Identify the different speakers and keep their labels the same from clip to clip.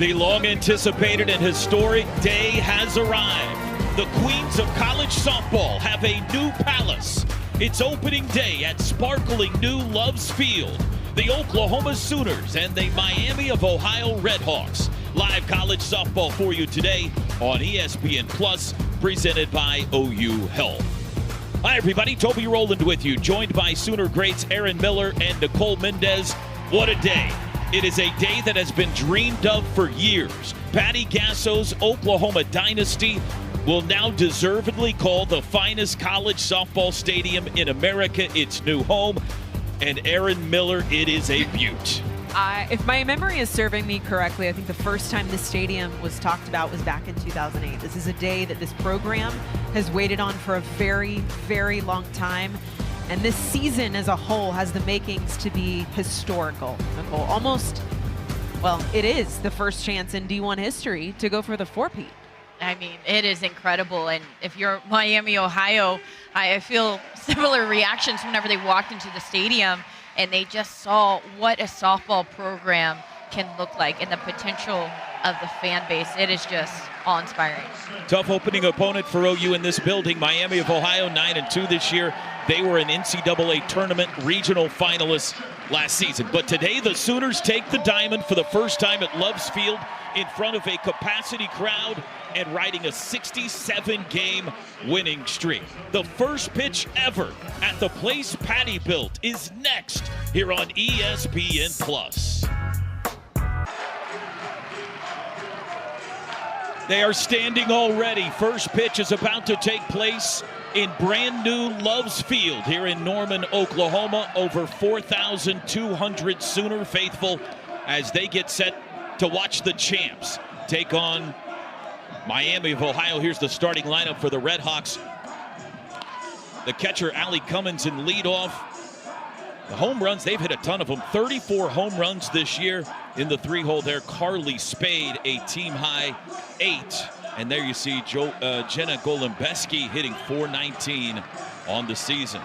Speaker 1: The long-anticipated and historic day has arrived. The Queens of College Softball have a new palace. It's opening day at sparkling new Loves Field. The Oklahoma Sooners and the Miami of Ohio Redhawks. Live college softball for you today on ESPN Plus, presented by OU Health. Hi, everybody. Toby Rowland with you, joined by Sooner greats Aaron Miller and Nicole Mendez. What a day. It is a day that has been dreamed of for years. Patty Gasso's Oklahoma dynasty will now deservedly call the finest college softball stadium in America its new home. And Aaron Miller, it is a beaut.
Speaker 2: If my memory is serving me correctly, I think the first time this stadium was talked about was back in 2008. This is a day that this program has waited on for a very, very long time. And this season as a whole has the makings to be historical, Nicole. Almost, well, it is the first chance in D1 history to go for the four-peat.
Speaker 3: I mean, it is incredible. And if you're Miami, Ohio, I feel similar reactions whenever they walked into the stadium and they just saw what a softball program can look like and the potential of the fan base. It is just awe-inspiring.
Speaker 1: Tough opening opponent for OU in this building. Miami of Ohio, 9-2 this year. They were an NCAA tournament regional finalists last season. But today the Sooners take the diamond for the first time at Loves Field in front of a capacity crowd and riding a 67-game winning streak. The first pitch ever at the place Patty built is next here on ESPN Plus. They are standing already. First pitch is about to take place in brand new Loves Field here in Norman, Oklahoma. Over 4,200 Sooner faithful as they get set to watch the champs take on Miami of Ohio. Here's the starting lineup for the Redhawks. The catcher, Allie Cummins, in leadoff. The home runs, they've hit a ton of them. 34 home runs this year. In the three-hole there, Carly Spade, a team-high 8. And there you see Jenna Golembeski hitting .419 on the season.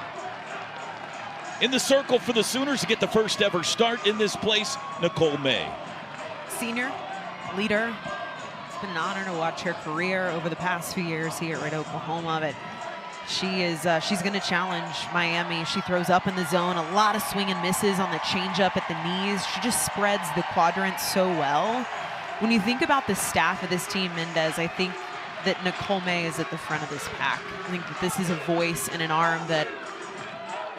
Speaker 1: In the circle for the Sooners to get the first ever start in this place, Nicole May.
Speaker 2: Senior, leader. It's been an honor to watch her career over the past few years here at Oklahoma. But she's going to challenge Miami. She throws up in the zone, a lot of swing and misses on the changeup at the knees. She just spreads the quadrant so well. When you think about the staff of this team, Mendez, I think that Nicole May is at the front of this pack. I think that this is a voice and an arm that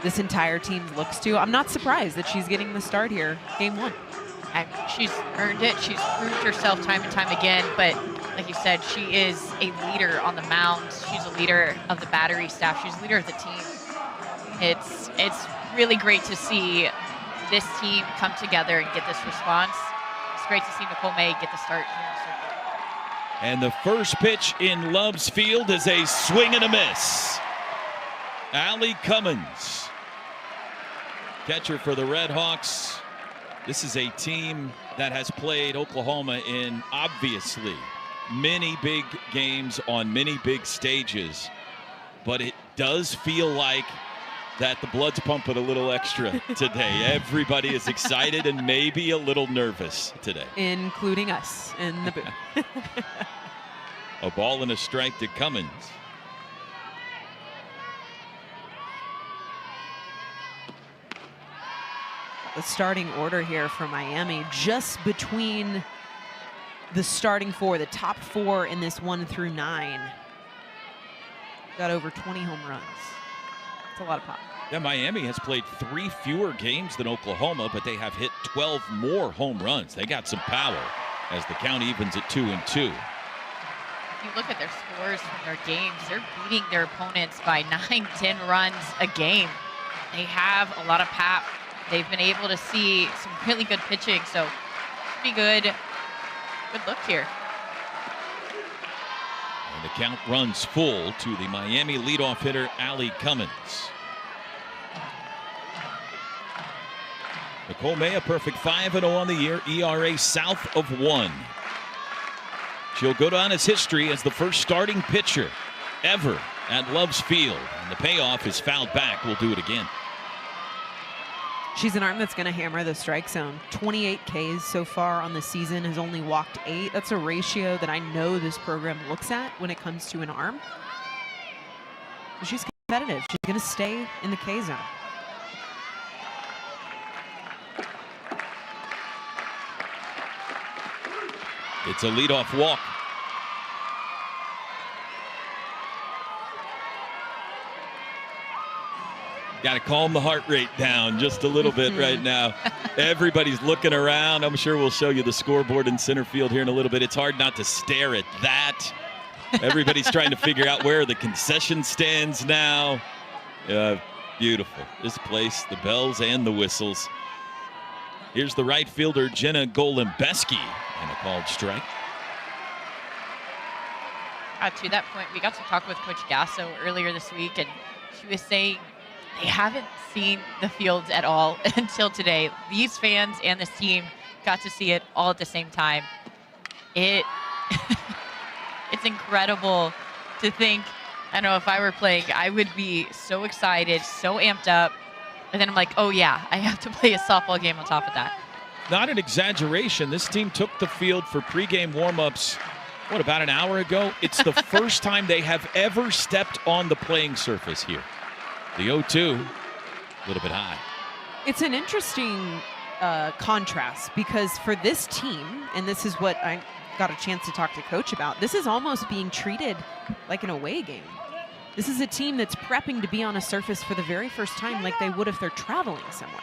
Speaker 2: this entire team looks to. I'm not surprised that she's getting the start here, game one.
Speaker 3: And she's earned it. She's proved herself time and time again. But like you said, she is a leader on the mound. She's a leader of the battery staff. She's a leader of the team. It's really great to see this team come together and get this response. It's great to see Nicole May get the start here in the circle.
Speaker 1: And the first pitch in Loves Field is a swing and a miss. Allie Cummins, catcher for the Redhawks. This is a team that has played Oklahoma in, obviously, many big games on many big stages. But it does feel like that the blood's pumping a little extra today. Everybody is excited and maybe a little nervous today.
Speaker 2: Including us in the booth.
Speaker 1: A ball and a strike to Cummins.
Speaker 2: The starting order here for Miami, just between the starting four, the top four in this 1 through 9. Got over 20 home runs. It's a lot of pop.
Speaker 1: Yeah, Miami has played 3 fewer games than Oklahoma, but they have hit 12 more home runs. They got some power as the count evens at 2-2.
Speaker 3: If you look at their scores from their games, they're beating their opponents by 9-10 runs a game. They have a lot of pop. They've been able to see some really good pitching, so should be good. Good look here.
Speaker 1: And the count runs full to the Miami leadoff hitter, Allie Cummins. Nicole May, a perfect 5-0 on the year, ERA south of 1. She'll go down as history as the first starting pitcher ever at Loves Field. And the payoff is fouled back. We'll do it again.
Speaker 2: She's an arm that's going to hammer the strike zone. 28 Ks so far on the season, has only walked 8. That's a ratio that I know this program looks at when it comes to an arm. But she's competitive. She's going to stay in the K zone.
Speaker 1: It's a leadoff walk. Got to calm the heart rate down just a little bit right now. Everybody's looking around. I'm sure we'll show you the scoreboard in center field here in a little bit. It's hard not to stare at that. Everybody's trying to figure out where are the concession stands now. Beautiful. This place, the bells and the whistles. Here's the right fielder, Jenna Golembeski, and a called strike.
Speaker 3: To that point, we got to talk with Coach Gasso earlier this week, and she was saying they haven't seen the fields at all until today. These fans and this team got to see it all at the same time. It's incredible to think, I know if I were playing, I would be so excited, so amped up. And then I'm like, oh yeah, I have to play a softball game on top of that.
Speaker 1: Not an exaggeration. This team took the field for pregame warmups, about an hour ago? It's the first time they have ever stepped on the playing surface here. The 0-2, a little bit high.
Speaker 2: It's an interesting contrast because for this team, and this is what I got a chance to talk to Coach about, this is almost being treated like an away game. This is a team that's prepping to be on a surface for the very first time like they would if they're traveling somewhere.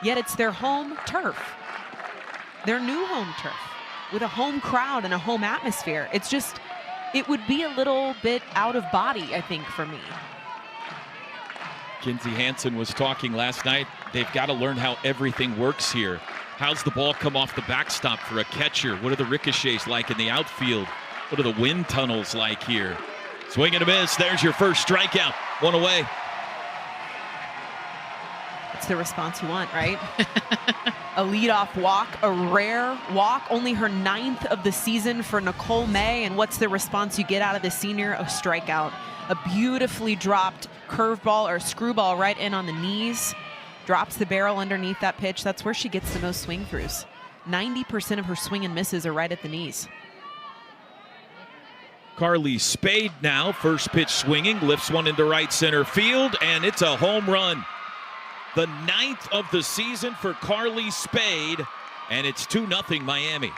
Speaker 2: Yet it's their home turf, their new home turf, with a home crowd and a home atmosphere. It's just, it would be a little bit out of body, I think, for me.
Speaker 1: Kinsey Hansen was talking last night. They've got to learn how everything works here. How's the ball come off the backstop for a catcher? What are the ricochets like in the outfield? What are the wind tunnels like here? Swing and a miss. There's your first strikeout. One away.
Speaker 2: It's the response you want, right? A leadoff walk, a rare walk, only her 9th of the season for Nicole May. And what's the response you get out of the senior? A strikeout. A beautifully dropped curveball or screwball right in on the knees. Drops the barrel underneath that pitch. That's where she gets the most swing throughs. 90% of her swing and misses are right at the knees.
Speaker 1: Carly Spade now, first pitch swinging, lifts one into right center field, and it's a home run. The 9th of the season for Carly Spade, and it's 2-0 Miami.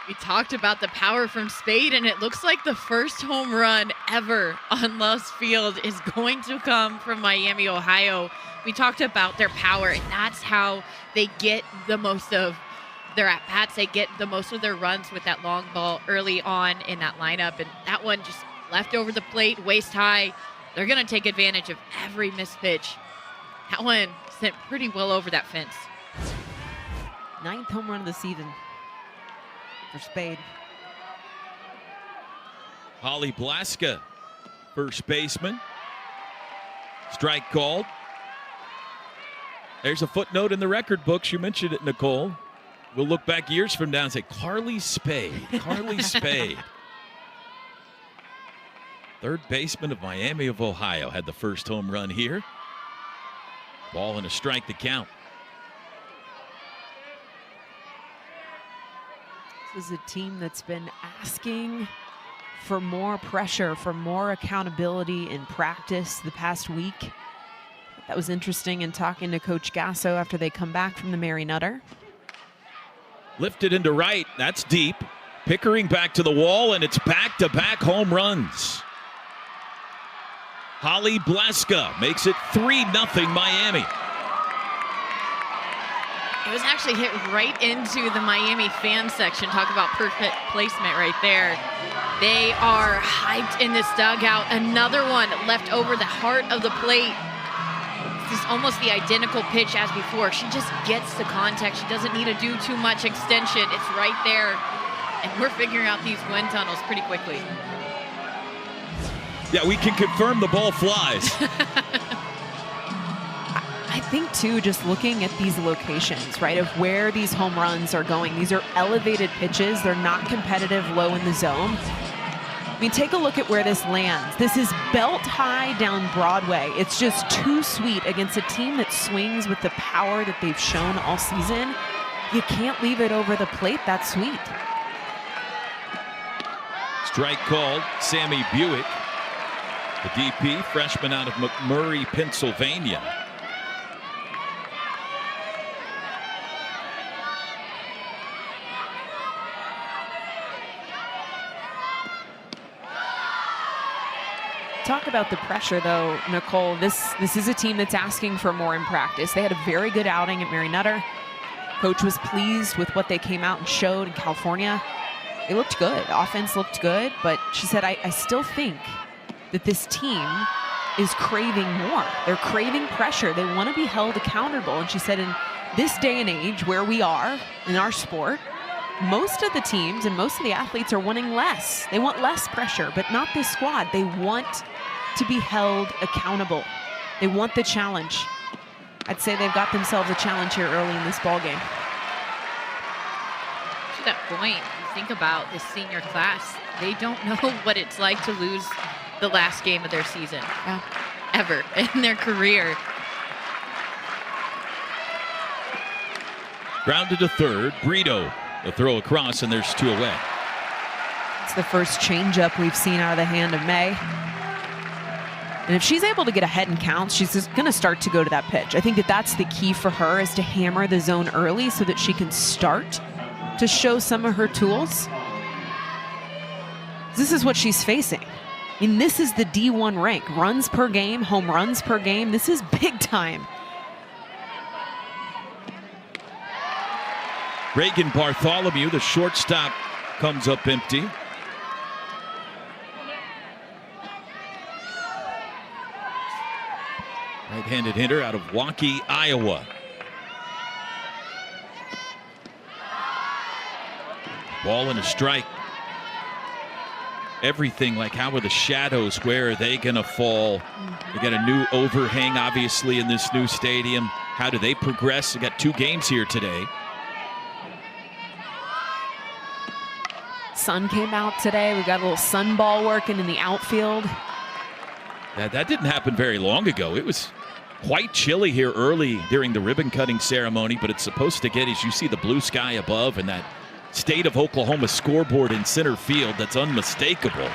Speaker 3: We talked about the power from Spade, and it looks like the first home run ever on Love's Field is going to come from Miami, Ohio. We talked about their power, and that's how they get the most of their at-bats. They get the most of their runs with that long ball early on in that lineup, and that one just left over the plate, waist high. They're going to take advantage of every missed pitch. That one sent pretty well over that fence.
Speaker 2: 9th home run of the season for Spade.
Speaker 1: Holly Blaska, first baseman. Strike called. There's a footnote in the record books. You mentioned it, Nicole. We'll look back years from now and say, Carly Spade, Carly Spade. Third baseman of Miami of Ohio had the first home run here. Ball and a strike to count.
Speaker 2: This is a team that's been asking for more pressure, for more accountability in practice the past week. That was interesting in talking to Coach Gasso after they come back from the Mary Nutter.
Speaker 1: Lifted into right, that's deep. Pickering back to the wall, and it's back-to-back home runs. Holly Blaska makes it 3-0 Miami.
Speaker 3: It was actually hit right into the Miami fan section. Talk about perfect placement right there. They are hyped in this dugout. Another one left over the heart of the plate. This is almost the identical pitch as before. She just gets the contact. She doesn't need to do too much extension. It's right there. And we're figuring out these wind tunnels pretty quickly.
Speaker 1: Yeah, we can confirm the ball flies.
Speaker 2: I think, too, just looking at these locations, right, of where these home runs are going. These are elevated pitches. They're not competitive low in the zone. I mean, take a look at where this lands. This is belt high down Broadway. It's just too sweet against a team that swings with the power that they've shown all season. You can't leave it over the plate that sweet.
Speaker 1: Strike called. Sammy Buick, the DP, freshman out of McMurray, Pennsylvania.
Speaker 2: Talk about the pressure, though, Nicole. This is a team that's asking for more in practice. They had a very good outing at Mary Nutter. Coach was pleased with what they came out and showed in California. It looked good. Offense looked good, but she said, I still think that this team is craving more. They're craving pressure. They want to be held accountable. And she said, in this day and age where we are in our sport, most of the teams and most of the athletes are wanting less. They want less pressure, but not this squad. They want to be held accountable. They want the challenge. I'd say they've got themselves a challenge here early in this ball game.
Speaker 3: To that point, you think about this senior class, they don't know what it's like to lose the last game of their season, ever in their career.
Speaker 1: Grounded to third. Brito, the throw across, and there's 2 away.
Speaker 2: It's the first changeup we've seen out of the hand of May. And if she's able to get ahead and count, she's just going to start to go to that pitch. I think that that's the key for her, is to hammer the zone early so that she can start to show some of her tools. This is what she's facing. I mean, this is the D1 rank. Runs per game, home runs per game. This is big time.
Speaker 1: Reagan Bartholomew, the shortstop, comes up empty. Right-handed hitter out of Waukee, Iowa. Ball and a strike. Everything, like how are the shadows, where are they going to fall? They got a new overhang, obviously, in this new stadium. How do they progress? They got 2 games here today.
Speaker 2: Sun came out today. We got a little sun ball working in the outfield.
Speaker 1: That didn't happen very long ago. It was quite chilly here early during the ribbon cutting ceremony, but it's supposed to get, as you see the blue sky above and that State of Oklahoma scoreboard in center field, that's unmistakable.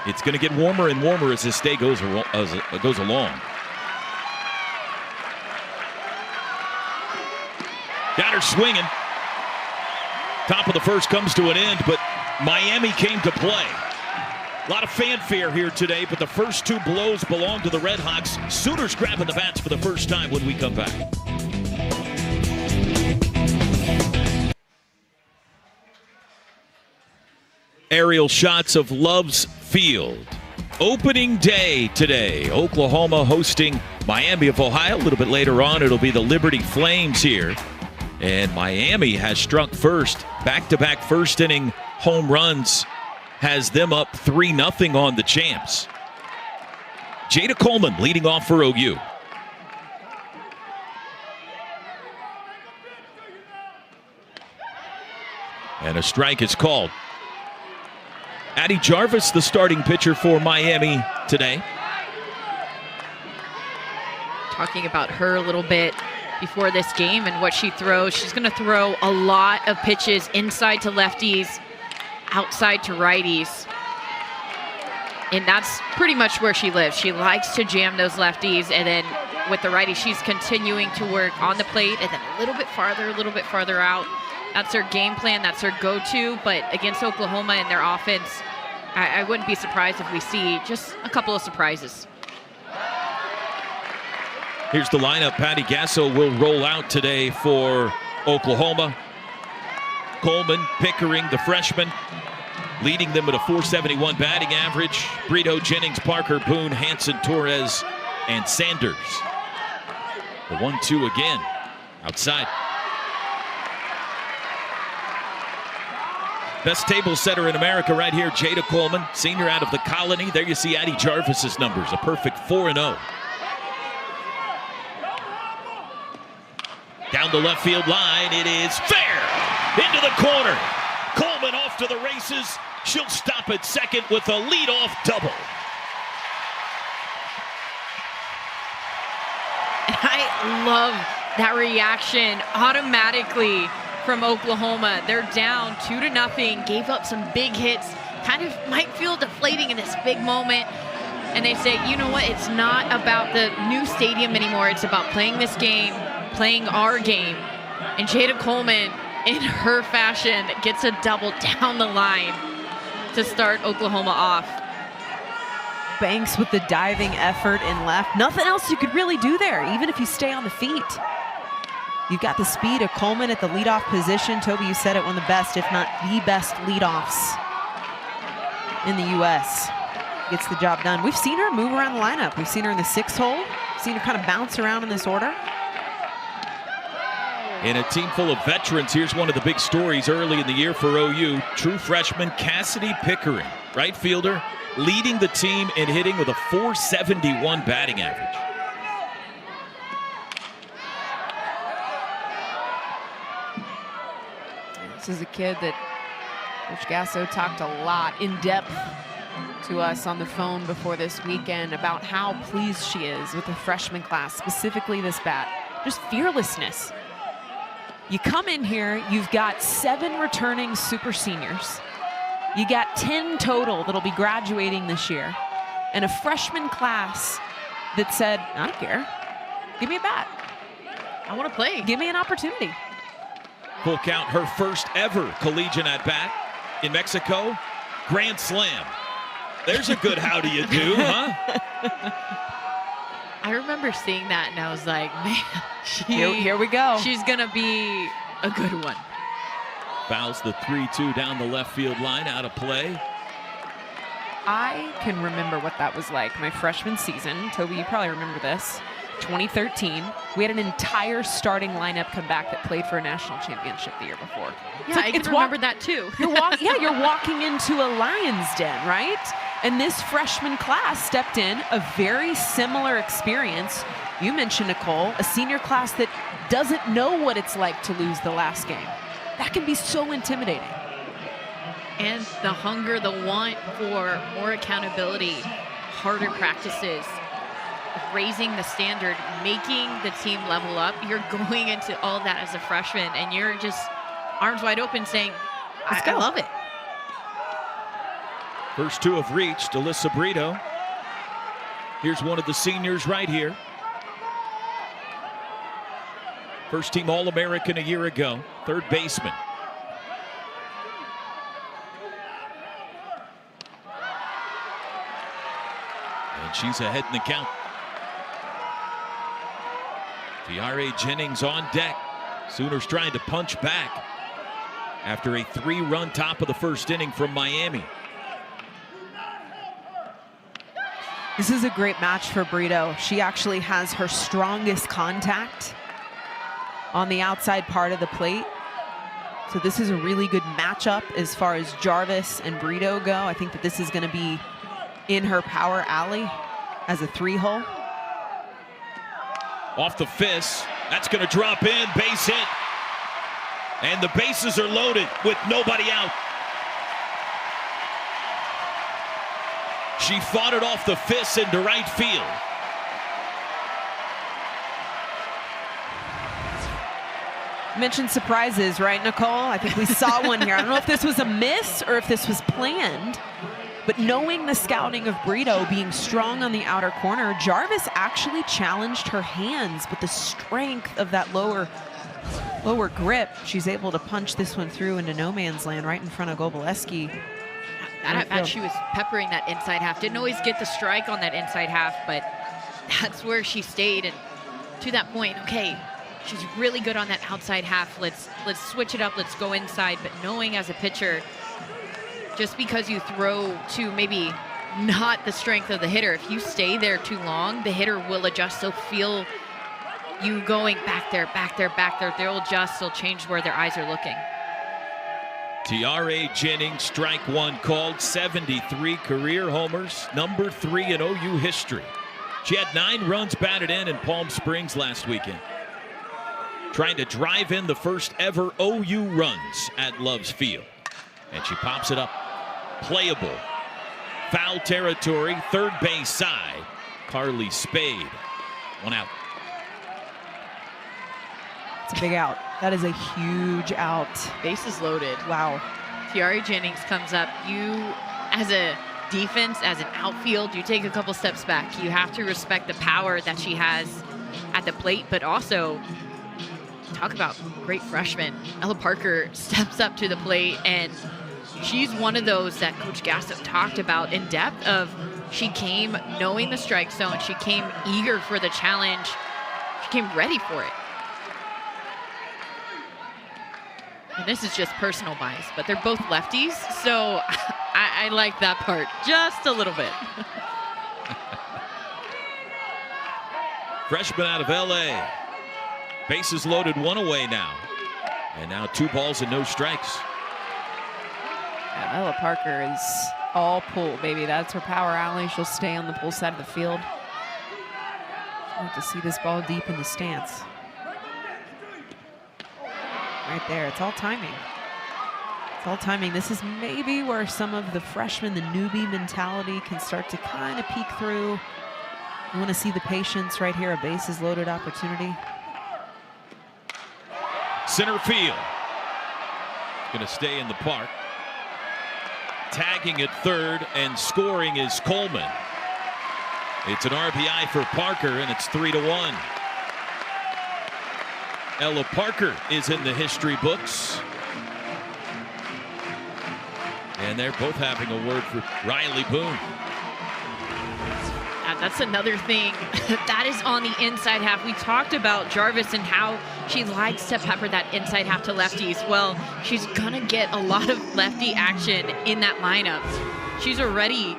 Speaker 1: It's going to get warmer and warmer as this day goes along. Got her swinging. Top of the first comes to an end, but Miami came to play. A lot of fanfare here today, but the first 2 blows belong to the Redhawks. Sooners grabbing the bats for the first time when we come back. Aerial shots of Love's Field. Opening day today. Oklahoma hosting Miami of Ohio. A little bit later on, it'll be the Liberty Flames here. And Miami has struck first. Back-to-back first-inning home runs has them up 3-0 on the champs. Jada Coleman leading off for OU. And a strike is called. Addie Jarvis, the starting pitcher for Miami today.
Speaker 3: Talking about her a little bit before this game and what she throws. She's going to throw a lot of pitches inside to lefties, outside to righties. And that's pretty much where she lives. She likes to jam those lefties, and then with the righty, she's continuing to work on the plate and then a little bit farther out. That's her game plan. That's her go-to. But against Oklahoma and their offense, I wouldn't be surprised if we see just a couple of surprises.
Speaker 1: Here's the lineup. Patty Gasso will roll out today for Oklahoma. Coleman, Pickering, the freshman, leading them at a .471 batting average. Brito, Jennings, Parker, Boone, Hanson, Torres, and Sanders. The 1-2 again, outside. Best table setter in America right here, Jada Coleman, senior out of the Colony. There you see Addie Jarvis's numbers, a perfect 4-0. Down the left field line, it is fair into the corner. Coleman off to the races. She'll stop at second with a leadoff double.
Speaker 3: I love that reaction automatically from Oklahoma. They're down 2-0, gave up some big hits, kind of might feel deflating in this big moment. And they say, you know what, it's not about the new stadium anymore. It's about playing this game, playing our game. And Jada Coleman, in her fashion, gets a double down the line to start Oklahoma off.
Speaker 2: Banks with the diving effort in left. Nothing else you could really do there, even if you stay on the feet. You've got the speed of Coleman at the leadoff position. Toby, you said it, one of the best, if not the best leadoffs in the U.S. Gets the job done. We've seen her move around the lineup. We've seen her in the 6th hole. We've seen her kind of bounce around in this order.
Speaker 1: In a team full of veterans, here's one of the big stories early in the year for OU. True freshman Cassidy Pickering, right fielder, leading the team in hitting with a .471 batting average.
Speaker 2: This is a kid that Coach Gasso talked a lot in depth to us on the phone before this weekend about how pleased she is with the freshman class, specifically this bat. Just fearlessness. You come in here, you've got 7 returning super seniors. You got 10 total that'll be graduating this year. And a freshman class that said, I don't care. Give me a bat.
Speaker 3: I want to play.
Speaker 2: Give me an opportunity.
Speaker 1: Full count, her first ever collegiate at bat in Mexico. Grand slam. There's a good how do you do, huh?
Speaker 3: I remember seeing that and I was like, man,
Speaker 2: here we go.
Speaker 3: She's going to be a good one.
Speaker 1: Fouls the 3-2 down the left field line, out of play.
Speaker 2: I can remember what that was like my freshman season. Toby, you probably remember this. 2013, we had an entire starting lineup come back that played for a national championship the year before.
Speaker 3: Yeah, I can remember that too.
Speaker 2: You're walking into a lion's den, right? And this freshman class stepped in, a very similar experience. You mentioned, Nicole, a senior class that doesn't know what it's like to lose the last game. That can be so intimidating.
Speaker 3: And the hunger, the want for more accountability, harder practices, raising the standard, making the team level up. You're going into all that as a freshman, and you're just arms wide open saying, I love it.
Speaker 1: First 2 have reached. Alyssa Brito. Here's one of the seniors right here. First team All-American a year ago. Third baseman. And she's ahead in the count. Tiare Jennings on deck. Sooners trying to punch back after a 3-run top of the first inning from Miami.
Speaker 2: This is a great match for Brito. She actually has her strongest contact on the outside part of the plate. So this is a really good matchup as far as Jarvis and Brito go. I think that this is going to be in her power alley as a 3-hole.
Speaker 1: Off the fist. That's going to drop in. Base hit. And the bases are loaded with nobody out. She fought it off the fist into right field.
Speaker 2: Mentioned surprises, right, Nicole? I think we saw one here. I don't know if this was a miss or if this was planned, but knowing the scouting of Brito being strong on the outer corner, Jarvis actually challenged her hands, but the strength of that lower grip, she's able to punch this one through into no man's land right in front of Goboleski.
Speaker 3: And she was peppering that inside half. Didn't always get the strike on that inside half, but that's where she stayed. And to that point, okay, she's really good on that outside half. Let's switch it up. Let's go inside. But knowing as a pitcher, just because you throw to maybe not the strength of the hitter, if you stay there too long, the hitter will adjust. They'll feel you going back there, back there, back there. They'll adjust. They'll change where their eyes are looking.
Speaker 1: Tiare Jennings, strike 1 called, 73 career homers, number 3 in OU history. She had 9 runs batted in Palm Springs last weekend. Trying to drive in the first ever OU runs at Loves Field. And she pops it up. playable. Foul territory, third base side. Carly Spade, 1 out.
Speaker 2: It's a big out. That is a huge out.
Speaker 3: Bases loaded.
Speaker 2: Wow.
Speaker 3: Tiare Jennings comes up. You, as a defense, as an outfield, you take a couple steps back. You have to respect the power that she has at the plate, but also talk about great freshman. Ella Parker steps up to the plate, and she's one of those that Coach Gasso talked about in depth of she came knowing the strike zone. She came eager for the challenge. She came ready for it. And this is just personal bias, but they're both lefties, so I like that part just a little bit.
Speaker 1: Freshman out of LA. Bases loaded, 1 away now. And now 2 balls and no strikes.
Speaker 2: Yeah, Ella Parker is all pull, baby. That's her power alley. She'll stay on the pull side of the field. I'd like to see this ball deep in the stance. Right there, it's all timing. It's all timing. This is maybe where some of the freshmen, the newbie mentality can start to kind of peek through. You want to see the patience right here, a bases loaded opportunity.
Speaker 1: Center field. Going to stay in the park. Tagging at third and scoring is Coleman. It's an RBI for Parker, and it's 3-1. Ella Parker is in the history books. And they're both having a word for Riley Boone.
Speaker 3: That's another thing that is on the inside half. We talked about Jarvis and how she likes to pepper that inside half to lefties. Well, she's gonna get a lot of lefty action in that lineup. She's already,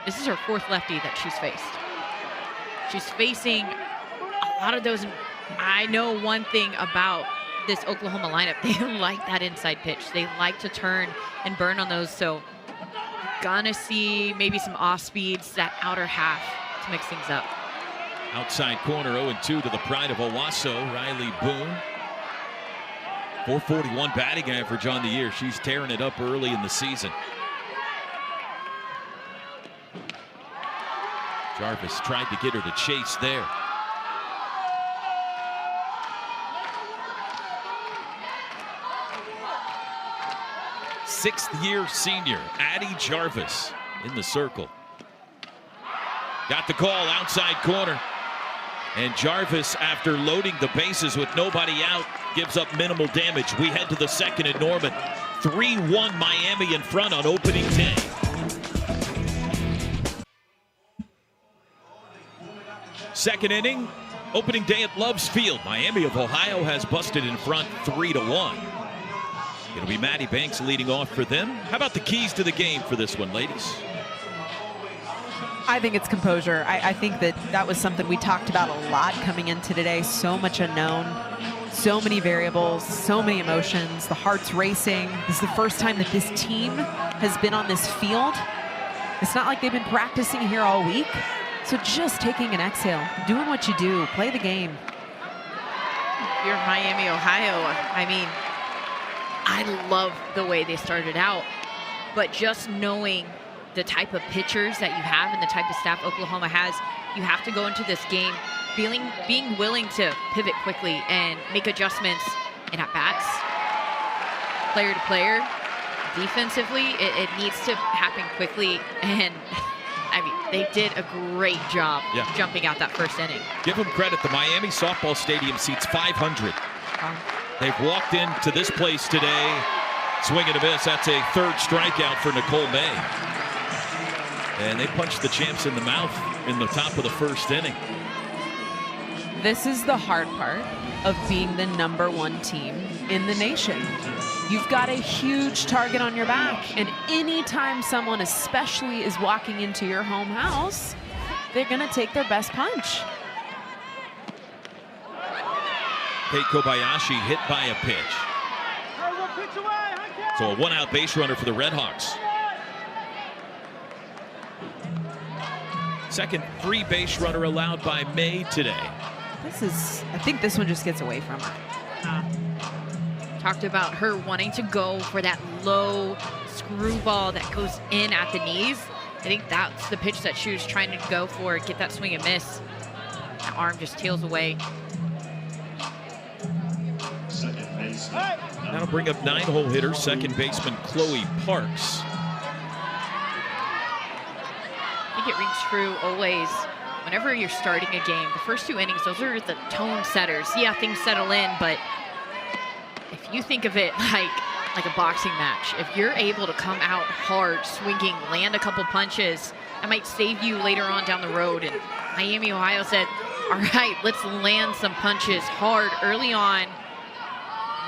Speaker 3: this is her 4th lefty that she's faced. She's facing a lot of those. I know one thing about this Oklahoma lineup. They like that inside pitch. They like to turn and burn on those. So gonna see maybe some off speeds, that outer half to mix things up.
Speaker 1: Outside corner, 0-2 to the pride of Owasso, Riley Boone. 441 batting average on the year. She's tearing it up early in the season. Jarvis tried to get her to chase there. Sixth-year senior Addie Jarvis in the circle. Got the call outside corner. And Jarvis, after loading the bases with nobody out, gives up minimal damage. We head to the second at Norman. 3-1 Miami in front on opening day. Second inning, opening day at Loves Field. Miami of Ohio has busted in front 3-1. It'll be Maddie Banks leading off for them. How about the keys to the game for this one, ladies?
Speaker 2: I think it's composure. I think that was something we talked about a lot coming into today. So much unknown, so many variables, so many emotions. The heart's racing. This is the first time that this team has been on this field. It's not like they've been practicing here all week. So just taking an exhale, doing what you do, play the game.
Speaker 3: If you're Miami, Ohio, I mean, I love the way they started out, but just knowing the type of pitchers that you have and the type of staff Oklahoma has, you have to go into this game being willing to pivot quickly and make adjustments in at-bats, player to player. Defensively, it needs to happen quickly, and I mean, they did a great job jumping out that first inning.
Speaker 1: Give them credit. The Miami softball stadium seats 500. They've walked into this place today, swing and a miss. That's a third strikeout for Nicole May. And they punched the champs in the mouth in the top of the first inning.
Speaker 2: This is the hard part of being the #1 team in the nation. You've got a huge target on your back, and anytime someone especially is walking into your home house, they're gonna take their best punch.
Speaker 1: Kate Kobayashi hit by a pitch. So a 1-out base runner for the Redhawks. Second free base runner allowed by May today.
Speaker 2: I think this one just gets away from her.
Speaker 3: talked about her wanting to go for that low screwball that goes in at the knees. I think that's the pitch that she was trying to go for, get that swing and miss. That arm just tails away.
Speaker 1: That'll bring up 9-hole hitter, second baseman Chloe Parks.
Speaker 3: I think it rings true always. Whenever you're starting a game, the first 2 innings, those are the tone setters. Yeah, things settle in, but if you think of it like a boxing match, if you're able to come out hard, swinging, land a couple punches, that might save you later on down the road. And Miami, Ohio said, all right, let's land some punches hard early on,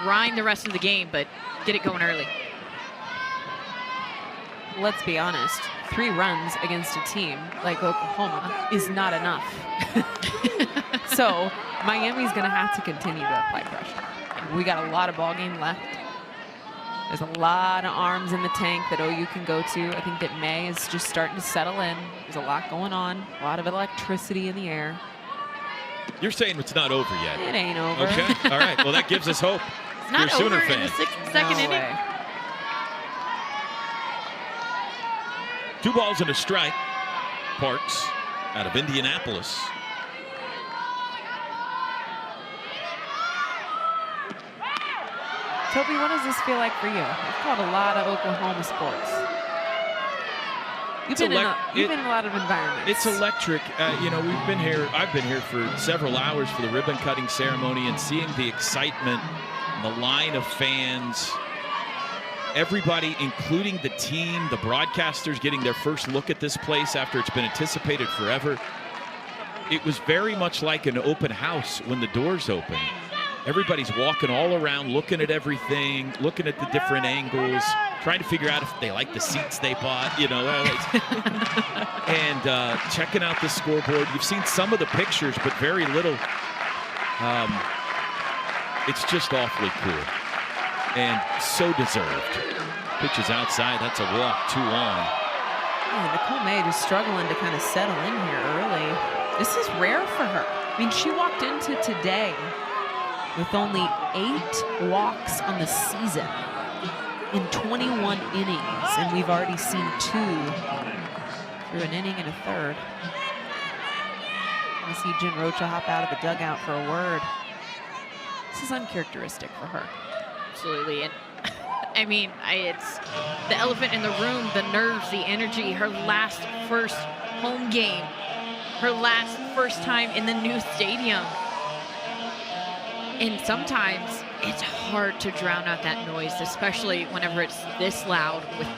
Speaker 3: grind the rest of the game, but get it going early.
Speaker 2: Let's be honest, 3 runs against a team like Oklahoma is not enough. So Miami's going to have to continue to apply pressure. We got a lot of ball game left. There's a lot of arms in the tank that OU can go to. I think that May is just starting to settle in. There's a lot going on, a lot of electricity in the air.
Speaker 1: You're saying it's not over yet?
Speaker 2: It ain't over.
Speaker 1: Okay, all right. Well, that gives us hope.
Speaker 3: It's not
Speaker 1: You're a
Speaker 3: over
Speaker 1: Sooner
Speaker 3: in the
Speaker 1: fan.
Speaker 3: second
Speaker 2: No
Speaker 3: inning.
Speaker 2: way.
Speaker 1: 2 balls and a strike. Parks out of Indianapolis.
Speaker 2: Toby, what does this feel like for you? You've caught a lot of Oklahoma sports. You've been in a lot of environments.
Speaker 1: It's electric. You know, we've been here. I've been here for several hours for the ribbon cutting ceremony, and seeing the excitement, the line of fans, everybody, including the team, the broadcasters, getting their first look at this place after it's been anticipated forever. It was very much like an open house when the doors open. Everybody's walking all around, looking at everything, looking at the different angles, trying to figure out if they like the seats they bought, you know, and checking out the scoreboard. You've seen some of the pictures, but very little. It's just awfully cool and so deserved. Pitches outside. That's a walk, 2 on.
Speaker 2: Yeah, Nicole May just struggling to kind of settle in here early. This is rare for her. I mean, she walked into today with only 8 walks on the season in 21 innings, and we've already seen 2 through an inning and a third. We see Jen Rocha hop out of the dugout for a word. This is uncharacteristic for her.
Speaker 3: Absolutely. And I mean, it's the elephant in the room, the nerves, the energy, her first home game, her first time in the new stadium. And sometimes it's hard to drown out that noise, especially whenever it's this loud with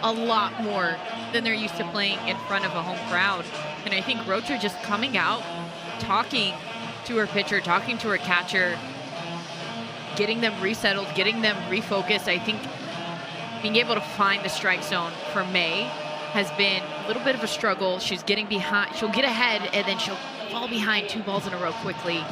Speaker 3: a lot more than they're used to playing in front of a home crowd. And I think Rocha just coming out, talking to her pitcher, talking to her catcher, getting them resettled, getting them refocused. I think being able to find the strike zone for May has been a little bit of a struggle. She's getting behind. She'll get ahead, and then she'll fall behind 2 balls in a row quickly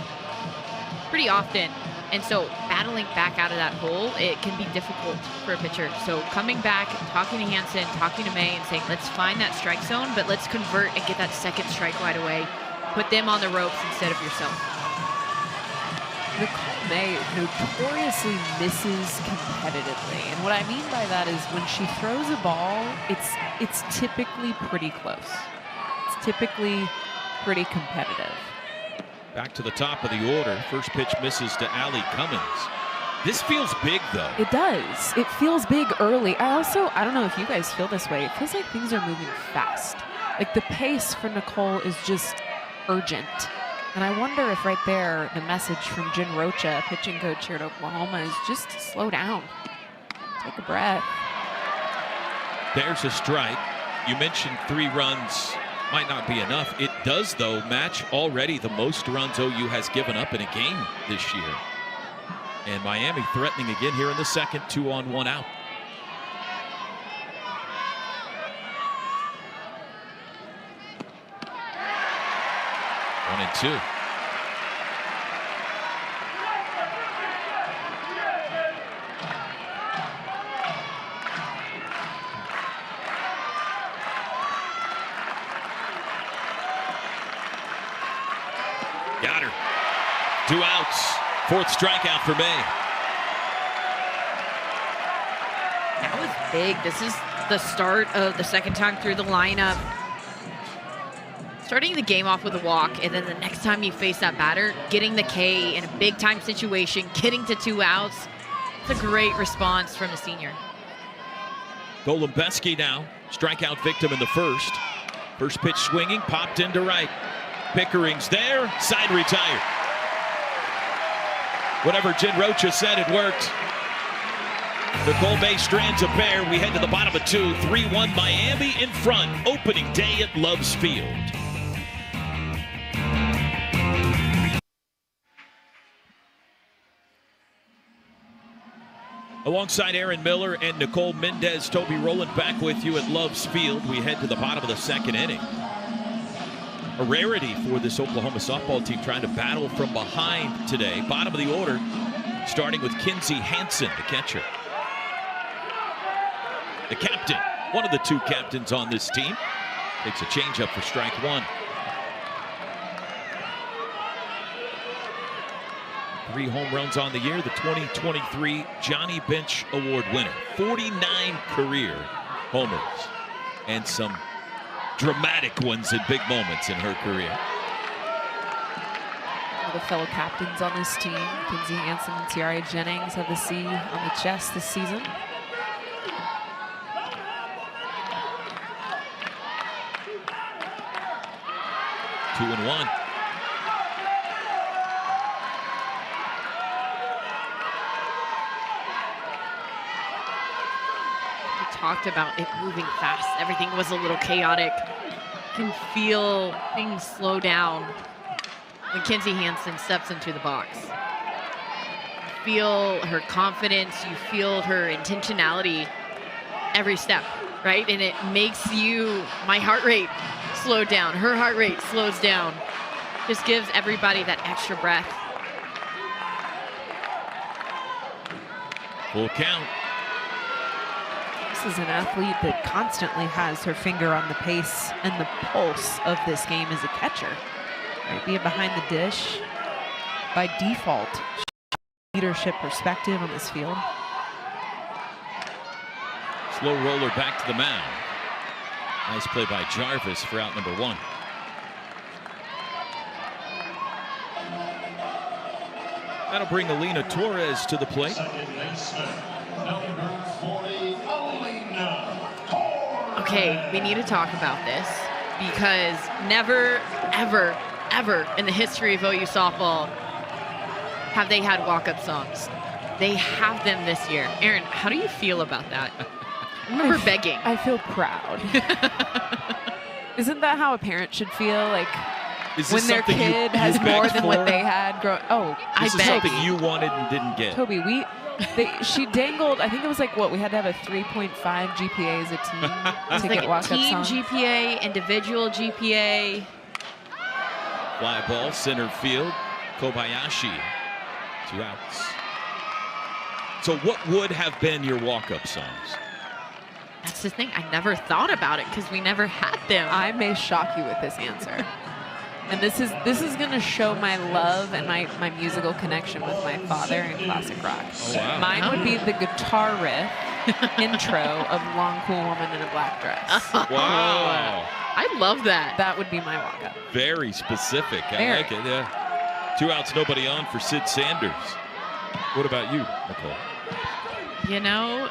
Speaker 3: pretty often. And so battling back out of that hole, it can be difficult for a pitcher. So coming back, talking to Hansen, talking to May, and saying, let's find that strike zone, but let's convert and get that second strike right away. Put them on the ropes instead of yourself.
Speaker 2: Nicole May notoriously misses competitively. And what I mean by that is when she throws a ball, it's typically pretty close. It's typically pretty competitive.
Speaker 1: Back to the top of the order. First pitch misses to Allie Cummins. This feels big, though.
Speaker 2: It does. It feels big early. I don't know if you guys feel this way. It feels like things are moving fast. Like the pace for Nicole is just urgent. And I wonder if right there, the message from Jen Rocha, pitching coach here at Oklahoma, is just to slow down. Take a breath.
Speaker 1: There's a strike. You mentioned 3 runs might not be enough. It does, though, match already the most runs OU has given up in a game this year. And Miami threatening again here in the second, 2 on, 1 out. One and 2. Got her. 2 outs. 4th strikeout for May.
Speaker 4: That was big. This is the start of the second time through the lineup. Starting the game off with a walk, and then the next time you face that batter, getting the K in a big-time situation, getting to 2 outs. It's a great response from the senior.
Speaker 1: Golubeski now, strikeout victim in the first. First pitch swinging, popped into right. Pickering's there, side retired. Whatever Jen Rocha said, it worked. Nicole May strands a pair. We head to the bottom of 2. 3-1 Miami in front. Opening day at Loves Field. Alongside Aaron Miller and Nicole Mendez, Toby Rowland back with you at Loves Field. We head to the bottom of the second inning. A rarity for this Oklahoma softball team trying to battle from behind today. Bottom of the order, starting with Kinsey Hansen, the catcher. The captain, one of the 2 captains on this team, takes a changeup for strike 1. 3 home runs on the year, the 2023 Johnny Bench Award winner. 49 career homers and some dramatic ones in big moments in her career.
Speaker 2: All the fellow captains on this team, Kinsey Hansen and Tiara Jennings, have the C on the chest this season.
Speaker 1: Two and one.
Speaker 4: Talked about it moving fast. Everything was a little chaotic. You can feel things slow down when Kinsey Hansen steps into the box. You feel her confidence. You feel her intentionality every step, right? And it makes my heart rate slow down. Her heart rate slows down. Just gives everybody that extra breath.
Speaker 1: Full count.
Speaker 2: This is an athlete that constantly has her finger on the pace and the pulse of this game as a catcher. Right, being behind the dish, by default, leadership perspective on this field.
Speaker 1: Slow roller back to the mound. Nice play by Jarvis for out number 1. That'll bring Alina Torres to the plate.
Speaker 4: Okay, we need to talk about this because never, ever, ever in the history of OU softball have they had walk-up songs. They have them this year. Aaron, how do you feel about that? I remember begging.
Speaker 2: I feel proud. Isn't that how a parent should feel? Like when their kid has more than what they had growing. Oh,
Speaker 1: this is something you wanted and didn't get.
Speaker 2: Toby, she dangled. I think it was like what we had to have a 3.5 GPA as a team to get walk-up
Speaker 4: team
Speaker 2: song.
Speaker 4: GPA, individual GPA.
Speaker 1: Fly ball, center field. Kobayashi, 2 outs. So what would have been your walk-up songs?
Speaker 4: That's the thing. I never thought about it because we never had them.
Speaker 2: I may shock you with this answer. And this is going to show my love and my musical connection with my father in classic rock.
Speaker 1: Oh, wow.
Speaker 2: Mine would be the guitar riff intro of Long Cool Woman in a Black Dress.
Speaker 1: Wow.
Speaker 4: I love that.
Speaker 2: That would be my walk-up.
Speaker 1: Very specific. I
Speaker 2: Very.
Speaker 1: like it, yeah. 2 outs, nobody on for Sid Sanders. What about you, Nicole?
Speaker 4: You know,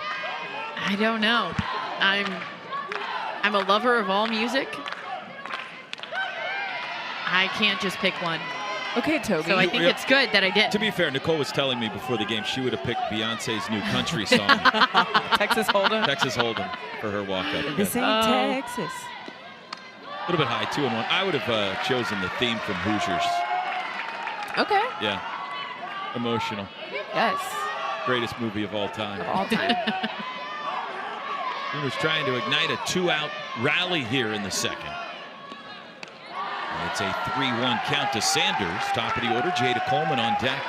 Speaker 4: I don't know. I'm a lover of all music. I can't just pick one.
Speaker 2: Okay, Toby.
Speaker 4: So I think it's good that I did.
Speaker 1: To be fair, Nicole was telling me before the game she would have picked Beyonce's new country song,
Speaker 2: Texas Hold'em.
Speaker 1: Texas Hold'em, for her walk-up.
Speaker 2: This ain't Texas.
Speaker 1: A little bit high, 2 and 1. I would have chosen the theme from Hoosiers.
Speaker 2: Okay.
Speaker 1: Yeah. Emotional.
Speaker 2: Yes.
Speaker 1: Greatest movie of all time.
Speaker 2: Of all time.
Speaker 1: He was trying to ignite a 2-out rally here in the second. And it's a 3-1 count to Sanders. Top of the order, Jada Coleman on deck.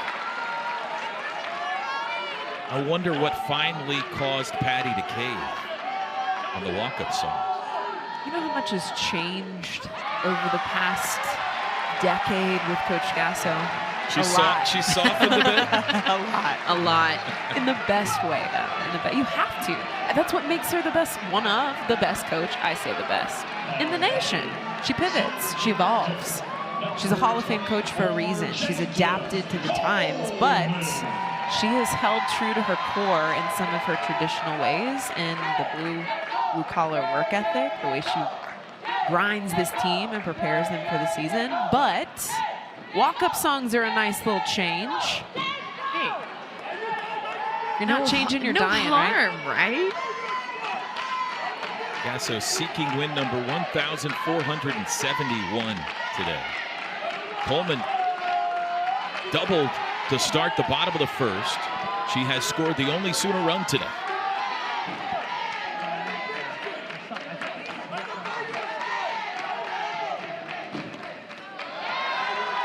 Speaker 1: I wonder what finally caused Patty to cave on the walk-up songs.
Speaker 2: You know how much has changed over the past decade with Coach Gasso?
Speaker 1: She softened a bit.
Speaker 2: A lot.
Speaker 4: A lot.
Speaker 2: In the best way, though. You have to. That's what makes her the best, one of the best coach, I say the best, in the nation. She pivots, she evolves. She's a Hall of Fame coach for a reason. She's adapted to the times, but she has held true to her core in some of her traditional ways, and the blue collar work ethic, the way she grinds this team and prepares them for the season. But walk-up songs are a nice little change.
Speaker 4: Hey,
Speaker 2: you're not changing your dying,
Speaker 4: harm, right?
Speaker 1: Gasso seeking win number 1,471 today. Coleman doubled to start the bottom of the first. She has scored the only Sooner run today.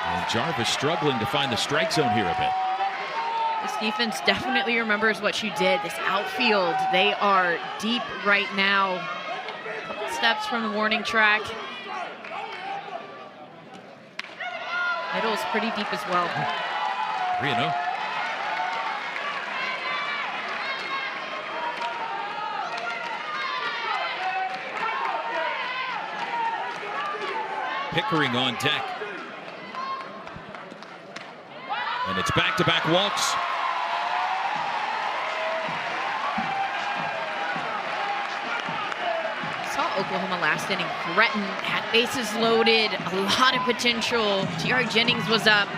Speaker 1: And Jarvis struggling to find the strike zone here a bit.
Speaker 4: This defense definitely remembers what she did. This outfield, they are deep right now. Couple steps from the warning track. Middle is pretty deep as well.
Speaker 1: 3-0. Pickering on deck. And it's back-to-back walks.
Speaker 4: Saw Oklahoma last inning threaten, had bases loaded, a lot of potential. T.R. Jennings was up.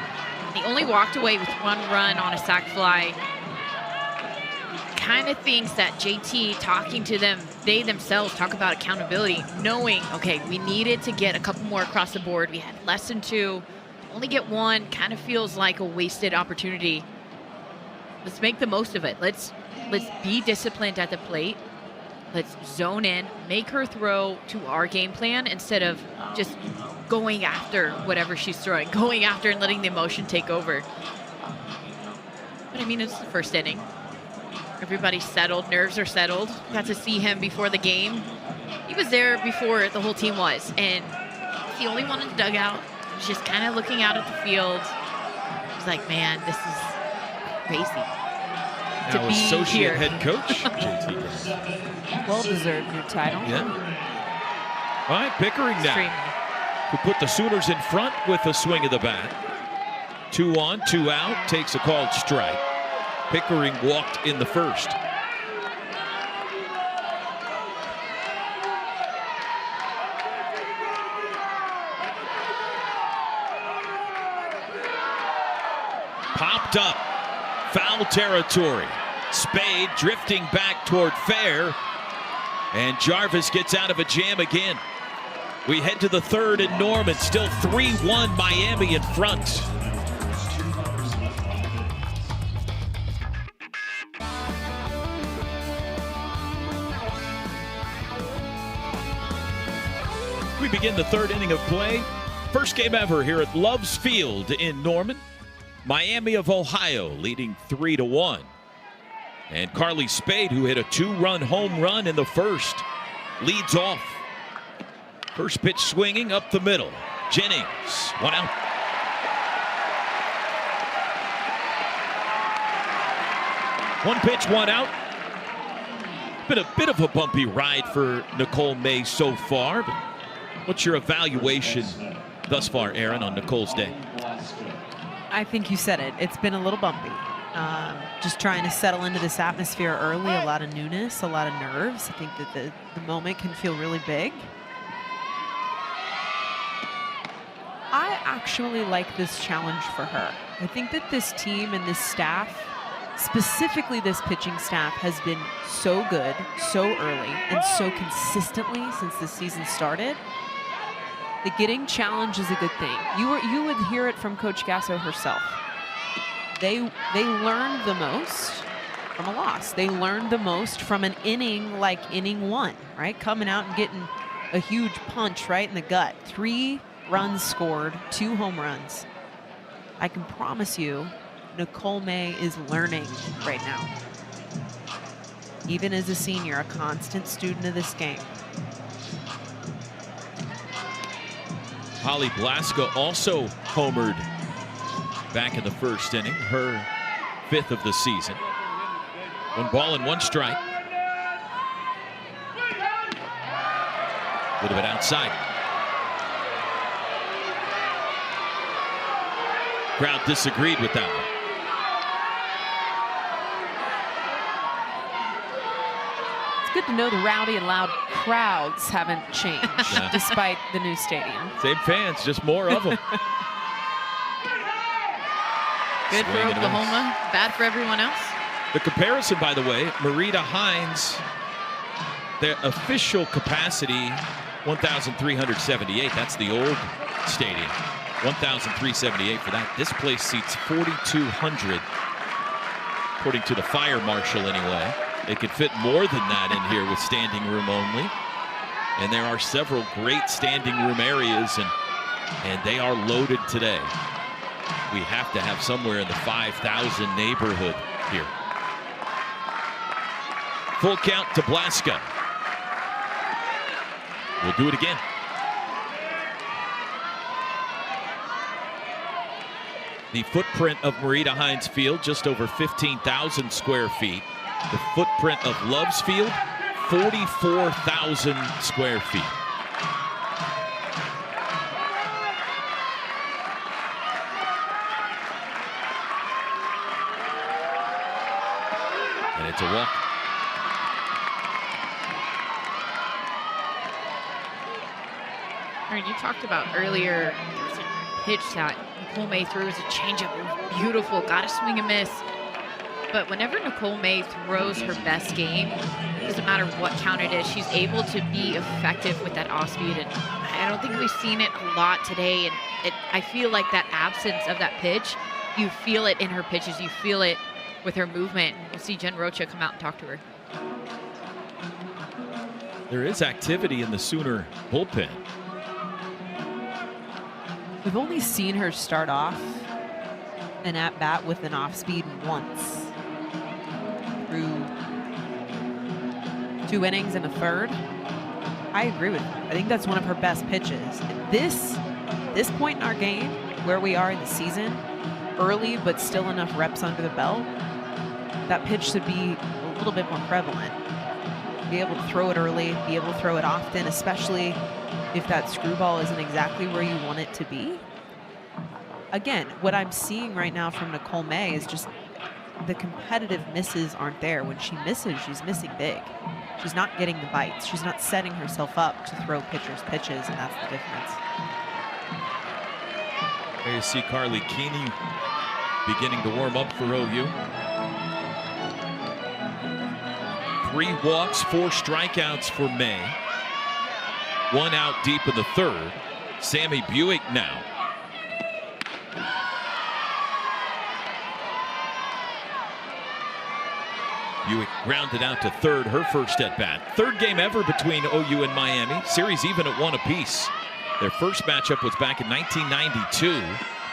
Speaker 4: He only walked away with 1 run on a sac fly. Kind of thinks that JT talking to them, they themselves talk about accountability, knowing, okay, we needed to get a couple more across the board. We had less than 2. Only get 1 kind of feels like a wasted opportunity. Let's make the most of it. Let's be disciplined at the plate. Let's zone in, make her throw to our game plan instead of just going after whatever she's throwing, going after and letting the emotion take over. But I mean, it's the first inning. Everybody's settled, nerves are settled. Got to see him before the game. He was there before the whole team was, and he's the only one in the dugout. He's just kind of looking out at the field. He's like, man, this is crazy.
Speaker 1: Now
Speaker 4: to be
Speaker 1: associate
Speaker 4: here.
Speaker 1: head coach, JT.
Speaker 2: Well-deserved new title.
Speaker 1: Yeah. All right, Pickering now,
Speaker 4: Extremely.
Speaker 1: who put the Sooners in front with a swing of the bat. 2 on, 2 out, takes a called strike. Pickering walked in the first. Popped up, foul territory. Spade drifting back toward fair, and Jarvis gets out of a jam again. We head to the third in Norman, still 3-1 Miami in front. We begin the third inning of play. First game ever here at Love's Field in Norman. Miami of Ohio leading 3-1. And Carly Spade, who hit a 2-run home run in the first, leads off. First pitch swinging up the middle. Jennings, 1 out. One pitch, 1 out. Been a bit of a bumpy ride for Nicole May so far. But what's your evaluation thus far, Aaron, on Nicole's day?
Speaker 2: I think you said it. It's been a little bumpy. Just trying to settle into this atmosphere early, a lot of newness, a lot of nerves. I think that the moment can feel really big. I actually like this challenge for her. I think that this team and this staff, specifically this pitching staff, has been so good, so early, and so consistently since the season started. The getting challenged is a good thing. You would hear it from Coach Gasso herself. They learned the most from a loss. They learned the most from an inning like inning 1, right? Coming out and getting a huge punch right in the gut. 3 runs scored, 2 home runs. I can promise you, Nicole May is learning right now. Even as a senior, a constant student of this game.
Speaker 1: Holly Blaska also homered back in the first inning, her 5th of the season. 1 ball and 1 strike. A little bit outside. Crowd disagreed with that one.
Speaker 2: It's good to know the rowdy and loud crowds haven't changed despite the new stadium.
Speaker 1: Same fans, just more of them.
Speaker 3: Good for Oklahoma, bad for everyone else.
Speaker 1: The comparison, by the way, Marita Hines, their official capacity, 1,378. That's the old stadium. 1,378 for that. This place seats 4,200, according to the fire marshal anyway. They could fit more than that in here with standing room only. And there are several great standing room areas, and they are loaded today. We have to have somewhere in the 5,000 neighborhood here. Full count to Blaska. We'll do it again. The footprint of Marita Hines Field, just over 15,000 square feet. The footprint of Loves Field, 44,000 square feet. And it's a walk.
Speaker 4: All right, you talked about earlier, there's a pitch that Nicole May throws a changeup. It was beautiful, got a swing and miss. But whenever Nicole May throws her best game, it doesn't matter what count it is, she's able to be effective with that off speed. And I don't think we've seen it a lot today. And I feel like that absence of that pitch, you feel it in her pitches, you feel it with her movement. We'll see Jen Rocha come out and talk to her.
Speaker 1: There is activity in the Sooner bullpen.
Speaker 2: We've only seen her start off an at-bat with an off-speed once through 2 innings in the 3rd. I agree with you. I think that's one of her best pitches. This point in our game, where we are in the season, early but still enough reps under the belt, that pitch should be a little bit more prevalent. Be able to throw it early, be able to throw it often, especially if that screwball isn't exactly where you want it to be. Again, what I'm seeing right now from Nicole May is just the competitive misses aren't there. When she misses, she's missing big. She's not getting the bites. She's not setting herself up to throw pitchers pitches, and that's the difference.
Speaker 1: There you see Carly Keeney beginning to warm up for OU. 3 walks, 4 strikeouts for May. 1 out deep in the 3rd. Sammy Buick now. Buick grounded out to 3rd, her first at bat. 3rd game ever between OU and Miami. Series even at 1 apiece. Their first matchup was back in 1992.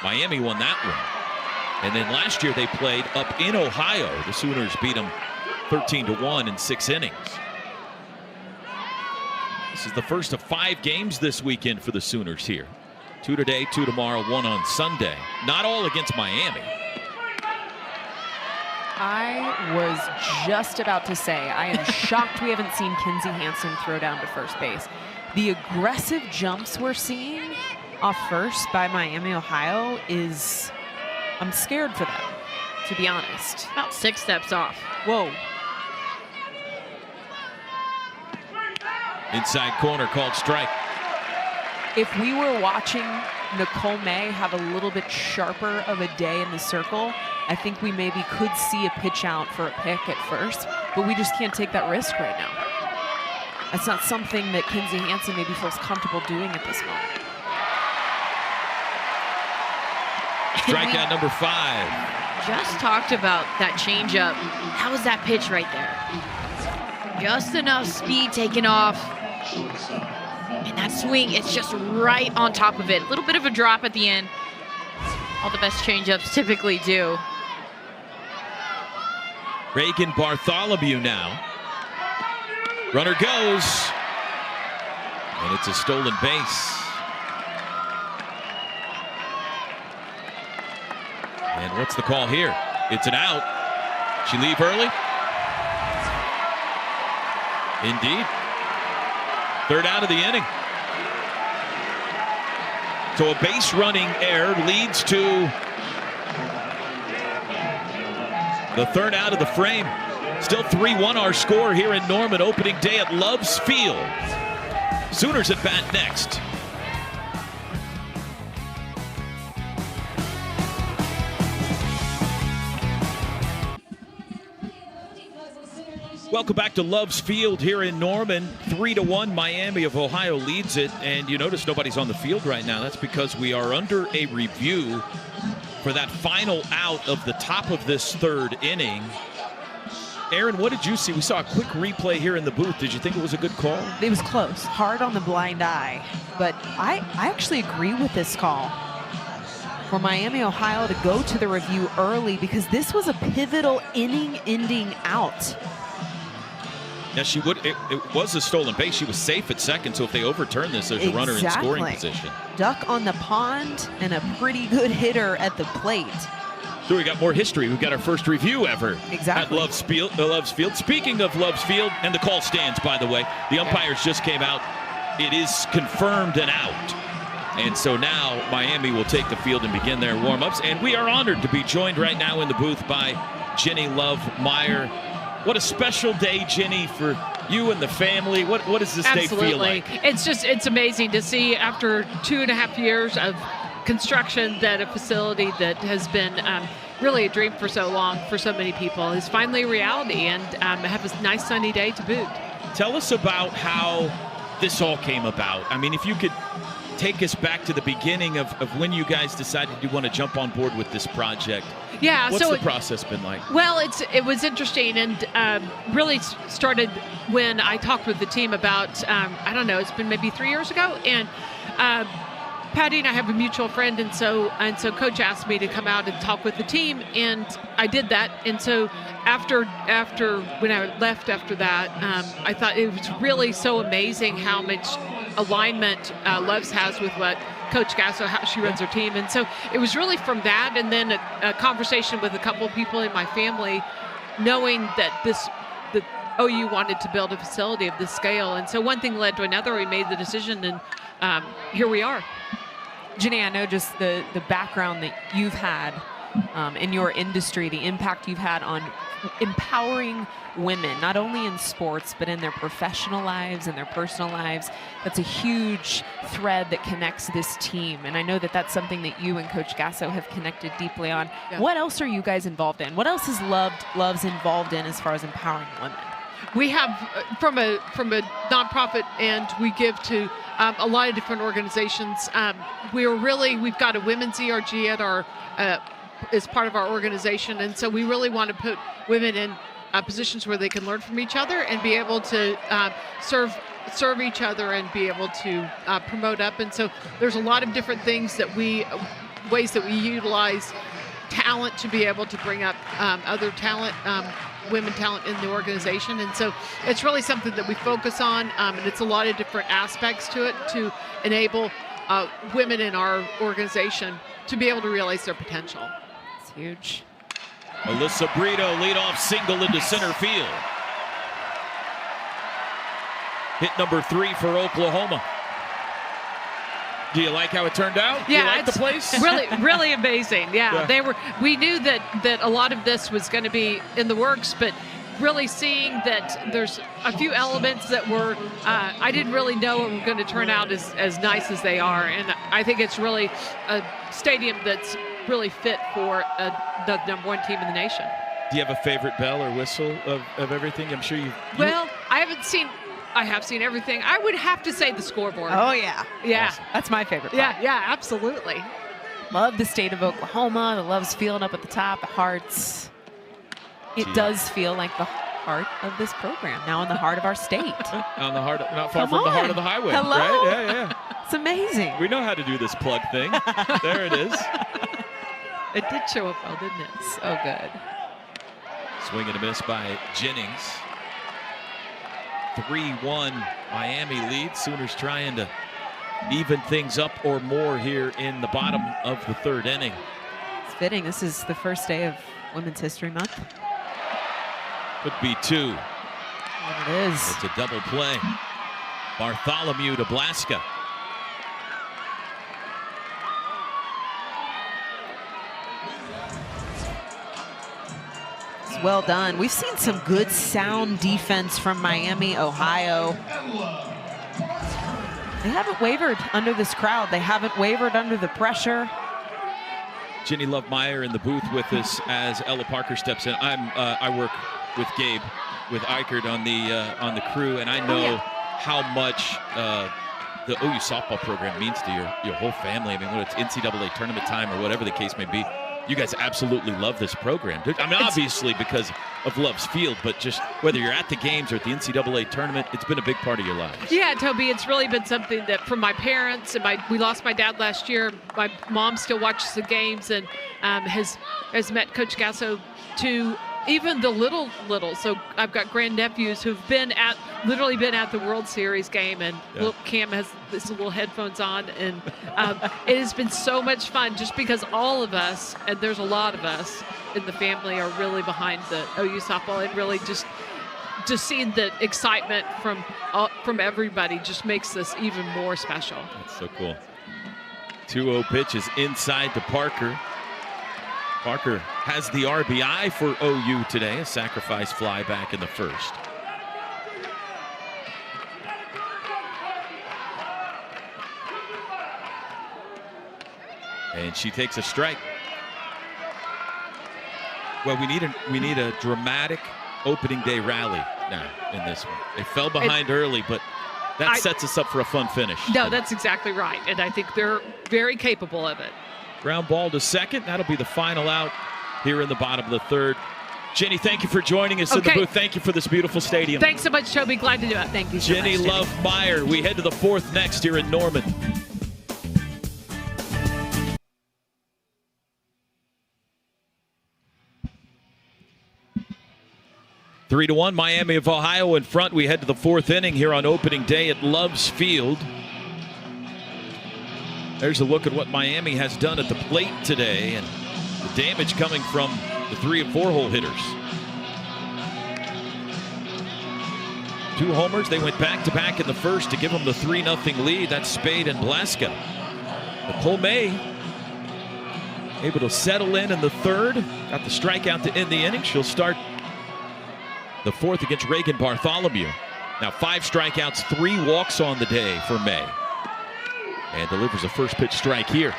Speaker 1: Miami won that one. And then last year they played up in Ohio. The Sooners beat them 13-1 in 6 innings. This is the first of 5 games this weekend for the Sooners here. 2 today, 2 tomorrow, 1 on Sunday. Not all against Miami.
Speaker 2: I was just about to say, I am shocked we haven't seen Kinzie Hansen throw down to first base. The aggressive jumps we're seeing off first by Miami, Ohio is, I'm scared for them, to be honest.
Speaker 4: About 6 steps off.
Speaker 2: Whoa.
Speaker 1: Inside corner called strike.
Speaker 2: If we were watching Nicole May have a little bit sharper of a day in the circle, I think we maybe could see a pitch out for a pick at first, but we just can't take that risk right now. That's not something that Kinzie Hansen maybe feels comfortable doing at this moment.
Speaker 1: Strikeout number 5.
Speaker 4: Just talked about that changeup. How was that pitch right there? Just enough speed taken off. And that swing, it's just right on top of it. A little bit of a drop at the end. All the best changeups typically do.
Speaker 1: Reagan Bartholomew now. Runner goes. And it's a stolen base. And what's the call here? It's an out. She leave early? Indeed. Third out of the inning. So a base running error leads to the third out of the frame. Still 3-1 our score here in Norman, opening day at Loves Field. Sooners at bat next. Welcome back to Loves Field here in Norman. 3-1, Miami of Ohio leads it. And you notice nobody's on the field right now. That's because we are under a review for that final out of the top of this third inning. Aaron, what did you see? We saw a quick replay here in the booth. Did you think it was a good call?
Speaker 2: It was close, hard on the blind eye. But I actually agree with this call for Miami, Ohio to go to the review early because this was a pivotal inning-ending out.
Speaker 1: Yeah, she would. It was a stolen base. She was safe at second, so if they overturn this, there's a runner in scoring position.
Speaker 2: Duck on the pond and a pretty good hitter at the plate.
Speaker 1: So we got more history. We've got our first review ever at Loves Field. Speaking of Loves Field, and the call stands, by the way. The umpires just came out. It is confirmed an out. And so now Miami will take the field and begin their warm-ups. And we are honored to be joined right now in the booth by Jenny Love Meyer. What a special day, Jenny, for you and the family. What does this day feel like?
Speaker 5: It's amazing to see after 2.5 years of construction that a facility that has been really a dream for so long for so many people is finally a reality, and have a nice sunny day to boot.
Speaker 1: Tell us about how this all came about. I mean, if you could take us back to the beginning of when you guys decided you want to jump on board with this project.
Speaker 5: Yeah,
Speaker 1: What's the process been like?
Speaker 5: Well, it was interesting, and really started when I talked with the team about, I don't know, it's been maybe 3 years ago, and Patty and I have a mutual friend, and so Coach asked me to come out and talk with the team, and I did that. And so after when I left after that, I thought it was really so amazing how much alignment Loves has with what Coach Gasso, how she runs her team. And so it was really from that, and then a conversation with a couple of people in my family, knowing that the OU wanted to build a facility of this scale. And so one thing led to another. We made the decision, and here we are.
Speaker 2: Jenny, I know just the background that you've had in your industry, the impact you've had on empowering women, not only in sports, but in their professional lives and their personal lives. That's a huge thread that connects this team. And I know that that's something that you and Coach Gasso have connected deeply on. Yeah. What else are you guys involved in? What else is Loves involved in as far as empowering women?
Speaker 5: We have, from a nonprofit, and we give to a lot of different organizations. We've got a women's ERG at our as part of our organization, and so we really want to put women in positions where they can learn from each other and be able to serve each other and be able to promote up. And so there's a lot of different things ways that we utilize talent to be able to bring up other talent. Women talent in the organization, and so it's really something that we focus on, and it's a lot of different aspects to it to enable women in our organization to be able to realize their potential.
Speaker 2: It's huge.
Speaker 1: Alyssa Brito, leadoff single into center field. Hit number 3 for Oklahoma. Do you like how it turned out?
Speaker 5: Yeah,
Speaker 1: you like the place?
Speaker 5: really amazing. Yeah, we knew that a lot of this was going to be in the works, but really seeing that there's a few elements that were I didn't really know were going to turn out as nice as they are, and I think it's really a stadium that's really fit for the #1 team in the nation.
Speaker 1: Do you have a favorite bell or whistle of everything? I'm sure you.
Speaker 5: Well, I have seen everything. I would have to say the scoreboard.
Speaker 2: Oh, yeah.
Speaker 5: Yeah.
Speaker 2: Awesome. That's my favorite part.
Speaker 5: Yeah, absolutely.
Speaker 2: Love the state of Oklahoma, the Loves Field up at the top, the Hearts. It does feel like the heart of this program, now in the heart of our state.
Speaker 1: On the heart, not far from the heart of the highway.
Speaker 2: Hello?
Speaker 1: Right? Yeah.
Speaker 2: It's amazing.
Speaker 1: We know how to do this plug thing. There it is.
Speaker 5: It did show up well, didn't it?
Speaker 2: So good.
Speaker 1: Swing and a miss by Jennings. 3-1 Miami lead. Sooners trying to even things up or more here in the bottom of the third inning.
Speaker 2: It's fitting. This is the first day of Women's History Month.
Speaker 1: Could be 2.
Speaker 2: And it is.
Speaker 1: It's a double play. Bartholomew to Blaska.
Speaker 2: It's well done. We've seen some good sound defense from Miami, Ohio. They haven't wavered under this crowd. They haven't wavered under the pressure.
Speaker 1: Jenny Love-Meyer in the booth with us as Ella Parker steps in. I work with Gabe, with Eichert on the crew, and I know how much the OU softball program means to your whole family. I mean, whether it's NCAA tournament time or whatever the case may be, you guys absolutely love this program. I mean, obviously because of Love's Field, but just whether you're at the games or at the NCAA tournament, it's been a big part of your lives.
Speaker 5: Yeah, Toby, it's really been something that from my parents, and we lost my dad last year. My mom still watches the games and has met Coach Gasso to even the little. So I've got grandnephews who've literally been at the World Series game, and little Cam has his little headphones on, and it has been so much fun just because all of us, and there's a lot of us in the family, are really behind the OU softball, and really just seeing the excitement from everybody just makes this even more special.
Speaker 1: That's so cool. 2-0 pitch is inside to Parker. Parker has the RBI for OU today, a sacrifice fly back in the first. And she takes a strike. Well, we need a dramatic opening day rally now in this one. They fell behind early, but that sets us up for a fun finish.
Speaker 5: No, that's exactly right, and I think they're very capable of it.
Speaker 1: Ground ball to second. That'll be the final out here in the bottom of the third. Jenny, thank you for joining us in the booth. Thank you for this beautiful stadium.
Speaker 5: Thanks so much, Toby. Glad to do it. Thank you so
Speaker 1: Jenny
Speaker 5: much,
Speaker 1: Love-Meyer. We head to the fourth next here in Norman. Three to 1, Miami of Ohio in front. We head to the fourth inning here on opening day at Love's Field. There's a look at what Miami has done at the plate today, and the damage coming from the 3- and 4-hole hitters. 2 homers. They went back-to-back in the first to give them the 3-0 lead. That's Spade and Blaska. Nicole May able to settle in the third. Got the strikeout to end the inning. She'll start the fourth against Reagan Bartholomew. Now 5 strikeouts, 3 walks on the day for May. And delivers a first pitch strike here.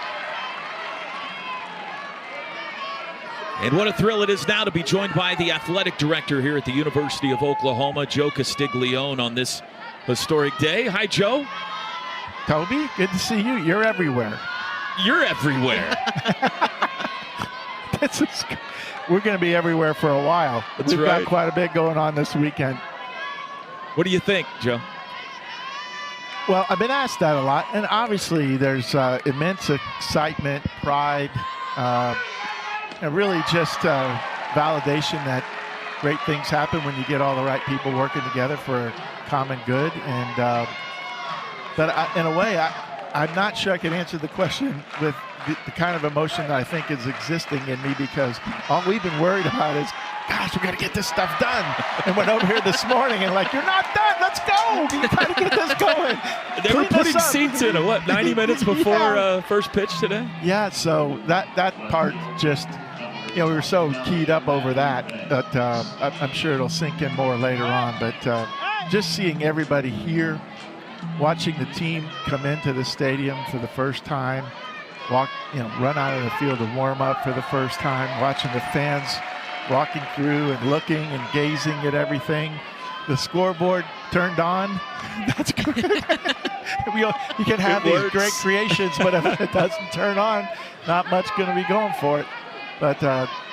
Speaker 1: And what a thrill it is now to be joined by the athletic director here at the University of Oklahoma, Joe Castiglione, on this historic day. Hi, Joe.
Speaker 6: Toby, good to see you. You're everywhere.
Speaker 1: You're everywhere.
Speaker 6: We're going to be everywhere for a while. We've got quite a bit going on this weekend.
Speaker 1: What do you think, Joe?
Speaker 6: Well, I've been asked that a lot, and obviously there's immense excitement, pride, and really just validation that great things happen when you get all the right people working together for a common good. And but in a way, I'm not sure I can answer the question with the kind of emotion that I think is existing in me, because all we've been worried about is, gosh, we got to get this stuff done. And went over here this morning and like, you're not done. Let's go. We got to get this going.
Speaker 1: They were putting seats in, 90 minutes before first pitch today?
Speaker 6: Yeah, so that part just, we were so keyed up over that I'm sure it'll sink in more later on. But just seeing everybody here, watching the team come into the stadium for the first time, run out of the field to warm up for the first time, watching the fans walking through and looking and gazing at everything. The scoreboard turned on. That's good. You can have these great creations, but if it doesn't turn on, not much going to be going for it. But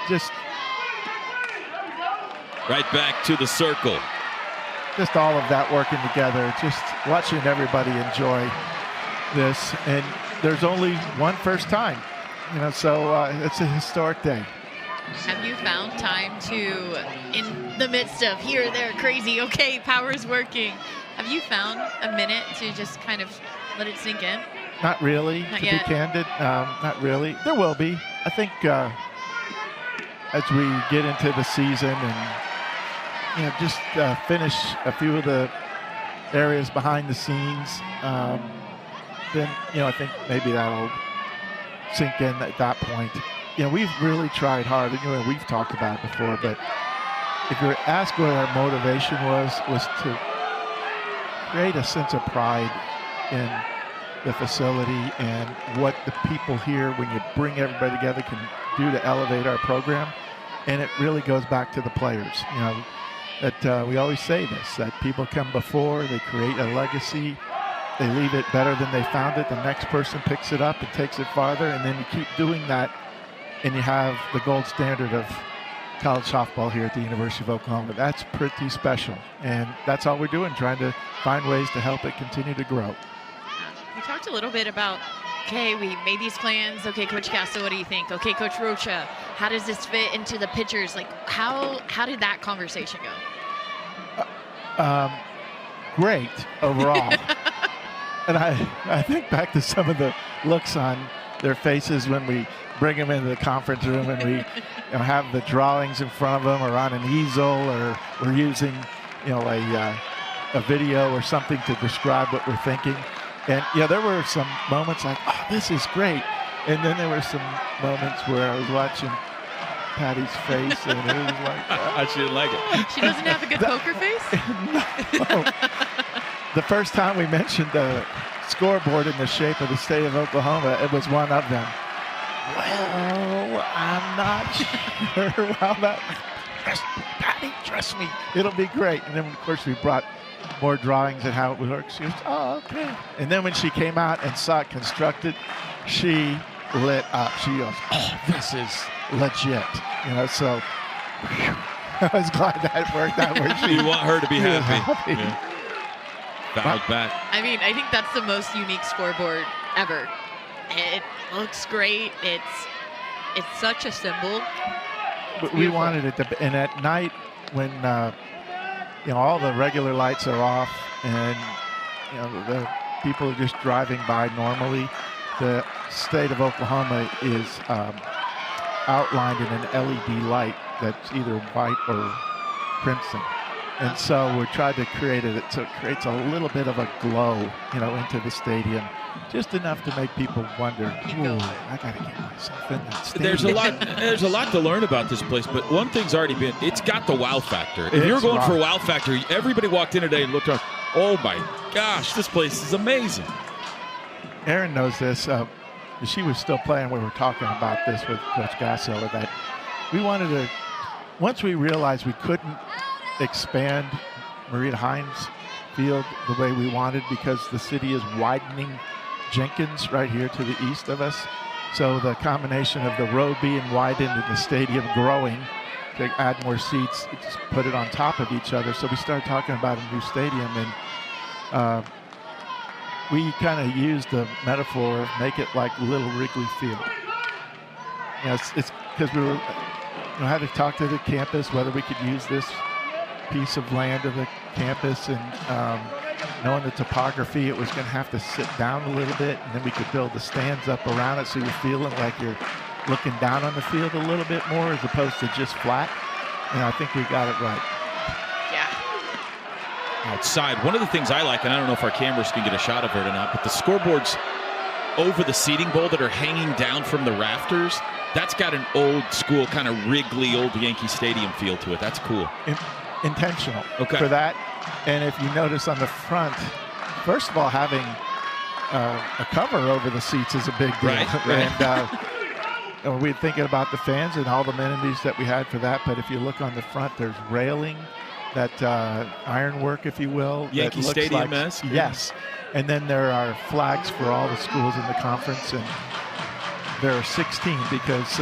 Speaker 6: just
Speaker 1: right back to the circle.
Speaker 6: Just all of that working together, just watching everybody enjoy this. And there's only one first time, so it's a historic day.
Speaker 3: Have you found time to, in the midst of here, there, crazy, okay, power's working, have you found a minute to just kind of let it sink in?
Speaker 6: Not really,
Speaker 3: Not
Speaker 6: to
Speaker 3: yet.
Speaker 6: be candid. Not really. There will be. I think as we get into the season and just finish a few of the areas behind the scenes, then, I think maybe that'll sink in at that point. We've really tried hard, and we've talked about it before, but if you're asked what our motivation was to create a sense of pride in the facility and what the people here, when you bring everybody together, can do to elevate our program. And it really goes back to the players, that we always say this, that people come before, they create a legacy, they leave it better than they found it, the next person picks it up and takes it farther, and then you keep doing that, and you have the gold standard of college softball here at the University of Oklahoma. That's pretty special, and that's all we're doing, trying to find ways to help it continue to grow.
Speaker 4: We talked a little bit about, okay, we made these plans. Okay, Coach Castro, what do you think? Okay, Coach Rocha, how does this fit into the pitchers? Like, how did that conversation go?
Speaker 6: Great overall. And I think back to some of the looks on their faces when we bring them into the conference room and we have the drawings in front of them or on an easel, or we're using a video or something to describe what we're thinking. And there were some moments like, oh, this is great. And then there were some moments where I was watching Patty's face and it was like,
Speaker 1: I shouldn't like it.
Speaker 4: She doesn't have a good poker face?
Speaker 6: No. The first time we mentioned the scoreboard in the shape of the state of Oklahoma, it was one of them. Well, I'm not sure how that. Patty, trust me, it'll be great. And then, of course, we brought more drawings and how it works. She was, oh, okay. And then when she came out and saw it constructed, she lit up. She goes, oh, this is legit. So I was glad that worked out.
Speaker 1: You want her to be happy.
Speaker 6: Yeah.
Speaker 1: Fouled back.
Speaker 4: I mean, I think that's the most unique scoreboard ever. It looks great. It's such a symbol.
Speaker 6: We wanted it to, and at night when all the regular lights are off and the people are just driving by normally, the state of Oklahoma is outlined in an LED light that's either white or crimson. And so we tried to create it so it creates a little bit of a glow, into the stadium, just enough to make people wonder, ooh, I got to get myself in that stadium.
Speaker 1: There's a lot to learn about this place, but one thing's already been, it's got the wow factor. If you're going for wow factor, everybody walked in today and looked up, oh my gosh, this place is amazing.
Speaker 6: Erin knows this. She was still playing. We were talking about this with Coach Gassel, that we wanted to, once we realized we couldn't expand Marita Hines Field the way we wanted because the city is widening Jenkins right here to the east of us. So the combination of the road being widened and the stadium growing to add more seats, just put it on top of each other. So we started talking about a new stadium, and we kind of used the metaphor of make it like Little Wrigley Field. It's because we were had to talk to the campus whether we could use this piece of land of the campus, and knowing the topography, it was going to have to sit down a little bit, and then we could build the stands up around it so you're feeling like you're looking down on the field a little bit more as opposed to just flat. And I think we got it right.
Speaker 4: Yeah.
Speaker 1: Outside, one of the things I like, and I don't know if our cameras can get a shot of it or not, but the scoreboards over the seating bowl that are hanging down from the rafters, that's got an old school kind of Wrigley, old Yankee Stadium feel to it. That's cool.
Speaker 6: Intentional
Speaker 1: for
Speaker 6: that. And if you notice on the front, first of all, having a cover over the seats is a big deal.
Speaker 1: Right.
Speaker 6: And we're thinking about the fans and all the amenities that we had for that. But if you look on the front, there's railing, that ironwork, if you will.
Speaker 1: Yankee Stadium-esque.
Speaker 6: Yes. And then there are flags for all the schools in the conference. And there are 16 because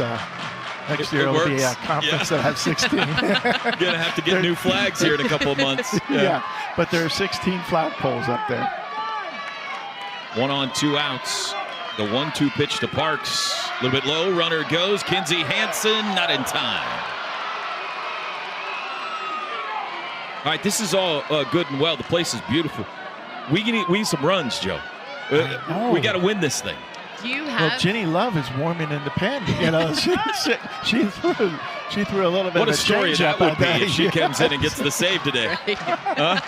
Speaker 6: next year will be a conference that has 16.
Speaker 1: Gonna have to get new flags here in a couple of months.
Speaker 6: Yeah, but there are 16 flagpoles up there.
Speaker 1: 1 on, 2 outs. The 1-2 pitch to Parks. A little bit low. Runner goes. Kinsey Hansen not in time. All right, this is all good and well. The place is beautiful. We need some runs, Joe. We got to win this thing.
Speaker 4: Do you have?
Speaker 6: Well, Jenny Love is warming in the pen. She threw a little bit.
Speaker 1: What
Speaker 6: of
Speaker 1: a story that would be if she comes in and gets the save today.
Speaker 4: Right.
Speaker 1: Huh?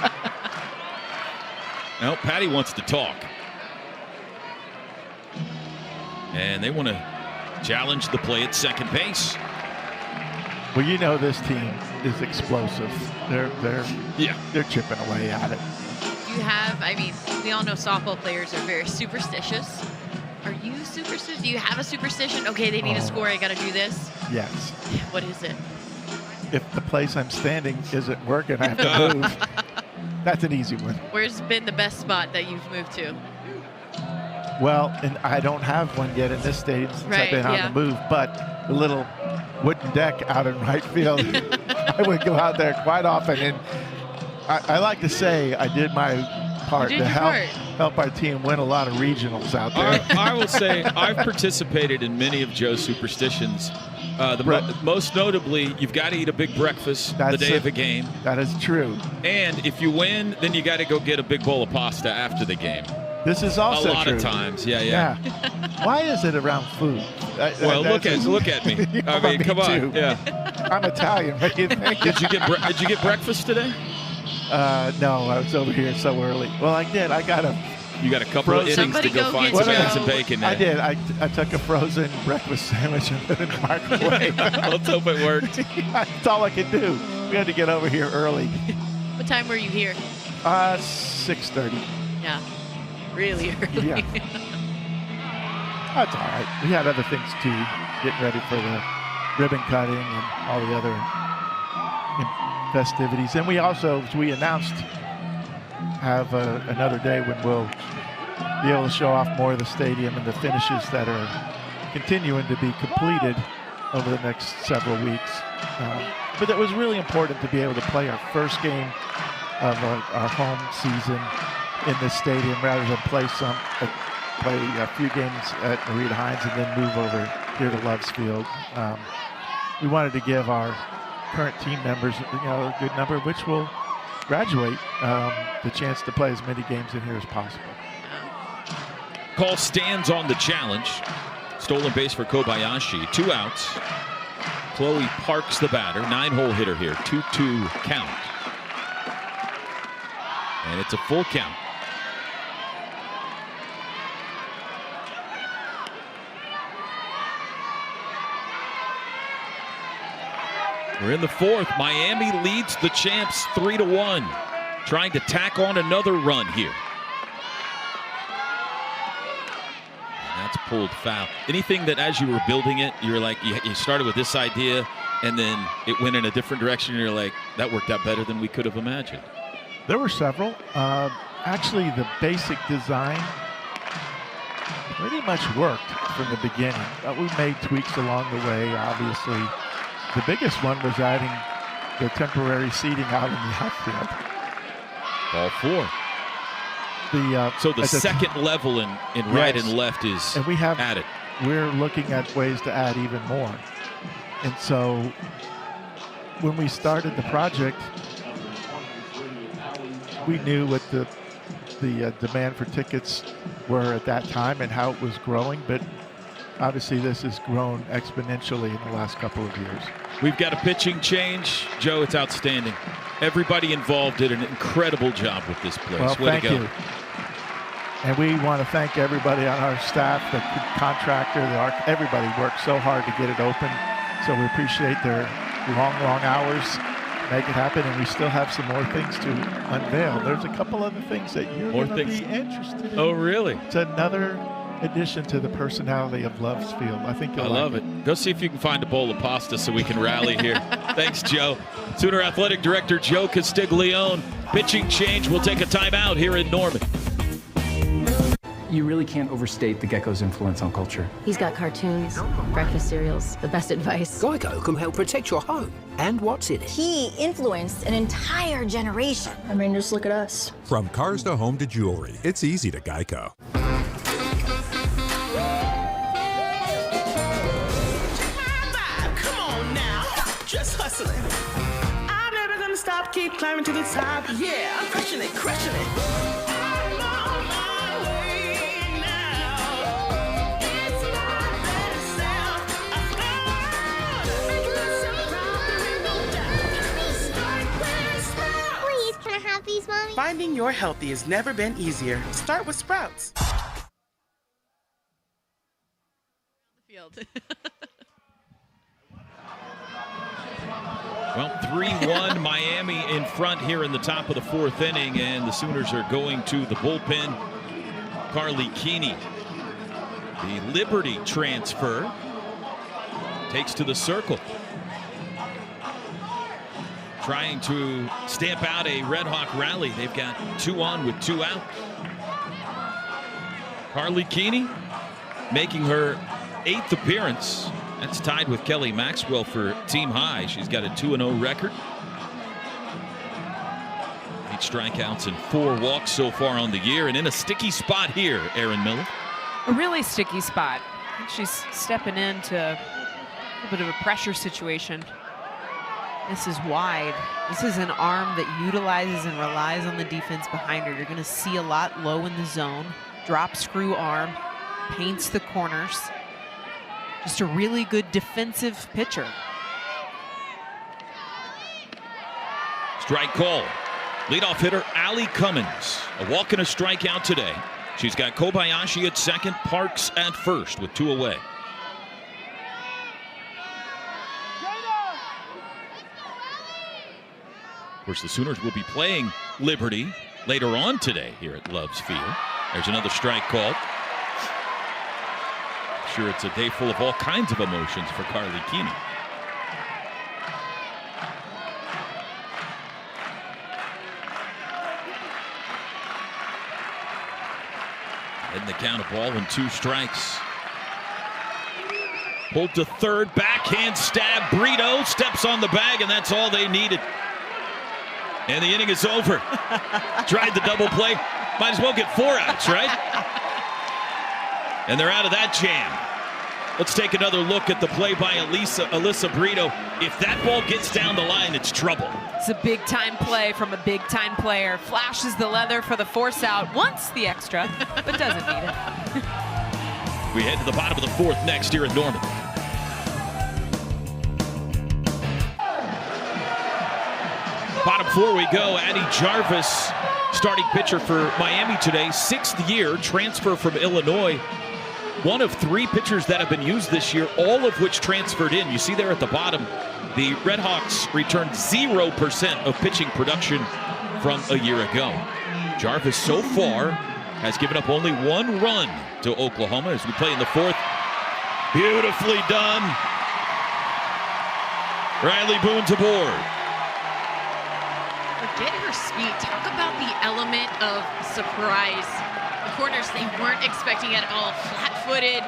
Speaker 1: Well, Patty wants to talk. And they want to challenge the play at second base.
Speaker 6: Well, you know this team is explosive. They're chipping away at it.
Speaker 4: You have, I mean, we all know softball players are very superstitious. Are you superstitious? Do you have a superstition? Okay, they need a score. I got to do this.
Speaker 6: Yes.
Speaker 4: What is it?
Speaker 6: If the place I'm standing isn't working, I have to move. That's an easy one.
Speaker 4: Where's been the best spot that you've moved to?
Speaker 6: Well, and I don't have one yet in this stadium since I've been on the move, but the little wooden deck out in right field, I would go out there quite often. And I like to say I did my part to help our team win a lot of regionals out there.
Speaker 1: I will say I've participated in many of Joe's superstitions. Most notably, you've got to eat a big breakfast the day of a game.
Speaker 6: That is true.
Speaker 1: And if you win, then you got to go get a big bowl of pasta after the game.
Speaker 6: This is also
Speaker 1: a lot
Speaker 6: true.
Speaker 1: of times. Yeah.
Speaker 6: Why is it around food?
Speaker 1: Well, look at me. I mean, come on.
Speaker 6: Too.
Speaker 1: Yeah.
Speaker 6: I'm Italian. What do you think?
Speaker 1: Did you get breakfast today?
Speaker 6: No, I was over here so early. Well, I did.
Speaker 1: You got a couple of innings to go find some eggs and bacon there.
Speaker 6: I did. I took a frozen breakfast sandwich and put it in the microwave.
Speaker 1: Let's hope it worked.
Speaker 6: That's all I could do. We had to get over here early.
Speaker 4: What time were you here?
Speaker 6: 6:30.
Speaker 4: Yeah, really early.
Speaker 6: Yeah. That's all right. We had other things too, getting ready for the ribbon cutting and all the other festivities. And we also, as we announced, have another day when we'll be able to show off more of the stadium and the finishes that are continuing to be completed over the next several weeks. But it was really important to be able to play our first game of our home season in this stadium rather than play a few games at Marita Hines and then move over here to Loves Field. We wanted to give our current team members, a good number, which will graduate, the chance to play as many games in here as possible.
Speaker 1: Call stands on the challenge. Stolen base for Kobayashi. 2 outs. Chloe Parks the batter. 9-hole hitter here. 2-2 count. And it's a full count. We're in the 4th. Miami leads the champs 3-1. Trying to tack on another run here. And that's pulled foul. Anything that as you were building it, you were like, you started with this idea and then it went in a different direction. And you're like, that worked out better than we could have imagined.
Speaker 6: There were several. Actually, the basic design pretty much worked from the beginning. We made tweaks along the way, obviously. The biggest one was adding the temporary seating out in the outfield.
Speaker 1: Ball 4. So the second level in right and left is
Speaker 6: and we have
Speaker 1: added.
Speaker 6: We're looking at ways to add even more. And so when we started the project, we knew what the demand for tickets were at that time and how it was growing, but obviously this has grown exponentially in the last couple of years.
Speaker 1: We've got a pitching change. Joe, it's outstanding. Everybody involved did an incredible job with this place.
Speaker 6: Well,
Speaker 1: Way
Speaker 6: thank
Speaker 1: to go.
Speaker 6: you. And we want to thank everybody on our staff, the contractor, everybody worked so hard to get it open. So we appreciate their long hours to make it happen. And we still have some more things to unveil. There's a couple other things that you're going to be interested in.
Speaker 1: Oh, really?
Speaker 6: It's another addition to the personality of Loves Field. I think you'll
Speaker 1: love it. Go see if you can find a bowl of pasta so we can rally here. Thanks, Joe. Sooner Athletic Director Joe Castiglione. Pitching change. We'll take a timeout here in Norman.
Speaker 7: You really can't overstate the gecko's influence on culture.
Speaker 8: He's got cartoons, breakfast cereals, the best advice.
Speaker 9: Geico can help protect your home and what's in it.
Speaker 10: He influenced an entire generation.
Speaker 8: I mean, just look at us.
Speaker 11: From cars to home to jewelry, it's easy to Geico.
Speaker 12: Come on now, just hustling. I'm never gonna stop, keep climbing to the top. Yeah, I'm crushing it, crushing it.
Speaker 13: These, Mommy?
Speaker 12: Eating your healthy has never been easier. Start with Sprouts.
Speaker 1: Well, 3-1 Miami in front here in the top of the fourth inning, and the Sooners are going to the bullpen. Carly Keeney, the Liberty transfer, takes to the circle, trying to stamp out a Red Hawk rally. They've got 2 on with 2 out. Carly Keeney making her 8th appearance. That's tied with Kelly Maxwell for team high. She's got a 2-0 record. 8 strikeouts and 4 walks so far on the year, and in a sticky spot here, Aaron Miller.
Speaker 2: A really sticky spot. I think she's stepping into a bit of a pressure situation. This is wide. This is an arm that utilizes and relies on the defense behind her. You're going to see a lot low in the zone. Drop screw arm, paints the corners. Just a really good defensive pitcher.
Speaker 1: Strike call. Leadoff hitter Allie Cummins. A walk and a strikeout today. She's got Kobayashi at second, Parks at first with 2 away. Of course, the Sooners will be playing Liberty later on today here at Loves Field. There's another strike called. Sure, it's a day full of all kinds of emotions for Carly Keeney. In the count, a ball and 2 strikes. Pulled to third, backhand stab. Brito steps on the bag, and that's all they needed. And the inning is over. Tried the double play. Might as well get 4 outs, right? And they're out of that jam. Let's take another look at the play by Alyssa Brito. If that ball gets down the line, it's trouble.
Speaker 2: It's a big-time play from a big-time player. Flashes the leather for the force out. Wants the extra, but doesn't need it.
Speaker 1: We head to the bottom of the 4th next here at Norman. Bottom 4 we go. Addie Jarvis, starting pitcher for Miami today. 6th year, transfer from Illinois. One of 3 pitchers that have been used this year, all of which transferred in. You see there at the bottom, the Red Hawks returned 0% of pitching production from a year ago. Jarvis so far has given up only 1 run to Oklahoma as we play in the 4th. Beautifully done. Riley Boone's aboard.
Speaker 4: Forget her speed. Talk about the element of surprise. The corners they weren't expecting at all. Flat-footed.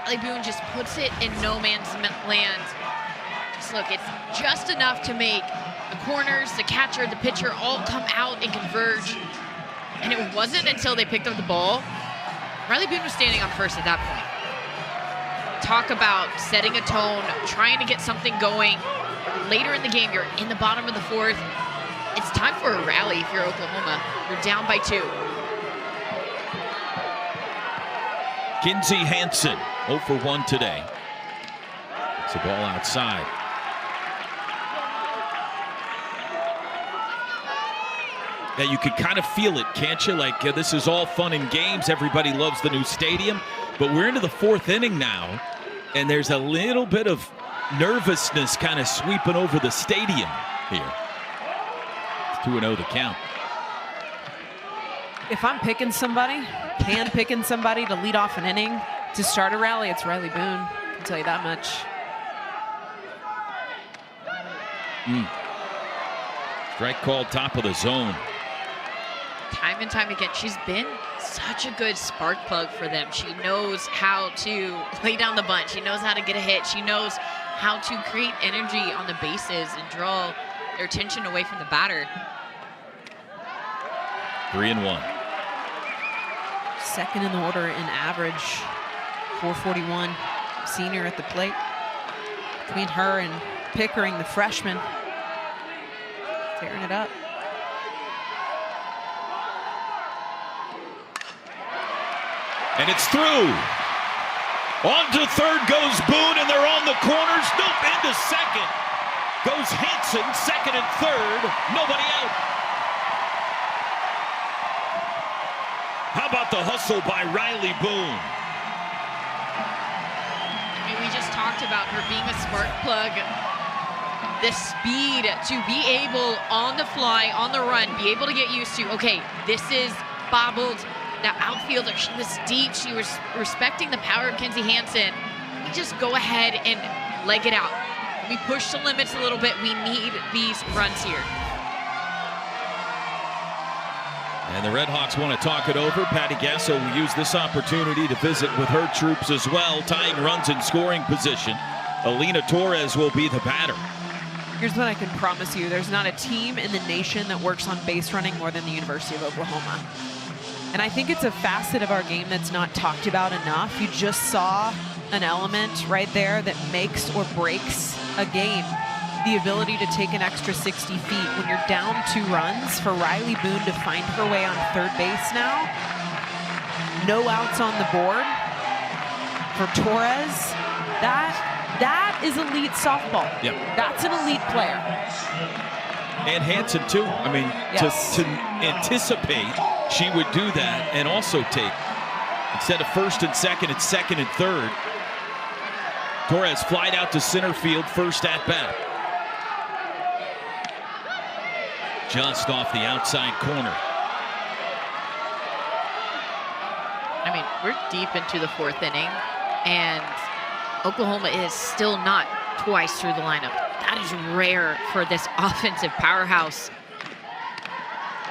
Speaker 4: Riley Boone just puts it in no man's land. Just look, it's just enough to make the corners, the catcher, the pitcher all come out and converge. And it wasn't until they picked up the ball. Riley Boone was standing on first at that point. Talk about setting a tone, trying to get something going. Later in the game, you're in the bottom of the 4th. It's time for a rally if you're Oklahoma. You're down by 2.
Speaker 1: Kinsey Hansen, 0 for 1 today. It's a ball outside. Yeah, you could kind of feel it, can't you? Like, this is all fun and games. Everybody loves the new stadium. But we're into the 4th inning now, and there's a little bit of nervousness kind of sweeping over the stadium here. It's 2-0 the count.
Speaker 2: If I'm picking somebody, picking somebody to lead off an inning to start a rally, it's Riley Boone. I can tell you that much.
Speaker 1: Strike called, top of the zone.
Speaker 4: Time and time again, she's been such a good spark plug for them. She knows how to lay down the bunt. She knows how to get a hit. She knows how to create energy on the bases and draw their attention away from the batter.
Speaker 1: 3-1.
Speaker 2: Second in the order in average, 441. Senior at the plate. Between her and Pickering, the freshman, tearing it up.
Speaker 1: And it's through. On to third goes Boone, and they're on the corners. Nope, into second. Goes Hansen, second and third. Nobody out. How about the hustle by Riley Boone?
Speaker 4: I mean, we just talked about her being a spark plug. The speed to be able, on the fly, on the run, be able to get used to, okay, this is bobbled. Now outfielder, she was deep. She was respecting the power of Kinzie Hansen. We just go ahead and leg it out. We push the limits a little bit. We need these runs here.
Speaker 1: And the Red Hawks want to talk it over. Patty Gasso will use this opportunity to visit with her troops as well, tying runs in scoring position. Alina Torres will be the batter.
Speaker 2: Here's what I can promise you. There's not a team in the nation that works on base running more than the University of Oklahoma. And I think it's a facet of our game that's not talked about enough. You just saw an element right there that makes or breaks a game. The ability to take an extra 60 feet when you're down 2 runs. For Riley Boone to find her way on third base now. No outs on the board for Torres. That is elite softball.
Speaker 1: Yep.
Speaker 2: That's an elite player.
Speaker 1: And Hansen too. I mean,
Speaker 2: yes.
Speaker 1: to anticipate she would do that and also take, instead of first and second, it's second and third. Torres flied out to center field, first at bat. Just off the outside corner.
Speaker 4: I mean, we're deep into the 4th inning, and Oklahoma is still not twice through the lineup. That is rare for this offensive powerhouse.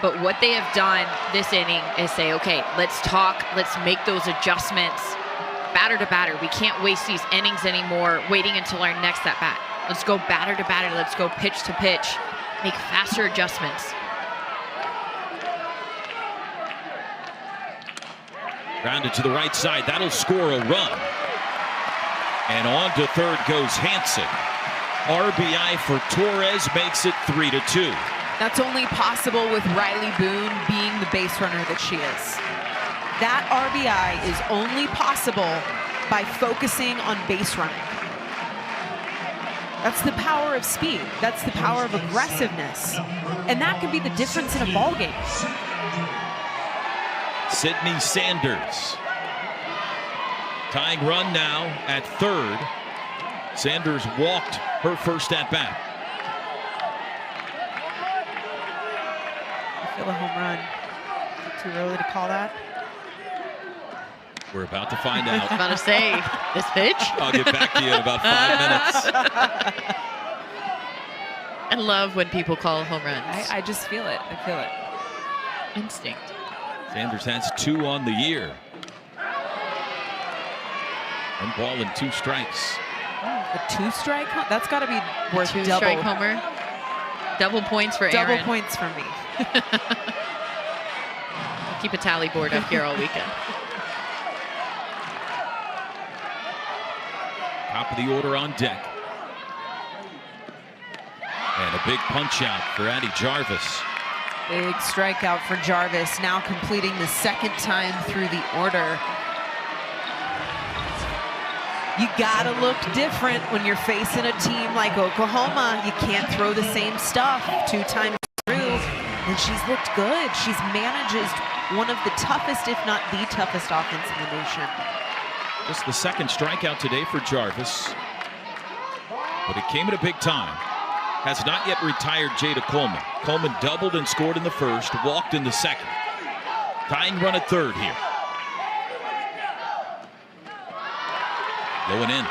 Speaker 4: But what they have done this inning is say, okay, let's talk, let's make those adjustments. Batter to batter, we can't waste these innings anymore waiting until our next at bat. Let's go batter to batter, let's go pitch to pitch, make faster adjustments.
Speaker 1: Grounded to the right side, that'll score a run. And on to third goes Hansen. RBI for Torres makes it 3-2.
Speaker 2: That's only possible with Riley Boone being the base runner that she is. That RBI is only possible by focusing on base running. That's the power of speed. That's the power of aggressiveness. And that can be the difference in a ball game.
Speaker 1: Sydney Sanders. Tying run now at third. Sanders walked her first at bat.
Speaker 2: I feel a home run. Is it too early to call that?
Speaker 1: We're about to find out.
Speaker 4: I was about to say, this pitch?
Speaker 1: I'll get back to you in about 5 minutes.
Speaker 4: I love when people call home runs.
Speaker 2: I just feel it. I feel it.
Speaker 4: Instinct.
Speaker 1: Sanders has 2 on the year. 1 ball and 2 strikes.
Speaker 2: A 2-strike? That's got to be worth
Speaker 4: 2-strike homer. Double points for Aaron.
Speaker 2: Double points for me.
Speaker 4: I'll keep a tally board up here all weekend.
Speaker 1: Top of the order on deck. And a big punch out for Addie Jarvis.
Speaker 2: Big strikeout for Jarvis, now completing the 2nd time through the order. You gotta look different when you're facing a team like Oklahoma. You can't throw the same stuff 2 times through. And she's looked good. She's managed one of the toughest, if not the toughest offense in the nation.
Speaker 1: Just the 2nd strikeout today for Jarvis. But it came at a big time. Has not yet retired Jada Coleman. Coleman doubled and scored in the 1st, walked in the 2nd. Tying run at 3rd here. Low and in.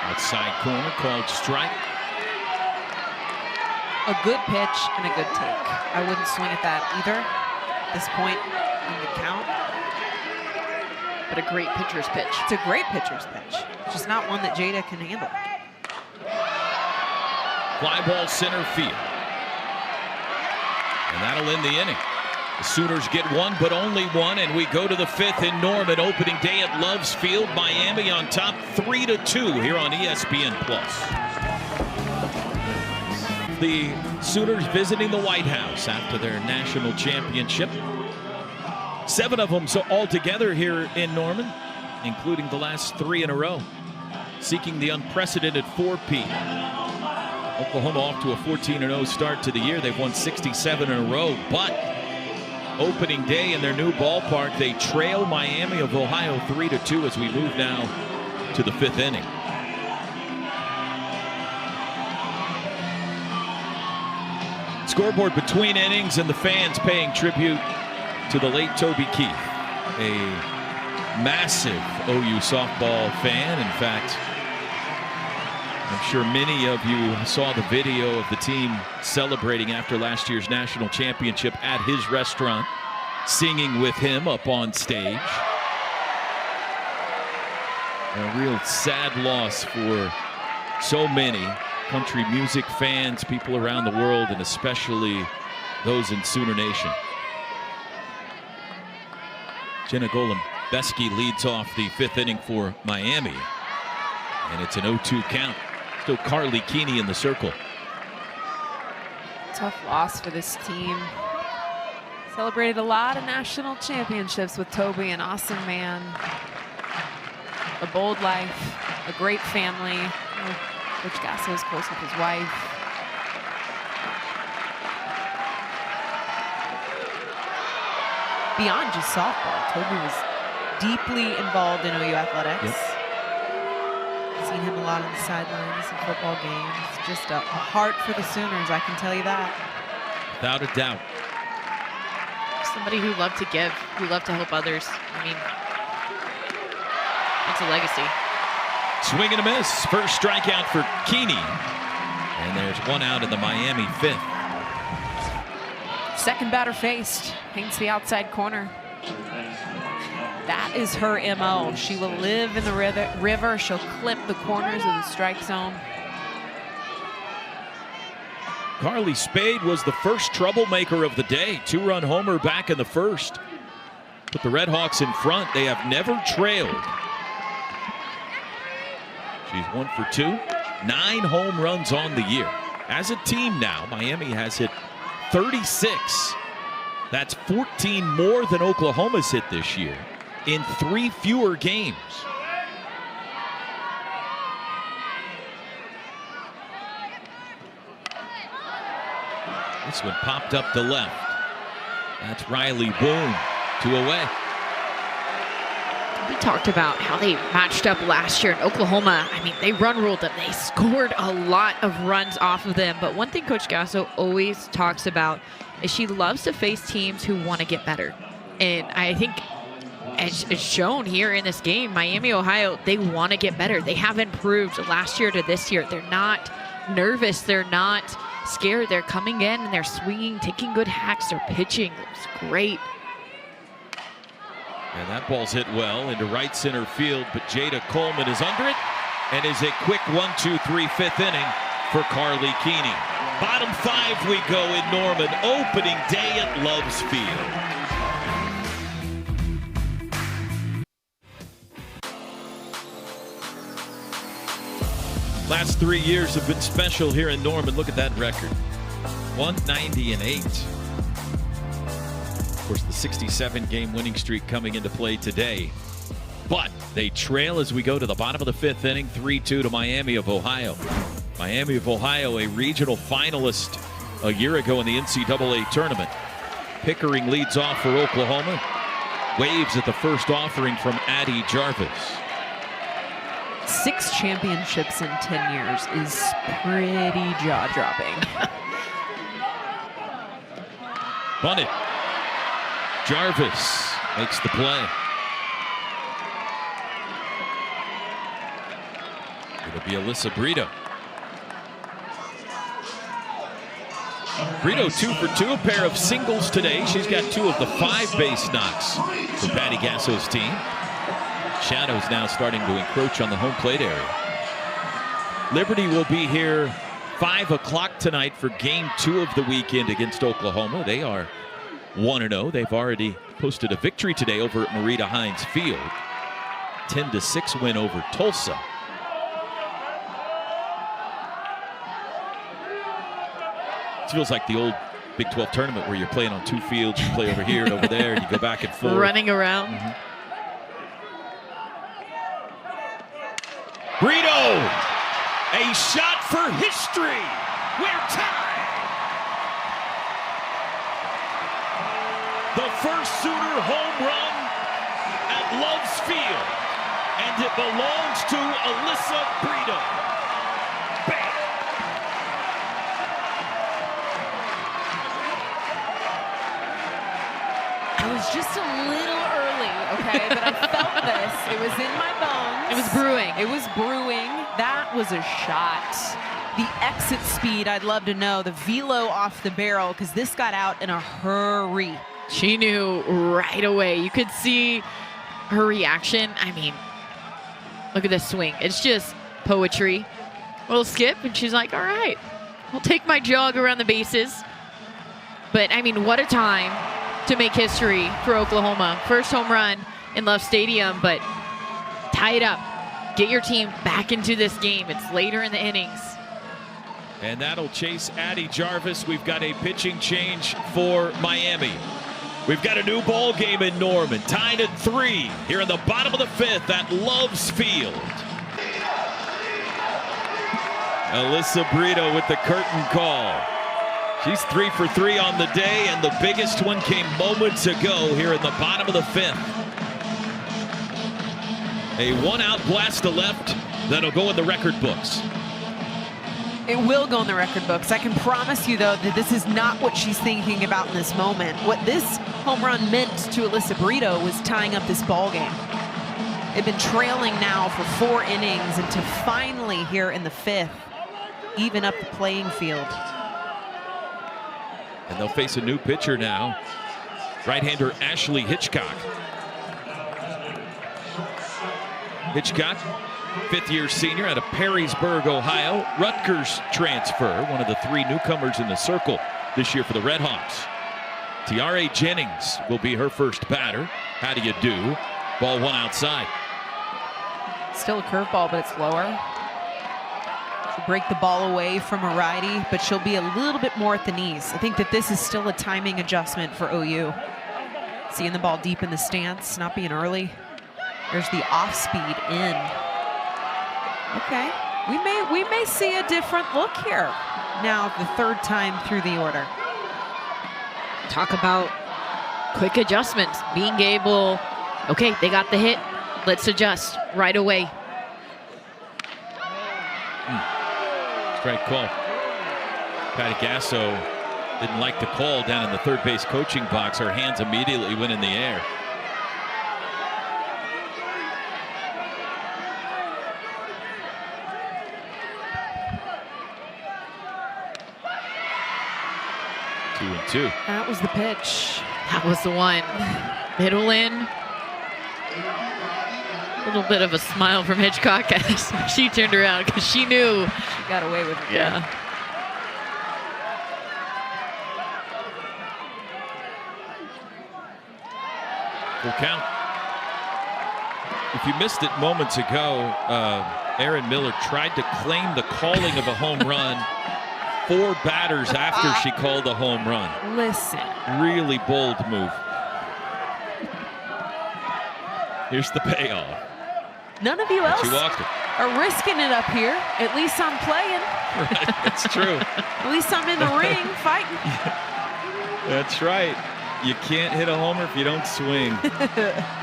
Speaker 1: Outside corner called strike.
Speaker 2: A good pitch and a good take. I wouldn't swing at that either at this point in the count.
Speaker 4: But a great pitcher's pitch.
Speaker 2: It's a great pitcher's pitch. Just not one that Jada can handle.
Speaker 1: Fly ball center field. And that'll end the inning. The Sooners get 1, but only 1, and we go to the 5th in Norman. Opening day at Loves Field. Miami on top 3-2 here on ESPN+. The Sooners visiting the White House after their national championship. 7 of them altogether here in Norman, including the last 3 in a row, seeking the unprecedented 4-peat. Oklahoma off to a 14-0 start to the year. They've won 67 in a row, but opening day in their new ballpark, they trail Miami of Ohio 3-2 as we move now to the 5th inning. Scoreboard between innings and the fans paying tribute to the late Toby Keith, a massive OU softball fan. In fact, I'm sure many of you saw the video of the team celebrating after last year's national championship at his restaurant, singing with him up on stage. A real sad loss for so many country music fans, people around the world, and especially those in Sooner Nation. Jenna Golombeski leads off the 5th inning for Miami, and it's an 0-2 count. Still Carly Keeney in the circle.
Speaker 2: Tough loss for this team. Celebrated a lot of national championships with Toby, an awesome man. A bold life, a great family. Coach Gasso is close with his wife. Beyond just softball, Toby was deeply involved in OU athletics.
Speaker 1: Yep.
Speaker 2: Seen him a lot on the sidelines in football games. Just a heart for the Sooners, I can tell you that.
Speaker 1: Without a doubt.
Speaker 3: Somebody who loved to give, who loved to help others. I mean, it's a legacy.
Speaker 1: Swing and a miss. First strikeout for Keeney. And there's 1 out in the Miami 5th.
Speaker 2: Second batter faced. Paints the outside corner. That is her MO. She will live in the river. She'll clip the corners of the strike zone.
Speaker 1: Carly Spade was the first troublemaker of the day. 2-run homer back in the first. Put the Red Hawks in front. They have never trailed. She's 1 for 2. 9 home runs on the year. As a team now, Miami has hit 36. That's 14 more than Oklahoma's hit this year in 3 fewer games. This one popped up to left. That's Riley Boone, 2 away.
Speaker 4: We talked about how they matched up last year in Oklahoma. I mean, they run ruled them. They scored a lot of runs off of them. But one thing Coach Gasso always talks about is she loves to face teams who want to get better. And I think as it's shown here in this game, Miami, Ohio, they want to get better. They have improved last year to this year. They're not nervous. They're not scared. They're coming in and they're swinging, taking good hacks. They're pitching. It's great.
Speaker 1: And that ball's hit well into right center field, but Jada Coleman is under it, and is a quick 1-2-3 5th inning for Carly Keeney. Bottom 5 we go in Norman, opening day at Loves Field. Last 3 years have been special here in Norman. Look at that record, 190-8. Of course, the 67-game winning streak coming into play today. But they trail as we go to the bottom of the 5th inning, 3-2 to Miami of Ohio. Miami of Ohio, a regional finalist a year ago in the NCAA tournament. Pickering leads off for Oklahoma. Waves at the first offering from Addie Jarvis.
Speaker 2: 6 championships in 10 years is pretty jaw-dropping.
Speaker 1: Bunted. Jarvis makes the play. It'll be Alyssa Brito. Brito 2 for 2, a pair of singles today. She's got 2 of the 5 base knocks for Patty Gasso's team. Shadows now starting to encroach on the home plate area. Liberty will be here 5 o'clock tonight for game 2 of the weekend against Oklahoma. They are 1-0. They've already posted a victory today over at Marita Hines Field. 10-6 win over Tulsa. It feels like the old Big 12 tournament where you're playing on 2 fields. You play over here and over there, and you go back and forth.
Speaker 4: Running around.
Speaker 1: Brito, a shot for history. We're tied. The first Sooner home run at Love's Field, and it belongs to Alyssa Brito. Bam.
Speaker 2: I was just a little early, okay, but I felt this. It was in my bones.
Speaker 4: It was brewing.
Speaker 2: It was brewing. That was a shot. The exit speed, I'd love to know. The velo off the barrel, because this got out in a hurry.
Speaker 4: She knew right away. You could see her reaction. I mean, look at this swing. It's just poetry. A little skip, and she's like, all right, I'll take my jog around the bases. But, I mean, what a time to make history for Oklahoma. First home run in Love Stadium, but tie it up. Get your team back into this game. It's later in the innings.
Speaker 1: And that'll chase Addie Jarvis. We've got a pitching change for Miami. We've got a new ball game in Norman, tied at 3 here in the bottom of the 5th at Love's Field. Alyssa Brito with the curtain call. She's 3 for 3 on the day, and the biggest one came moments ago here in the bottom of the 5th. A 1-out blast to left that'll go in the record books.
Speaker 2: It will go in the record books. I can promise you, though, that this is not what she's thinking about in this moment. What this home run meant to Alyssa Brito was tying up this ball game. They've been trailing now for 4 innings, and to finally, here in the 5th, even up the playing field.
Speaker 1: And they'll face a new pitcher now, right-hander Ashley Hitchcock. Hitchcock, 5th-year senior out of Perrysburg, Ohio. Rutgers transfer, one of the 3 newcomers in the circle this year for the Red Hawks. Tiare Jennings will be her first batter. How do you do? Ball 1 outside.
Speaker 2: Still a curveball, but it's lower. She'll break the ball away from a righty, but she'll be a little bit more at the knees. I think that this is still a timing adjustment for OU. Seeing the ball deep in the stance, not being early. There's the off speed in. Okay, we may see a different look here. Now the 3rd time through the order.
Speaker 4: Talk about quick adjustments. Being able, okay, they got the hit. Let's adjust right away.
Speaker 1: Strike call. Patty Gasso didn't like the call down in the third base coaching box. Her hands immediately went in the air. Two and two.
Speaker 2: That was the pitch.
Speaker 4: That was the one. Middle in. A little bit of a smile from Hitchcock as she turned around because she knew.
Speaker 2: She got away with it.
Speaker 4: Yeah.
Speaker 1: Full count. If you missed it moments ago, Erin Miller tried to claim the calling of a home run 4 batters after she called a home run.
Speaker 2: Listen.
Speaker 1: Really bold move. Here's the payoff.
Speaker 2: None of you else
Speaker 1: She walked it.
Speaker 2: are risking it up here. At least I'm playing.
Speaker 1: Right, that's true.
Speaker 2: At least I'm in the ring fighting.
Speaker 1: That's right. You can't hit a homer if you don't swing.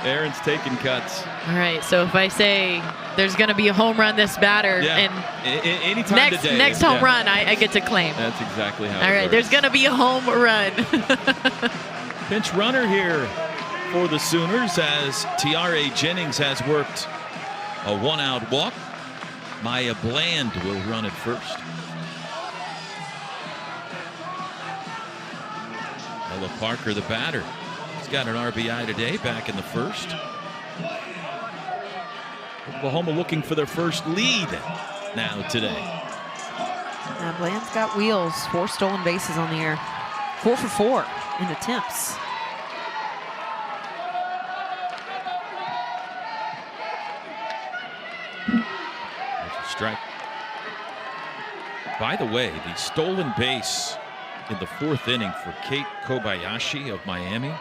Speaker 1: Erin's taking cuts.
Speaker 4: All right, so if I say there's going to be a home run this batter, and
Speaker 1: anytime today,
Speaker 4: next home run, I get to claim.
Speaker 1: That's exactly how
Speaker 4: All right, there's going to be a home run.
Speaker 1: Pinch runner here for the Sooners as Tiare Jennings has worked a 1-out walk. Maya Bland will run at first. Ella Parker, the batter. She's got an RBI today, back in the 1st. Oklahoma looking for their first lead now today.
Speaker 2: Now Bland's got wheels. 4 stolen bases on the air. 4 for 4 in attempts.
Speaker 1: There's a strike. By the way, the stolen base in the 4th inning for Kate Kobayashi of Miami.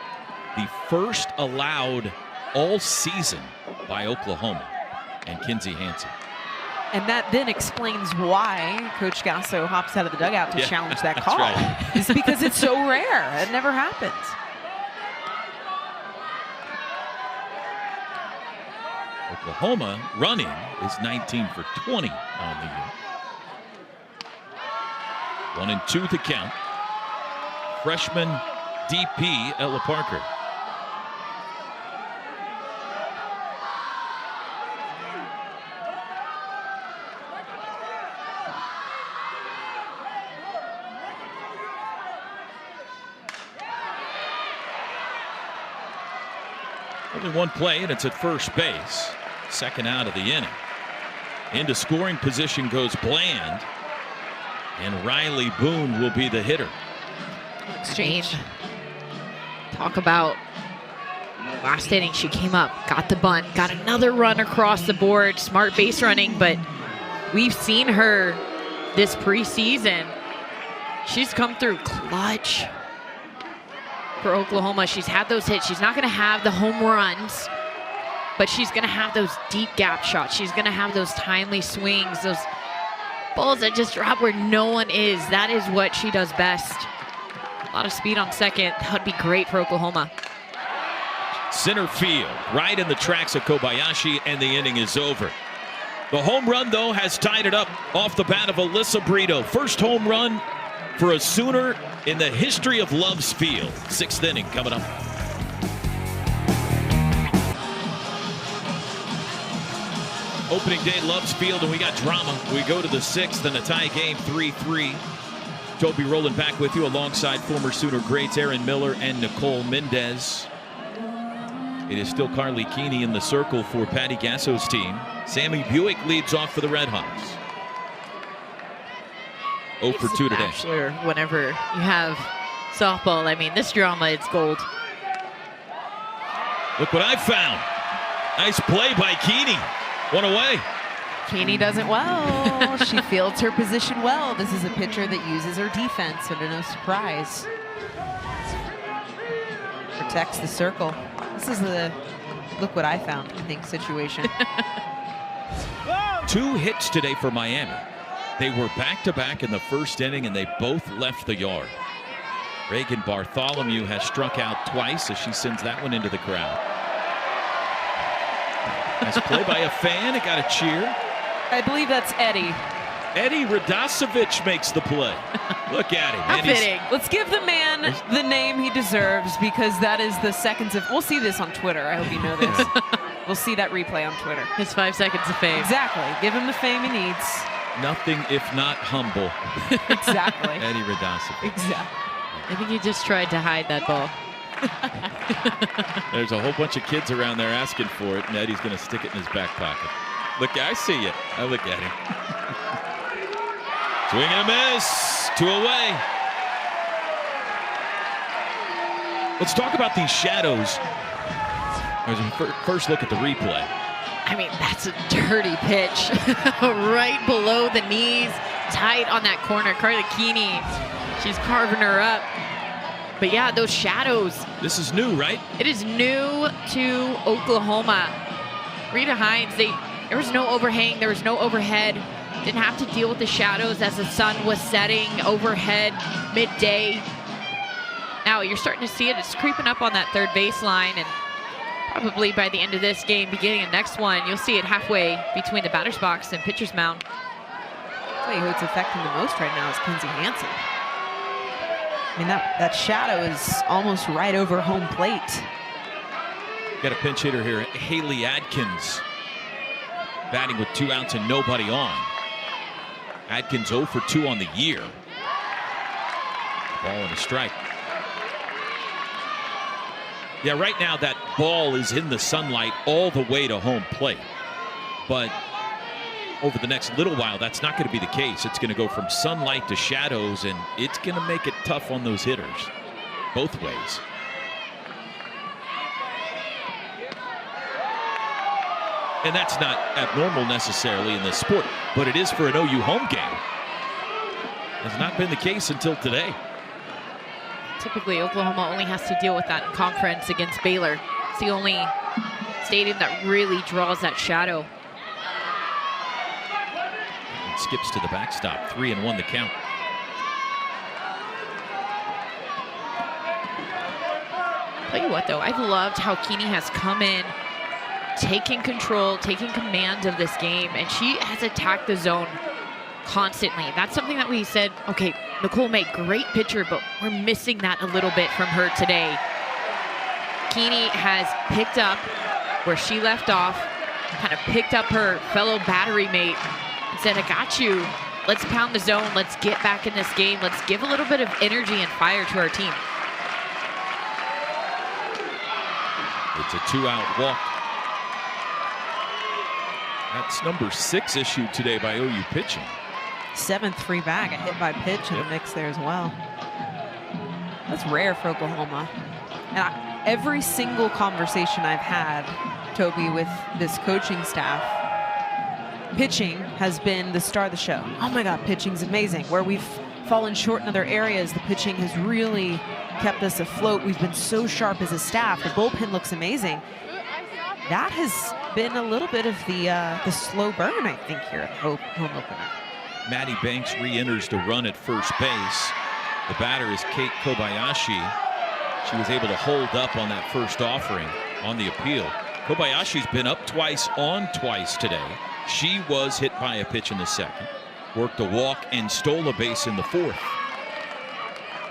Speaker 1: The first allowed all season by Oklahoma and Kinsey Hansen.
Speaker 2: And that then explains why Coach Gasso hops out of the dugout to challenge that call.
Speaker 1: Right.
Speaker 2: It's because it's so rare. It never happens.
Speaker 1: Oklahoma running is 19 for 20 on the year. 1-2 the count. Freshman DP Ella Parker. Only one play, and it's at first base. Second out of the inning. Into scoring position goes Bland, and Riley Boone will be the hitter.
Speaker 4: Exchange. Talk about last inning. She came up, got the bunt, got another run across the board. Smart base running, but we've seen her this preseason. She's come through clutch for Oklahoma. She's had those hits. She's not going to have the home runs, but she's going to have those deep gap shots. She's going to have those timely swings, those balls that just drop where no one is. That is what she does best. A lot of speed on second. That would be great for Oklahoma.
Speaker 1: Center field, right in the tracks of Kobayashi, and the inning is over. The home run, though, has tied it up off the bat of Alyssa Brito. First home run for a Sooner in the history of Loves Field. 6th inning coming up. Opening day, Loves Field, and we got drama. We go to the 6th and a tie game, 3-3. Toby Rowland back with you alongside former Sooner greats Aaron Miller and Nicole Mendez. It is still Carly Keeney in the circle for Patty Gasso's team. Sammy Buick leads off for the Red Hawks. 0 for 2 today.
Speaker 4: Bachelor, whenever you have softball, I mean, this drama, it's gold.
Speaker 1: Look what I found. Nice play by Keeney. One away.
Speaker 2: Keeney does it well. She fields her position well. This is a pitcher that uses her defense, so no surprise. Protects the circle. This is the look what I found, I think, situation.
Speaker 1: 2 hits today for Miami. They were back-to-back in the first inning, and they both left the yard. Reagan Bartholomew has struck out twice as she sends that one into the crowd. Nice play by a fan. It got a cheer.
Speaker 2: I believe that's Eddie.
Speaker 1: Eddie Radosevich makes the play. Look at him.
Speaker 2: How fitting. Let's give the man the name he deserves, because that is the seconds of... We'll see this on Twitter. I hope you know this. We'll see that replay on Twitter.
Speaker 4: His 5 seconds of fame.
Speaker 2: Exactly. Give him the fame he needs.
Speaker 1: Nothing if not humble.
Speaker 2: Exactly.
Speaker 1: Eddie Radosevich.
Speaker 2: Exactly.
Speaker 4: I think he just tried to hide that ball.
Speaker 1: There's a whole bunch of kids around there asking for it, and Eddie's going to stick it in his back pocket. Look, I see it. I look at him. Swing and a miss. 2 away. Let's talk about these shadows. As we first look at the replay.
Speaker 4: I mean, that's a dirty pitch. Right below the knees, tight on that corner. Carly Keeney, she's carving her up. But yeah, those shadows.
Speaker 1: This is new, right?
Speaker 4: It is new to Oklahoma. Rita Hines, there was no overhang, there was no overhead. Didn't have to deal with the shadows as the sun was setting overhead midday. Now you're starting to see it. It's creeping up on that third baseline, and probably by the end of this game, beginning of next one, you'll see it halfway between the batter's box and pitcher's mound.
Speaker 2: I'll tell you who it's affecting the most right now is Kinsey Hansen. I mean, that shadow is almost right over home plate.
Speaker 1: Got a pinch hitter here, Haley Adkins, batting with 2 outs and nobody on. Adkins 0 for 2 on the year. Ball and a strike. Yeah, right now that ball is in the sunlight all the way to home plate. But over the next little while, that's not going to be the case. It's going to go from sunlight to shadows, and it's going to make it tough on those hitters both ways. And that's not abnormal necessarily in this sport, but it is for an OU home game. Has not been the case until today.
Speaker 4: typically Oklahoma only has to deal with that in conference against Baylor. It's the only stadium that really draws that shadow.
Speaker 1: And skips to the backstop. 3-1 the count.
Speaker 4: Tell you what, though, I've loved how Keeney has come in, taking control, taking command of this game, and she has attacked the zone constantly. That's something that we said, okay, Nicole May, great pitcher, but we're missing that a little bit from her today. Keeney has picked up where she left off, kind of picked up her fellow battery mate and said, I got you. Let's pound the zone. Let's get back in this game. Let's give a little bit of energy and fire to our team.
Speaker 1: It's a 2-out walk. That's number 6 issued today by OU pitching.
Speaker 2: 7th free bag, a hit by pitch in the mix there as well. That's rare for Oklahoma. And every single conversation I've had, Toby, with this coaching staff, pitching has been the star of the show. Oh my God, pitching's amazing. Where we've fallen short in other areas, the pitching has really kept us afloat. We've been so sharp as a staff. The bullpen looks amazing. That has been a little bit of the slow burn, I think, here at home opener.
Speaker 1: Maddie Banks re-enters to run at first base. The batter is Kate Kobayashi. She was able to hold up on that first offering on the appeal. Kobayashi's been up twice, on twice today. She was hit by a pitch in the second, worked a walk and stole a base in the fourth.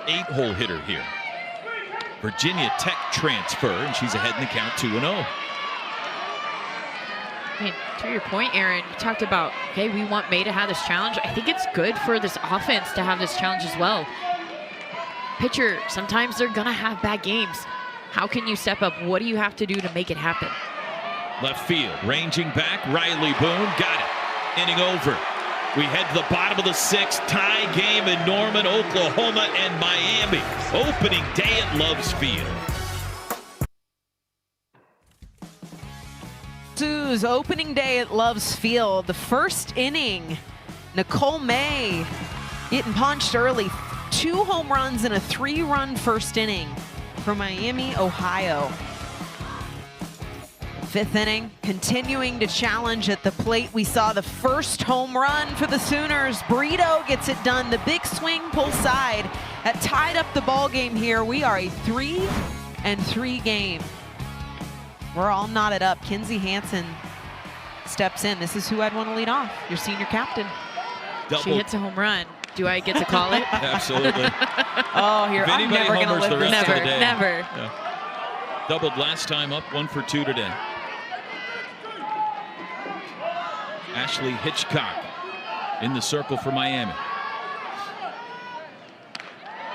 Speaker 1: 8-hole hitter here. Virginia Tech transfer, and she's ahead in the count 2-0.
Speaker 4: I mean, to your point, Aaron, you talked about, okay, we want May to have this challenge. I think it's good for this offense to have this challenge as well. Pitcher, sometimes they're going to have bad games. How can you step up? What do you have to do to make it happen?
Speaker 1: Left field, ranging back, Riley Boone, got it. Inning over. We head to the bottom of the 6th, tie game in Norman, Oklahoma and Miami. Opening day at Loves Field.
Speaker 2: Sue's opening day at Loves Field. The first inning, Nicole May getting punched early. 2 home runs in a 3-run first inning for Miami, Ohio. 5th inning, continuing to challenge at the plate. We saw the first home run for the Sooners. Brito gets it done. The big swing pull side that tied up the ball game here. We are a 3-3 game. We're all knotted up. Kinzie Hansen steps in. This is who I'd want to lead off, your senior captain.
Speaker 4: She hits a home run. Do I get to call it?
Speaker 1: Absolutely.
Speaker 2: Oh, here, I'm never going to live this.
Speaker 4: Never.
Speaker 1: Yeah. Doubled last time up, 1 for 2 today. Ashley Hitchcock in the circle for Miami.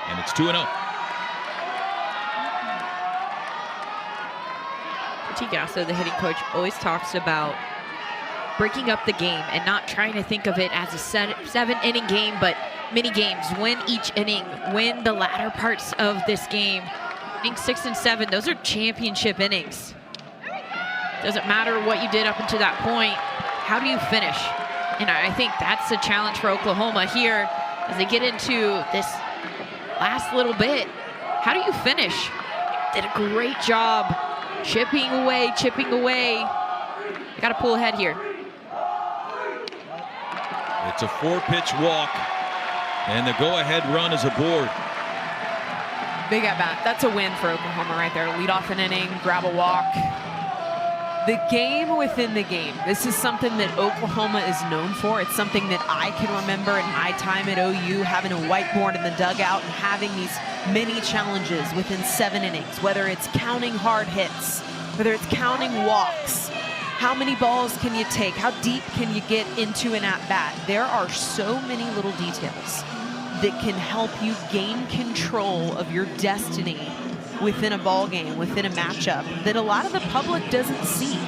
Speaker 1: And it's 2-0.
Speaker 4: Tigasso, the hitting coach, always talks about breaking up the game and not trying to think of it as a 7-inning game, but mini games. Win each inning, win the latter parts of this game. Innings 6 and 7, those are championship innings. Doesn't matter what you did up until that point. How do you finish? And I think that's the challenge for Oklahoma here as they get into this last little bit. How do you finish? Did a great job chipping away. I got to pull ahead here.
Speaker 1: It's a 4-pitch walk, and the go-ahead run is aboard.
Speaker 2: Big at bat. That's a win for Oklahoma right there. Lead off an inning, grab a walk. The game within the game. This is something that Oklahoma is known for. It's something that I can remember in my time at OU, having a whiteboard in the dugout and having these many challenges within 7 innings, whether it's counting hard hits, whether it's counting walks. How many balls can you take? How deep can you get into an at-bat? There are so many little details that can help you gain control of your destiny within a ball game, within a matchup, that a lot of the public doesn't see.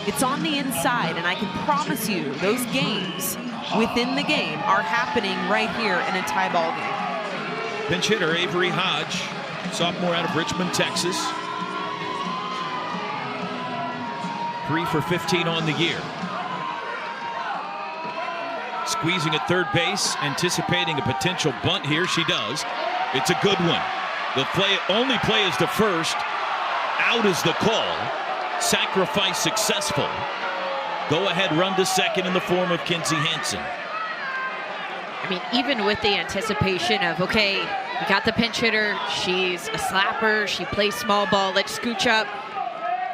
Speaker 2: It's on the inside, and I can promise you those games within the game are happening right here in a tie ball game.
Speaker 1: Pinch hitter Avery Hodge, sophomore out of Richmond, Texas. 3 for 15 on the year. Squeezing at third base, anticipating a potential bunt here. She does. It's a good one. The only play is to first. Out is the call. Sacrifice successful. Go ahead run to second in the form of Kinzie Hansen.
Speaker 4: I mean, even with the anticipation of, okay, we got the pinch hitter, she's a slapper, she plays small ball, let's scooch up.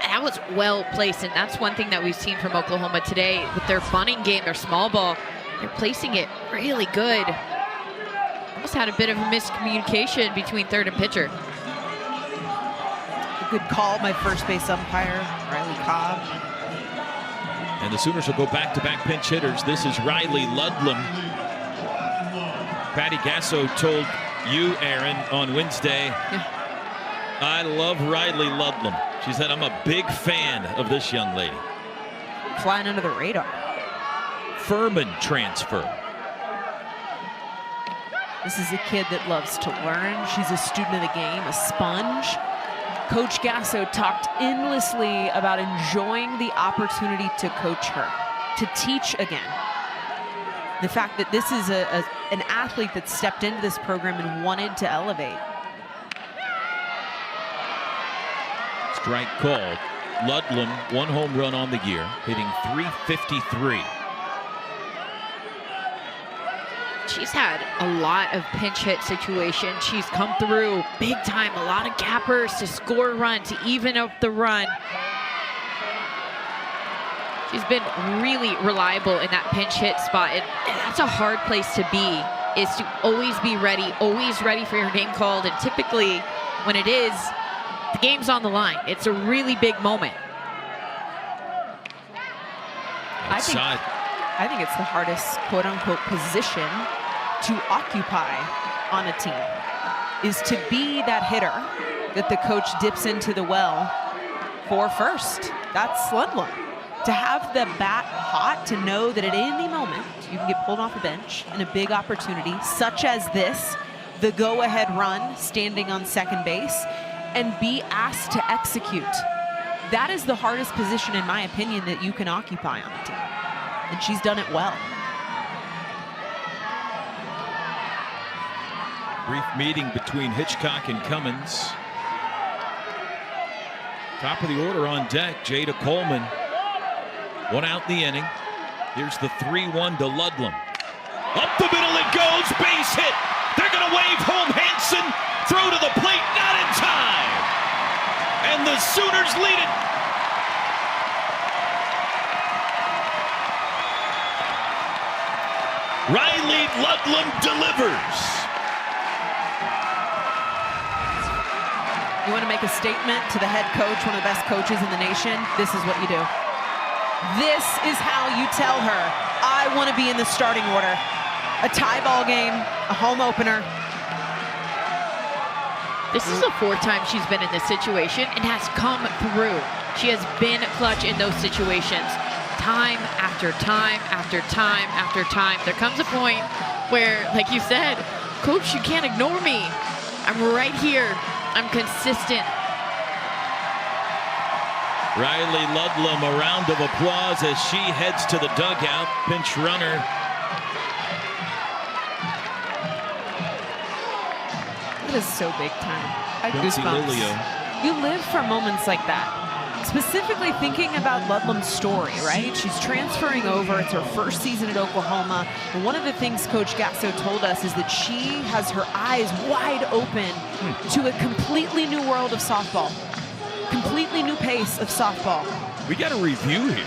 Speaker 4: That was well placed, and that's one thing that we've seen from Oklahoma today with their bunting game, their small ball. They're placing it really good. Almost had a bit of a miscommunication between third and pitcher.
Speaker 2: A good call by first base umpire, Riley Cobb.
Speaker 1: And the Sooners will go back-to-back pinch hitters. This is Riley Ludlam. Patty Gasso told you, Aaron, on Wednesday, I love Riley Ludlam. She said, I'm a big fan of this young lady.
Speaker 2: Flying under the radar.
Speaker 1: Furman transfer.
Speaker 2: This is a kid that loves to learn. She's a student of the game, a sponge. Coach Gasso talked endlessly about enjoying the opportunity to coach her, to teach again. The fact that this is an athlete that stepped into this program and wanted to elevate.
Speaker 1: Strike called. Ludlam, 1 home run on the year, hitting .353.
Speaker 4: She's had a lot of pinch hit situations. She's come through big time, a lot of gappers to score a run, to even up the run. She's been really reliable in that pinch hit spot, and that's a hard place to be, is to always be ready, always ready for your name called, and typically when it is, the game's on the line. It's a really big moment.
Speaker 2: I think it's the hardest quote-unquote position to occupy on a team, is to be that hitter that the coach dips into the well for first. That's Ludlam. To have the bat hot, to know that at any moment you can get pulled off a bench in a big opportunity, such as this, the go-ahead run, standing on second base, and be asked to execute. That is the hardest position, in my opinion, that you can occupy on a team. And she's done it well.
Speaker 1: Brief meeting between Hitchcock and Cummins. Top of the order on deck, Jada Coleman. 1 out in the inning. Here's the 3-1 to Ludlam. Up the middle it goes, base hit. They're gonna wave home Hansen. Throw to the plate, not in time. And the Sooners lead it. Riley Ludlam delivers.
Speaker 2: You want to make a statement to the head coach, one of the best coaches in the nation? This is what you do. This is how you tell her, I want to be in the starting order. A tie ball game, a home opener.
Speaker 4: This is the 4th time she's been in this situation and has come through. She has been clutch in those situations. Time after time after time after time. There comes a point where, like you said, Coach, you can't ignore me. I'm right here. I'm consistent.
Speaker 1: Riley Ludlam, a round of applause as she heads to the dugout. Pinch runner.
Speaker 2: It is so big time. I have
Speaker 1: Quincy
Speaker 2: goosebumps.
Speaker 1: Lilio.
Speaker 2: You live for moments like that. Specifically thinking about Ludlam's story, right? She's transferring over. It's her first season at Oklahoma. And one of the things Coach Gasso told us is that she has her eyes wide open to a completely new world of softball. Completely new pace of softball.
Speaker 1: We got a review here.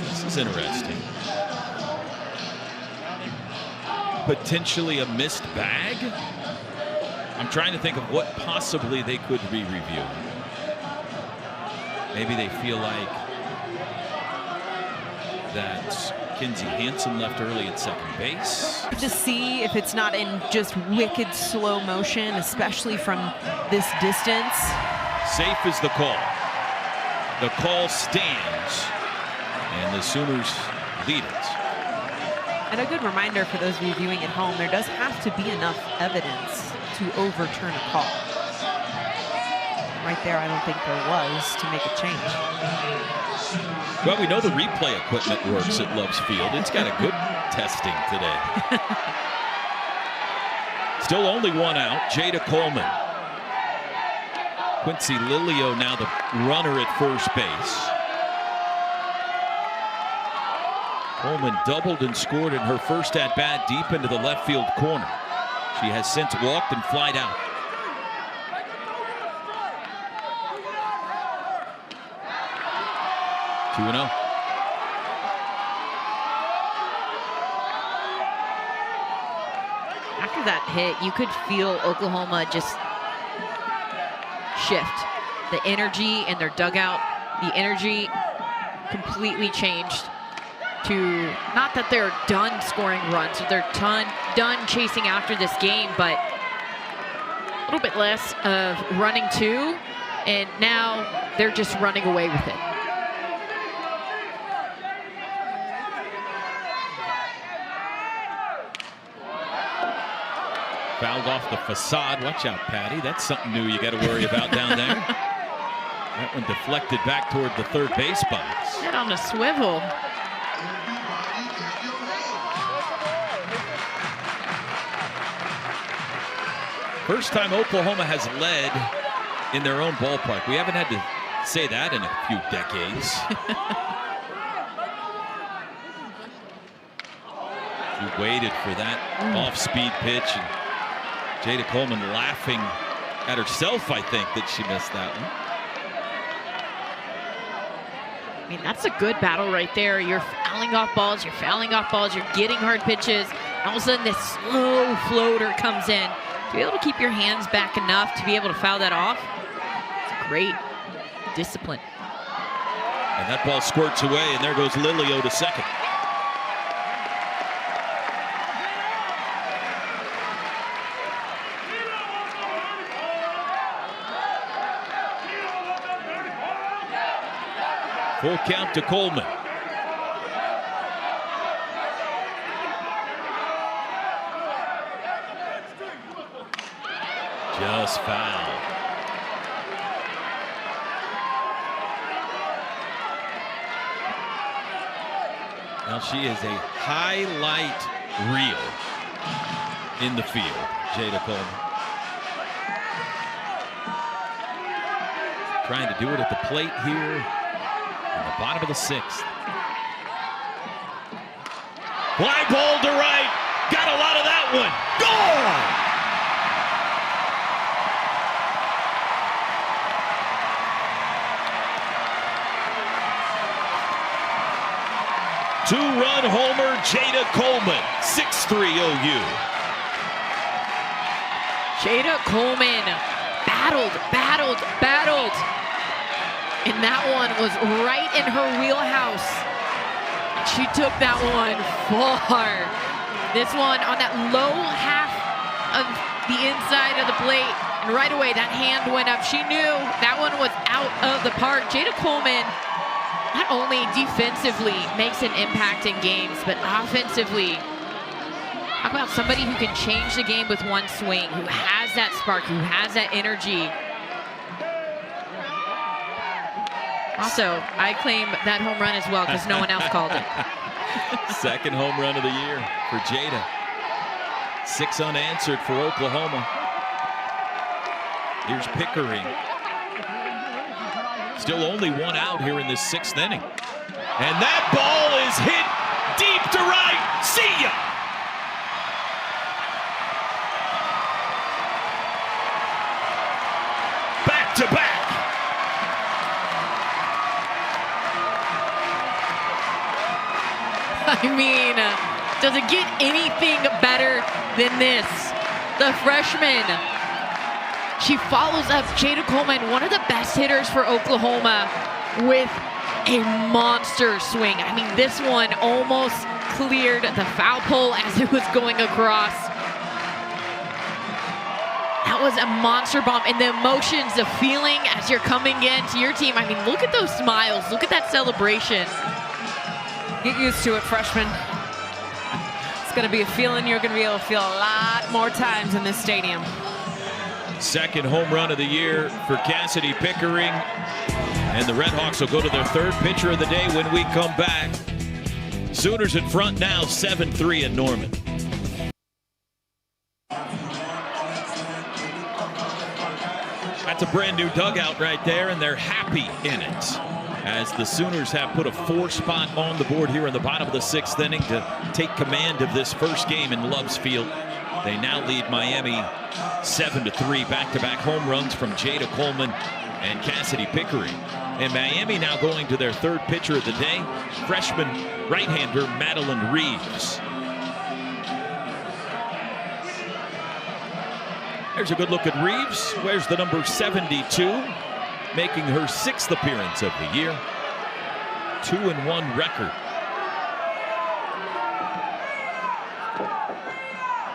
Speaker 1: This is interesting. Potentially a missed bag? I'm trying to think of what possibly they could be reviewing. Maybe they feel like that Kinzie Hansen left early at second base.
Speaker 2: To see if it's not in just wicked slow motion, especially from this distance.
Speaker 1: Safe is the call. The call stands, and the Sooners lead it.
Speaker 2: And a good reminder for those of you viewing at home, there does have to be enough evidence to overturn a call. Right there, I don't think there was to make a change.
Speaker 1: Well, we know the replay equipment works at Loves Field. It's got a good testing today. Still only one out. Jada Coleman. Quincy Lilio now the runner at first base. Coleman doubled and scored in her first at-bat deep into the left field corner. She has since walked and flied out. Two and 0.
Speaker 4: After that hit, you could feel Oklahoma just shift. The energy in their dugout, the energy completely changed to, not that they're done scoring runs, or they're done chasing after this game, but a little bit less of running to, and now they're just running away with it.
Speaker 1: Fouled off the facade. Watch out, Patty. That's something new you got to worry about down there. That one deflected back toward the third base box.
Speaker 4: Head on a swivel.
Speaker 1: First time Oklahoma has led in their own ballpark. We haven't had to say that in a few decades. She waited for that off-speed pitch, and Jada Coleman laughing at herself, I think, that she missed that one.
Speaker 4: I mean, that's a good battle right there. You're fouling off balls, you're getting hard pitches, and all of a sudden this slow floater comes in. To be able to keep your hands back enough to be able to foul that off, it's great discipline.
Speaker 1: And that ball squirts away, and there goes Lilio to second. Full count to Coleman. Just foul. Now she is a highlight reel in the field, Jada Coleman. Trying to do it at the plate here in the bottom of the sixth. Fly ball to right. Got a lot of that one. Gone! Two-run homer, Jada Coleman, 6-3 OU.
Speaker 4: Jada Coleman battled. And that one was right in her wheelhouse. She took that one far. This one on that low half of the inside of the plate. And right away, that hand went up. She knew that one was out of the park. Jada Coleman not only defensively makes an impact in games, but offensively, talk about somebody who can change the game with one swing, who has that spark, who has that energy. Also, I claim that home run as well because no one else called it.
Speaker 1: Second home run of the year for Jada. 6 unanswered for Oklahoma. Here's Pickering. Still only one out here in this 6th inning. And that ball is hit deep to right. See ya! Back to back.
Speaker 4: I mean, does it get anything better than this? The freshman. She follows up Jada Coleman, one of the best hitters for Oklahoma, with a monster swing. I mean, this one almost cleared the foul pole as it was going across. That was a monster bomb. And the emotions, the feeling as you're coming into your team. I mean, look at those smiles. Look at that celebration.
Speaker 2: Get used to it, freshman. It's going to be a feeling you're going to be able to feel a lot more times in this stadium.
Speaker 1: Second home run of the year for Cassidy Pickering. And the Redhawks will go to their third pitcher of the day when we come back. Sooners in front now, 7-3 in Norman. That's a brand new dugout right there, and they're happy in it, as the Sooners have put a 4-spot on the board here in the bottom of the 6th inning to take command of this first game in Loves Field. They now lead Miami 7-3, back-to-back home runs from Jada Coleman and Cassidy Pickering. And Miami now going to their 3rd pitcher of the day, freshman right-hander Madeline Reeves. There's a good look at Reeves. Wears the number 72, making her 6th appearance of the year. 2-1 record.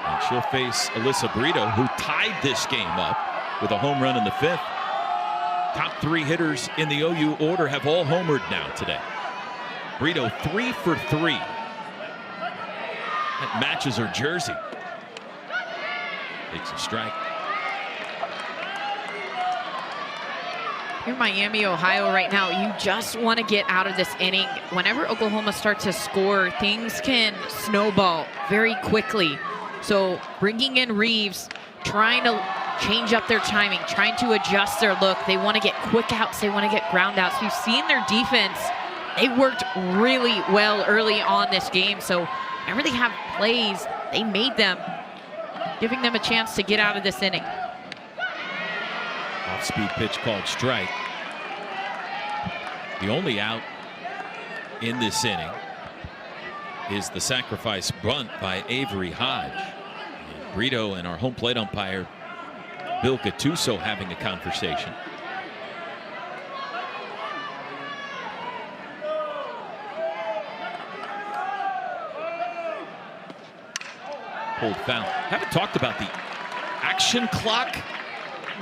Speaker 1: And she'll face Alyssa Brito, who tied this game up with a home run in the 5th. Top 3 hitters in the OU order have all homered now today. Brito 3 for 3. That matches her jersey. Takes a strike.
Speaker 4: You're Miami, Ohio right now. You just want to get out of this inning. Whenever Oklahoma starts to score, things can snowball very quickly. So bringing in Reeves, trying to change up their timing, trying to adjust their look. They want to get quick outs. They want to get ground outs. We've seen their defense. They worked really well early on this game. So whenever they have plays, they made them, giving them a chance to get out of this inning.
Speaker 1: Off-speed pitch called strike. The only out in this inning is the sacrifice bunt by Avery Hodge. And Brito and our home plate umpire Bill Gattuso having a conversation. Pulled foul. Haven't talked about the action clock.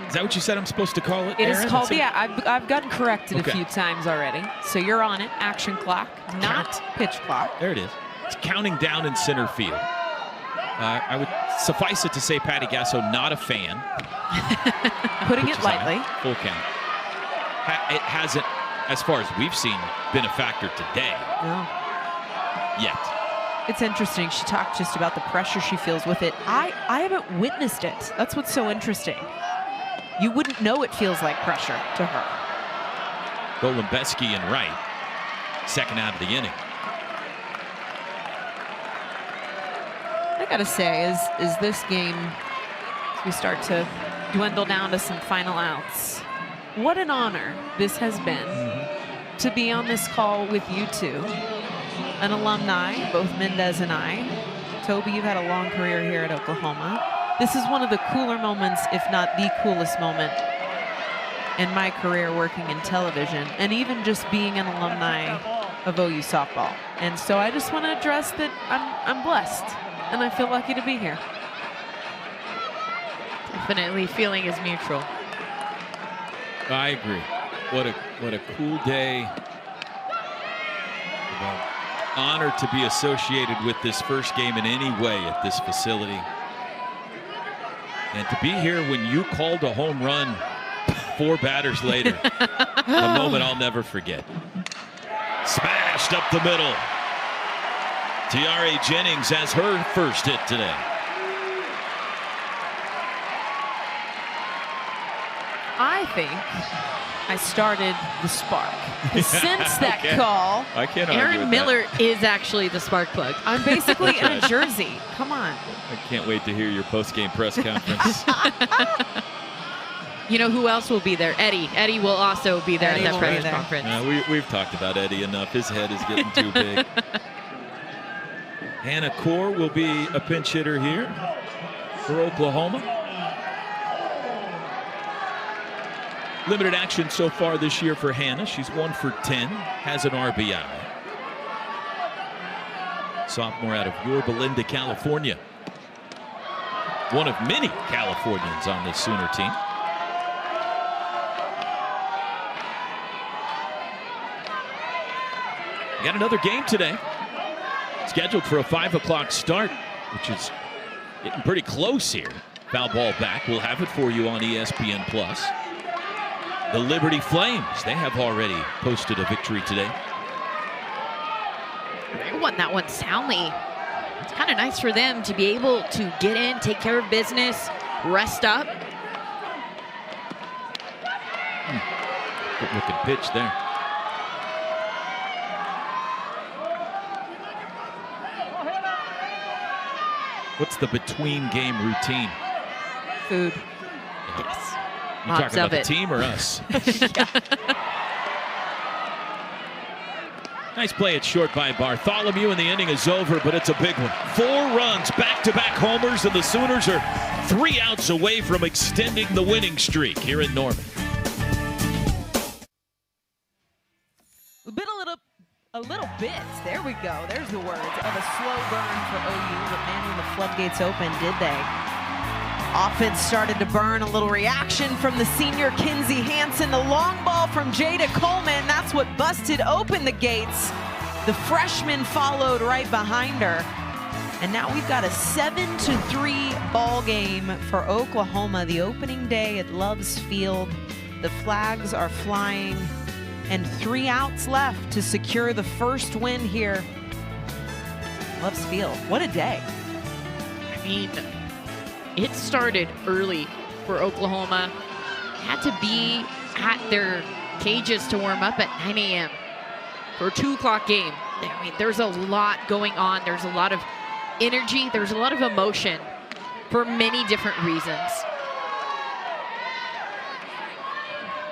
Speaker 1: Is that what you said I'm supposed to call it?
Speaker 2: It is
Speaker 1: Aaron?
Speaker 2: called, yeah, I've gotten corrected
Speaker 1: Okay.
Speaker 2: a few times already. So you're on it. Action clock, not pitch clock.
Speaker 1: There it is. It's counting down in center field. I would suffice it to say Patty Gasso not a fan.
Speaker 2: Putting
Speaker 1: Which
Speaker 2: it
Speaker 1: is
Speaker 2: lightly.
Speaker 1: high. Full count. It hasn't, as far as we've seen, been a factor today.
Speaker 2: No.
Speaker 1: Yet.
Speaker 2: It's interesting. She talked just about the pressure she feels with it. I haven't witnessed it. That's what's so interesting. You wouldn't know it feels like pressure to her.
Speaker 1: Golembeski and right. Second out of the inning.
Speaker 2: I gotta say, is this game, as we start to dwindle down to some final outs, what an honor this has been to be on this call with you two, an alumni, both Mendez and I. Toby, you've had a long career here at Oklahoma. This is one of the cooler moments, if not the coolest moment in my career working in television, and even just being an alumni of OU softball. And so I just want to address that I'm blessed, and I feel lucky to be here.
Speaker 4: Definitely, feeling is mutual.
Speaker 1: I agree. What a cool day. Honored to be associated with this first game in any way at this facility. And to be here when you called a home run 4 batters later, a moment I'll never forget. Smashed up the middle. Tiare Jennings has her first hit today.
Speaker 2: I think I started the spark. Since that
Speaker 1: Okay.
Speaker 2: call,
Speaker 1: I can't argue
Speaker 4: Aaron
Speaker 1: with
Speaker 4: Miller is actually the spark plug.
Speaker 2: I'm basically in a
Speaker 1: That's right.
Speaker 2: jersey. Come on.
Speaker 1: I can't wait to hear your post-game press conference.
Speaker 4: You know who else will be there? Eddie. Eddie will also be there
Speaker 2: Eddie
Speaker 4: at
Speaker 2: will
Speaker 4: that
Speaker 2: be
Speaker 4: press
Speaker 2: there.
Speaker 4: conference.
Speaker 1: We've talked about Eddie enough. His head is getting too big. Hannah Core will be a pinch hitter here for Oklahoma. Limited action so far this year for Hannah. She's 1 for 10, has an RBI. Sophomore out of Yorba Linda, California. One of many Californians on this Sooner team. We got another game today. Scheduled for a 5 o'clock start, which is getting pretty close here. Foul ball back. We'll have it for you on ESPN+. The Liberty Flames, they have already posted a victory today.
Speaker 4: They won that one soundly. It's kind of nice for them to be able to get in, take care of business, rest up.
Speaker 1: Good looking pitch there. What's the between game routine?
Speaker 2: Food.
Speaker 3: Yes.
Speaker 1: You
Speaker 3: Lots
Speaker 1: talking about
Speaker 3: of
Speaker 1: the
Speaker 3: it.
Speaker 1: team or us? Nice play at short by Bartholomew, and the inning is over, but it's a big one. 4 runs, back-to-back homers, and the Sooners are 3 outs away from extending the winning streak here in Norman.
Speaker 2: A little bit. There we go. There's the words of a slow burn for OU, but man, when the floodgates open, did they? Offense started to burn. A little reaction from the senior Kinsey Hansen. The long ball from Jada Coleman. That's what busted open the gates. The freshman followed right behind her. And now we've got a 7-3 ball game for Oklahoma. The opening day at Love's Field. The flags are flying. And 3 outs left to secure the first win here. Love's Field. What a day.
Speaker 4: I mean, it started early for Oklahoma. Had to be at their cages to warm up at 9 a.m. for a 2 o'clock game. I mean, there's a lot going on. There's a lot of energy. There's a lot of emotion for many different reasons.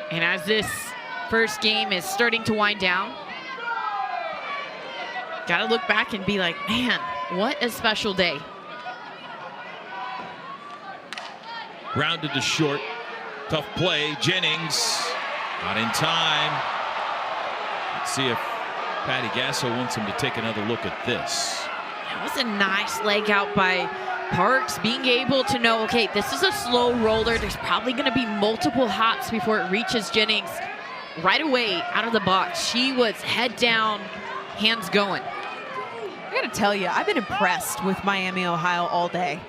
Speaker 4: And as this first game is starting to wind down, gotta look back and be like, man, what a special day.
Speaker 1: Grounded to short. Tough play. Jennings not in time. Let's see if Patty Gasso wants him to take another look at this.
Speaker 4: That was a nice leg out by Parks, being able to know, okay, this is a slow roller. There's probably going to be multiple hops before it reaches Jennings. Right away out of the box, she was head down, hands going.
Speaker 2: I gotta tell you, I've been impressed with Miami, Ohio all day.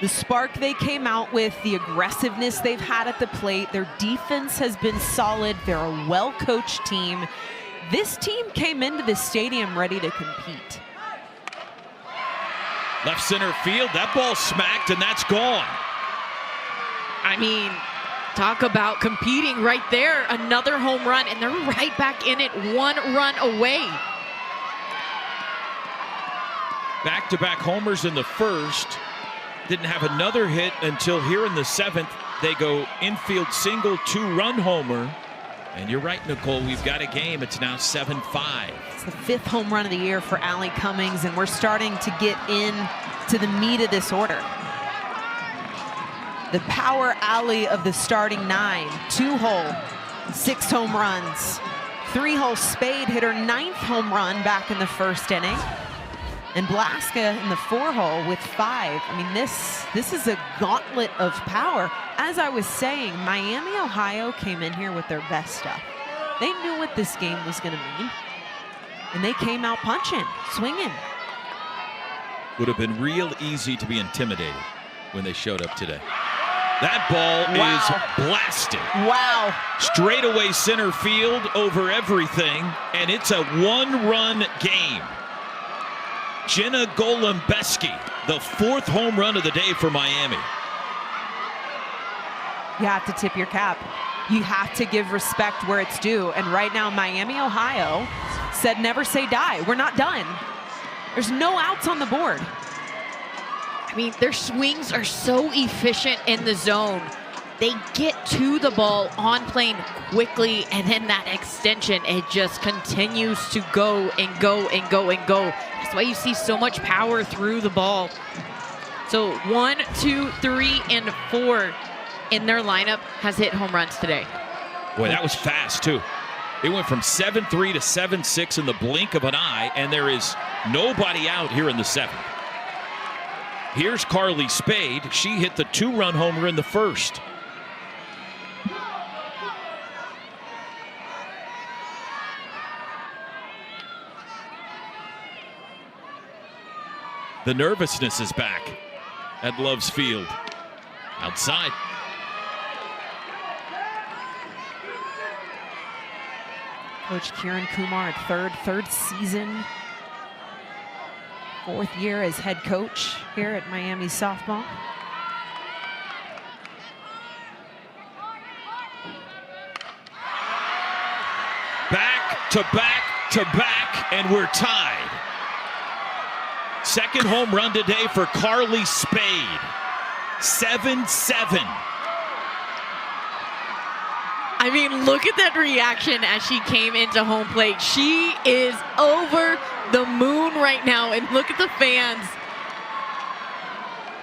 Speaker 2: The spark they came out with, the aggressiveness they've had at the plate, their defense has been solid. They're a well-coached team. This team came into this stadium ready to compete.
Speaker 1: Left center field, that ball smacked, and that's gone.
Speaker 4: I mean, talk about competing right there. Another home run, and they're right back in it, 1 run away.
Speaker 1: Back-to-back homers in the first. Didn't have another hit until here in the 7th. They go infield single, 2-run homer. And you're right, Nicole, we've got a game. It's now 7-5.
Speaker 2: It's the 5th home run of the year for Allie Cummings, and we're starting to get into the meat of this order. The power alley of the starting 9, 2-hole, 6 home runs. 3-hole Spade hit her 9th home run back in the first inning. And Blaska in the 4-hole with 5. I mean, this is a gauntlet of power. As I was saying, Miami, Ohio came in here with their best stuff. They knew what this game was going to mean. And they came out punching, swinging.
Speaker 1: Would have been real easy to be intimidated when they showed up today. That ball is blasted.
Speaker 2: Wow.
Speaker 1: Straightaway center field over everything, and it's a 1-run game. Jenna Golembeski, the 4th home run of the day for Miami.
Speaker 2: You have to tip your cap. You have to give respect where it's due. And right now, Miami, Ohio said never say die. We're not done. There's no outs on the board.
Speaker 4: I mean, their swings are so efficient in the zone. They get to the ball on plane quickly, and then that extension, it just continues to go and go and go and go. That's why you see so much power through the ball. So 1, 2, 3, and 4 in their lineup has hit home runs today.
Speaker 1: Boy, that was fast, too. It went from 7-3 to 7-6 in the blink of an eye, and there is nobody out here in the 7th. Here's Carly Spade. She hit the 2-run homer in the first. The nervousness is back at Love's Field. Outside.
Speaker 2: Coach Kiran Kumar at third season. 4th year as head coach here at Miami softball.
Speaker 1: to back, and we're tied. Second home run today for Carly Spade. 7-7.
Speaker 4: I mean, look at that reaction as she came into home plate. She is over the moon right now, and look at the fans.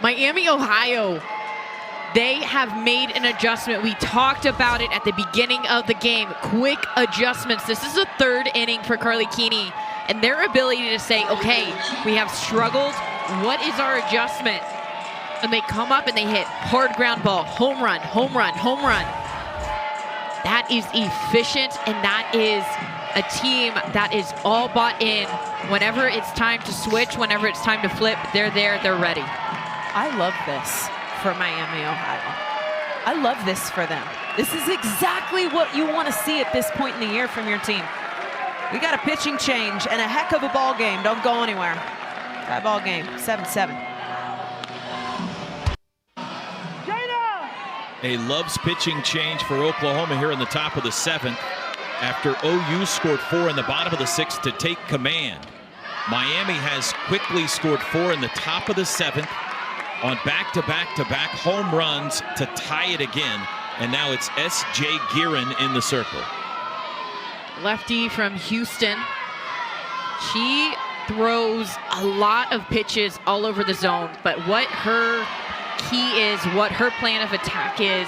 Speaker 4: Miami, Ohio, they have made an adjustment. We talked about it at the beginning of the game. Quick adjustments. This is the third inning for Carly Keeney, and their ability to say, okay, we have struggled. What is our adjustment? And they come up and they hit hard ground ball, home run, home run, home run. That is efficient, and that is a team that is all bought in. Whenever it's time to switch, whenever it's time to flip, they're there, they're ready.
Speaker 2: I love this for Miami, Ohio. I love this for them. This is exactly what you want to see at this point in the year from your team. We got a pitching change and a heck of a ball game. Don't go anywhere. Tie ball game, 7-7.
Speaker 1: A Love's pitching change for Oklahoma here in the top of the 7th after OU scored 4 in the bottom of the 6th to take command. Miami has quickly scored 4 in the top of the 7th on back-to-back-to-back home runs to tie it again. And now it's S.J. Guerin in the circle.
Speaker 4: Lefty from Houston. She throws a lot of pitches all over the zone, but what her key is, what her plan of attack is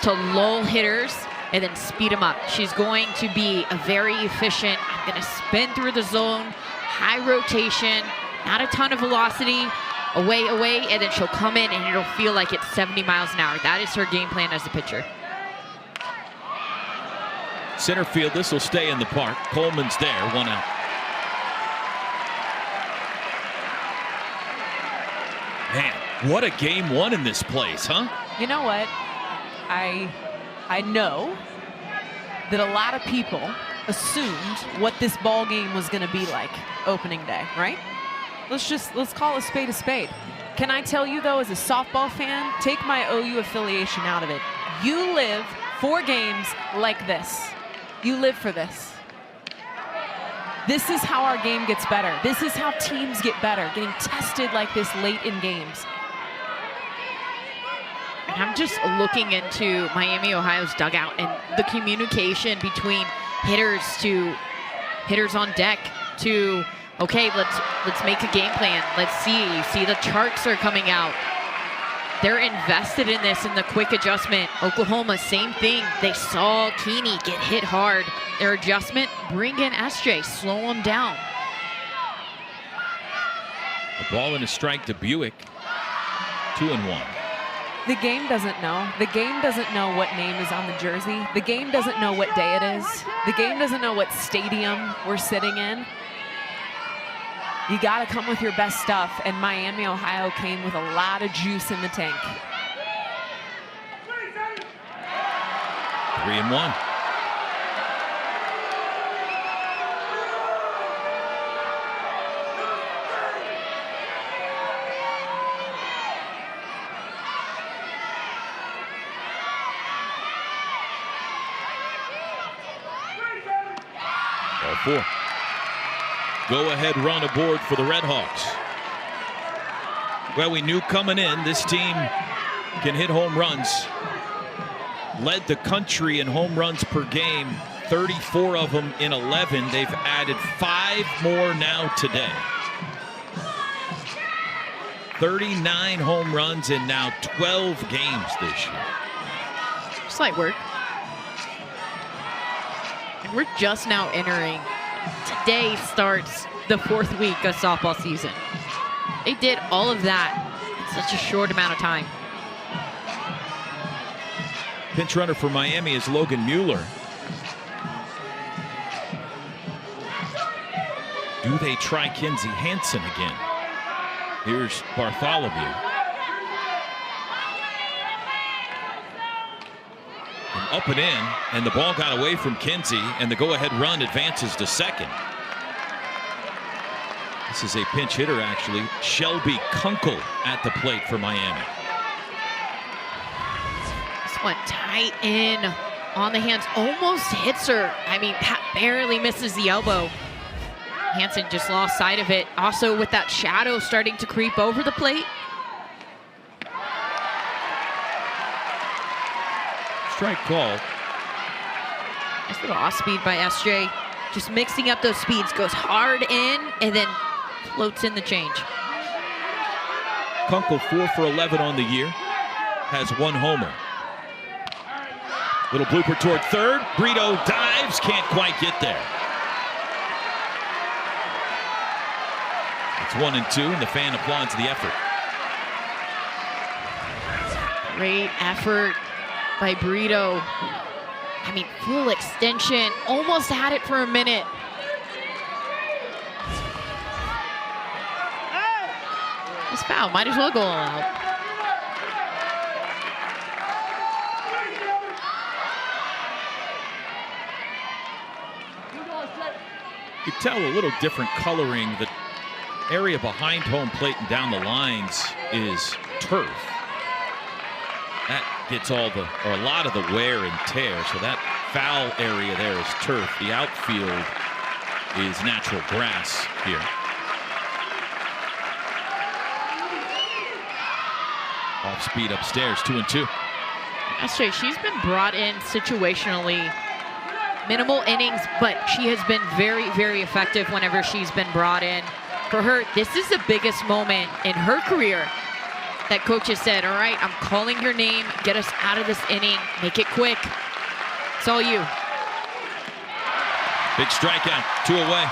Speaker 4: to lull hitters and then speed them up. She's going to be a very efficient, I'm going to spin through the zone, high rotation, not a ton of velocity, away, and then she'll come in and it'll feel like it's 70 miles an hour. That is her game plan as a pitcher.
Speaker 1: Center field, this will stay in the park. Coleman's there, 1 out. Man, what a game 1 in this place, huh?
Speaker 2: You know what? I know that a lot of people assumed what this ball game was going to be like opening day, right? Let's call a spade a spade. Can I tell you though, as a softball fan, take my OU affiliation out of it. You live 4 games like this. You live for this. This is how our game gets better. This is how teams get better, getting tested like this late in games.
Speaker 4: And I'm just looking into Miami, Ohio's dugout and the communication between hitters to hitters on deck to, okay, let's make a game plan. Let's see. You see the charts are coming out. They're invested in this, in the quick adjustment. Oklahoma, same thing. They saw Keeney get hit hard. Their adjustment, bring in SJ, slow him down.
Speaker 1: A ball and a strike to Buick. 2-1.
Speaker 2: The game doesn't know. The game doesn't know what name is on the jersey. The game doesn't know what day it is. The game doesn't know what stadium we're sitting in. You got to come with your best stuff, and Miami, Ohio came with a lot of juice in the tank.
Speaker 1: 3-1. Ball 4. Go-ahead run aboard for the Red Hawks. Well, we knew coming in this team can hit home runs. Led the country in home runs per game, 34 of them in 11. They've added 5 more now today. 39 home runs in now 12 games this year.
Speaker 4: Slight work. And we're just now entering. Today starts the 4th week of softball season. They did all of that in such a short amount of time.
Speaker 1: Pinch runner for Miami is Logan Mueller. Do they try Kinzie Hansen again? Here's Bartholomew. And up and in, and the ball got away from Kinzie, and the go-ahead run advances to second. This is a pinch hitter, actually. Shelby Kunkel at the plate for Miami.
Speaker 4: This one tight in on the hands, almost hits her. I mean, that barely misses the elbow. Hansen just lost sight of it. Also with that shadow starting to creep over the plate.
Speaker 1: Strike call.
Speaker 4: Nice little off speed by SJ. Just mixing up those speeds, goes hard in and then floats in the change.
Speaker 1: Kunkel 4 for 11 on the year, has 1 homer. Little blooper toward third. Brito dives, can't quite get there. It's 1-2, and the fan applauds the effort.
Speaker 4: Great effort by Brito. I mean, full extension, almost had it for a minute. This foul might as well go all out.
Speaker 1: You can tell a little different coloring. The area behind home plate and down the lines is turf. That gets all the, or a lot of the wear and tear. So that foul area there is turf. The outfield is natural grass here. Off speed upstairs, 2-2.
Speaker 4: SJ, she's been brought in situationally. Minimal innings, but she has been very, very effective whenever she's been brought in. For her, this is the biggest moment in her career that coaches said, all right, I'm calling your name, get us out of this inning, make it quick. It's all you.
Speaker 1: Big strikeout, 2 away.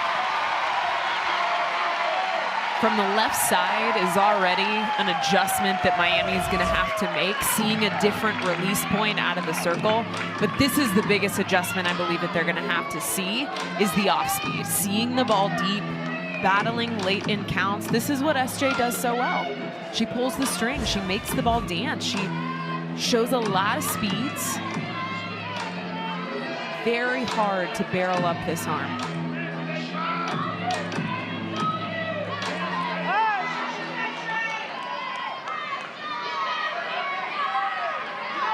Speaker 2: From the left side is already an adjustment that Miami is going to have to make, seeing a different release point out of the circle. But this is the biggest adjustment I believe that they're going to have to see is the off speed. Seeing the ball deep, battling late in counts. This is what SJ does so well. She pulls the string. She makes the ball dance. She shows a lot of speeds. Very hard to barrel up this arm.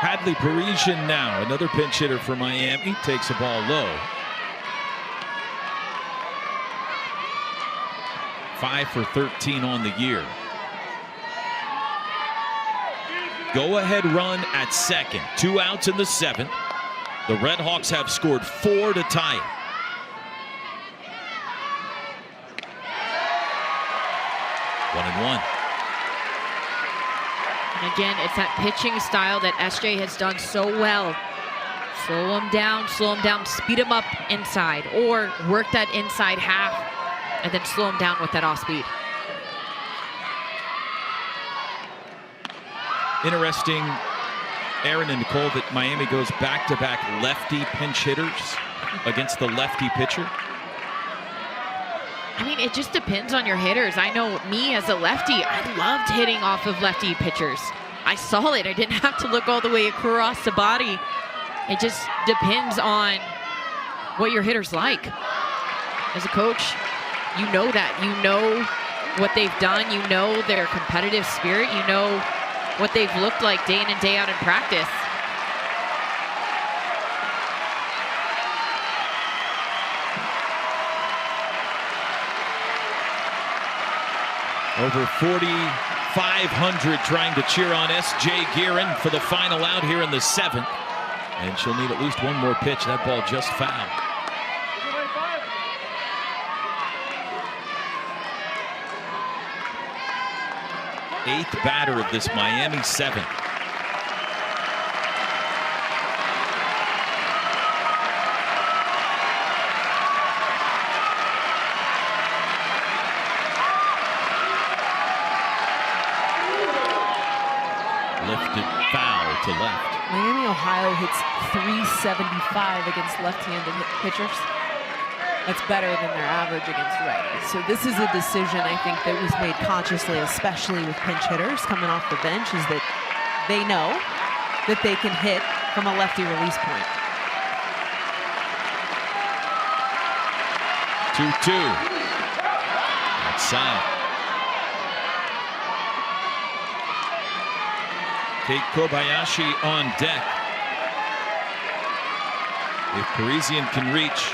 Speaker 1: Hadley Parisian now, another pinch hitter for Miami, takes a ball low. 5 for 13 on the year. Go ahead run at second. 2 outs in the 7th. The Red Hawks have scored 4 to tie it. One and one.
Speaker 4: And again, it's that pitching style that SJ has done so well. Slow him down, speed him up inside, or work that inside half and then slow him down with that off speed.
Speaker 1: Interesting, Aaron and Nicole, that Miami goes back-to-back lefty pinch hitters against the lefty pitcher.
Speaker 4: I mean, it just depends on your hitters. I know me as a lefty, I loved hitting off of lefty pitchers. I saw it. I didn't have to look all the way across the body. It just depends on what your hitter's like. As a coach, you know that. You know what they've done. You know their competitive spirit. You know what they've looked like day in and day out in practice.
Speaker 1: Over 4,500 trying to cheer on S.J. Gearin for the final out here in the 7th. And she'll need at least one more pitch. That ball just fouled. Eighth batter of this Miami 7th. Lifted foul to left.
Speaker 2: Miami, Ohio hits .375 against left-handed pitchers. That's better than their average against righties. So this is a decision I think that was made consciously, especially with pinch hitters coming off the bench, is that they know that they can hit from a lefty release point.
Speaker 1: 2-2. Outside. Kate Kobayashi on deck. If Parisian can reach.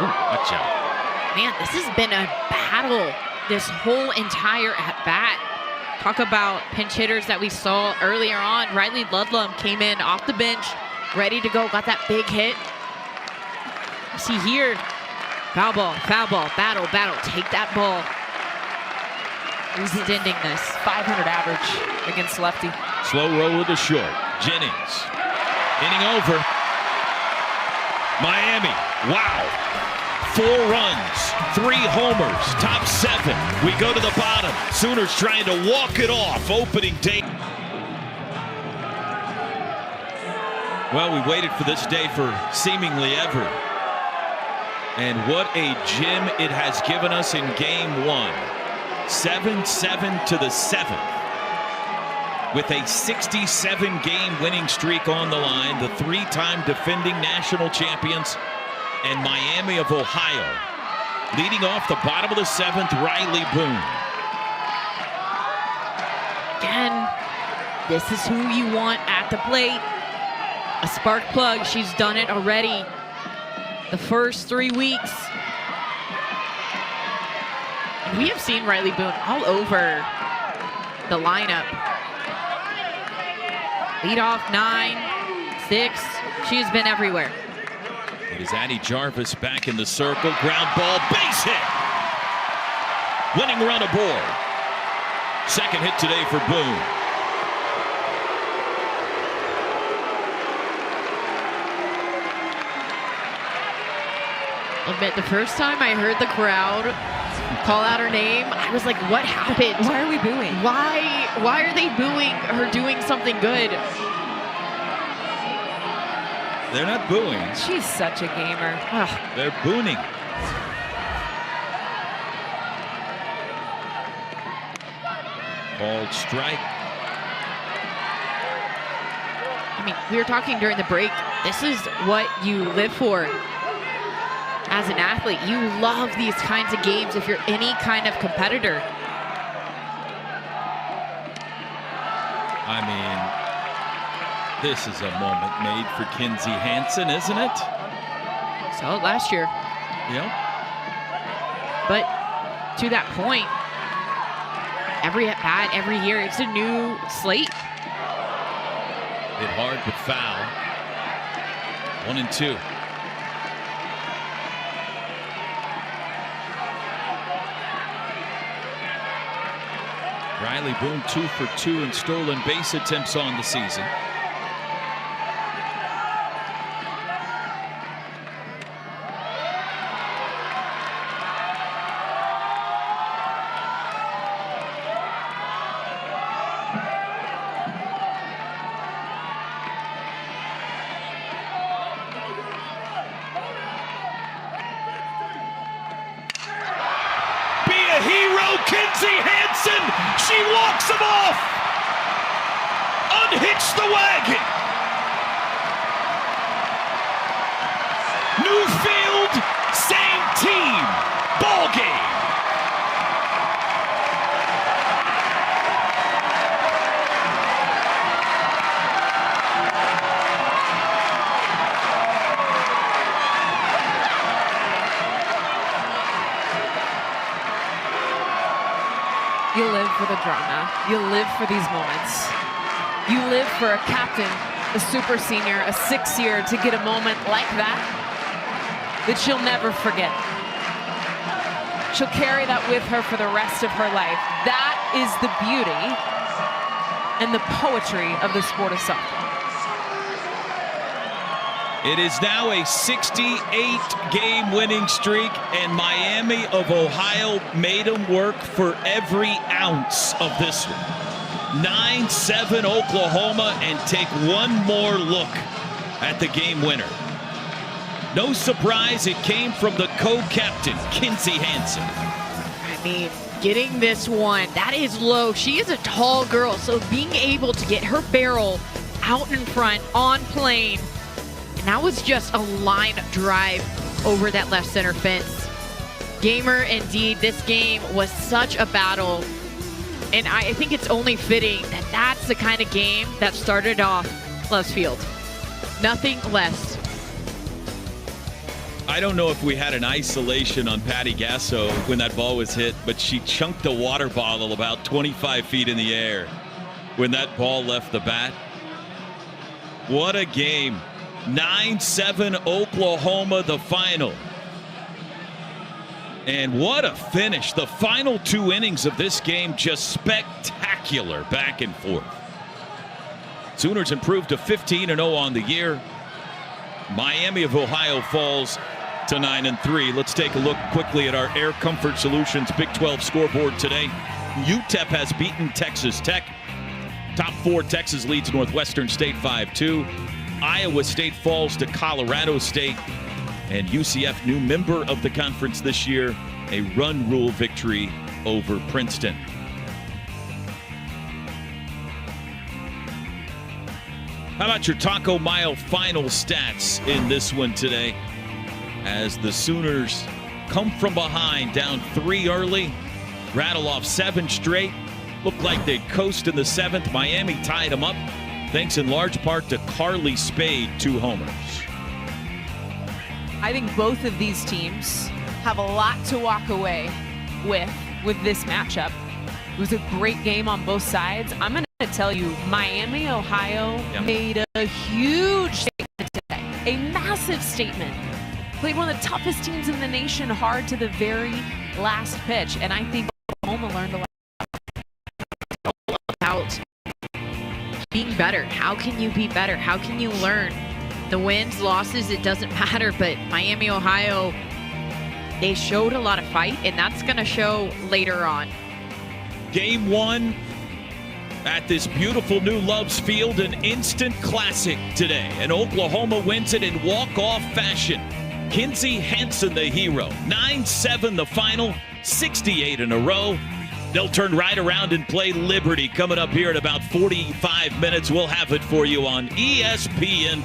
Speaker 1: Watch out.
Speaker 4: Man, this has been a battle this whole entire at-bat. Talk about pinch hitters that we saw earlier on. Riley Ludlam came in off the bench, ready to go, got that big hit. See here, foul ball, battle, take that ball. Extending this.
Speaker 2: 500 average against lefty.
Speaker 1: Slow roller to short. Jennings. Inning over. Miami. Wow. 4 runs, 3 homers, top 7. We go to the bottom. Sooners trying to walk it off opening day. Well, we waited for this day for seemingly ever. And what a gem it has given us in game 1. 7-7 to the 7th. With a 67-game winning streak on the line, the 3-time defending national champions and Miami of Ohio. Leading off the bottom of the 7th, Riley Boone.
Speaker 4: Again, this is who you want at the plate. A spark plug, she's done it already. The first 3 weeks. And we have seen Riley Boone all over the lineup. Leadoff 9, 6, she's been everywhere.
Speaker 1: It is Addie Jarvis back in the circle. Ground ball, base hit. Winning run aboard. Second hit today for Boone.
Speaker 4: I'll admit, the first time I heard the crowd call out her name, I was like, what happened?
Speaker 2: Why are we booing?
Speaker 4: Why are they booing her doing something good?
Speaker 1: They're not booing.
Speaker 2: She's such a gamer. Ugh.
Speaker 1: They're booning. Called strike.
Speaker 4: I mean, we were talking during the break. This is what you live for as an athlete. You love these kinds of games if you're any kind of competitor.
Speaker 1: I mean, this is a moment made for Kinzie Hansen, isn't it?
Speaker 4: Saw it last year.
Speaker 1: Yep.
Speaker 4: But to that point, every at-bat, every year, it's a new slate.
Speaker 1: Hit hard but foul. 1-2. Riley Boone 2 for 2 in stolen base attempts on the season. Kinzie Hansen, she walks him off. Unhitch the wagon. New field, same team. Ball game.
Speaker 2: You live for the drama. You live for these moments. You live for a captain, a super senior, a 6-year to get a moment like that she'll never forget. She'll carry that with her for the rest of her life. That is the beauty and the poetry of the sport of softball.
Speaker 1: It is now a 68-game winning streak, and Miami of Ohio made them work for every ounce of this one. 9-7 Oklahoma, and take one more look at the game winner. No surprise, it came from the co-captain, Kinzie Hansen.
Speaker 4: I mean, getting this one, that is low. She is a tall girl, so being able to get her barrel out in front on plane, and that was just a line drive over that left center fence. Gamer indeed. This game was such a battle. And I think it's only fitting that that's the kind of game that started off Love's Field. Nothing less.
Speaker 1: I don't know if we had an isolation on Patty Gasso when that ball was hit, but she chunked a water bottle about 25 feet in the air when that ball left the bat. What a game. 9-7 Oklahoma, the final. And what a finish. The final 2 innings of this game, just spectacular back and forth. Sooners improved to 15-0 on the year. Miami of Ohio falls to 9-3. Let's take a look quickly at our Air Comfort Solutions Big 12 scoreboard today. UTEP has beaten Texas Tech. Top 4, Texas leads Northwestern State 5-2. Iowa State falls to Colorado State. And UCF, new member of the conference this year, a run rule victory over Princeton. How about your Taco Mile final stats in this one today? As the Sooners come from behind, down 3 early, rattle off 7 straight. Looked like they'd coast in the 7th. Miami tied them up, thanks in large part to Carly Spade, 2 homers.
Speaker 2: I think both of these teams have a lot to walk away with this matchup. It was a great game on both sides. I'm going to tell you, Miami, Ohio made a huge statement today, a massive statement. Played one of the toughest teams in the nation hard to the very last pitch, and I think Oklahoma learned a lot
Speaker 4: about being better. How can you be better? How can you learn? The wins, losses, it doesn't matter, but Miami, Ohio, they showed a lot of fight, and that's going to show later on.
Speaker 1: Game 1 at this beautiful new Love's Field, an instant classic today. And Oklahoma wins it in walk-off fashion. Kinsey Hansen, the hero. 9-7 the final, 68 in a row. They'll turn right around and play Liberty coming up here in about 45 minutes. We'll have it for you on ESPN+.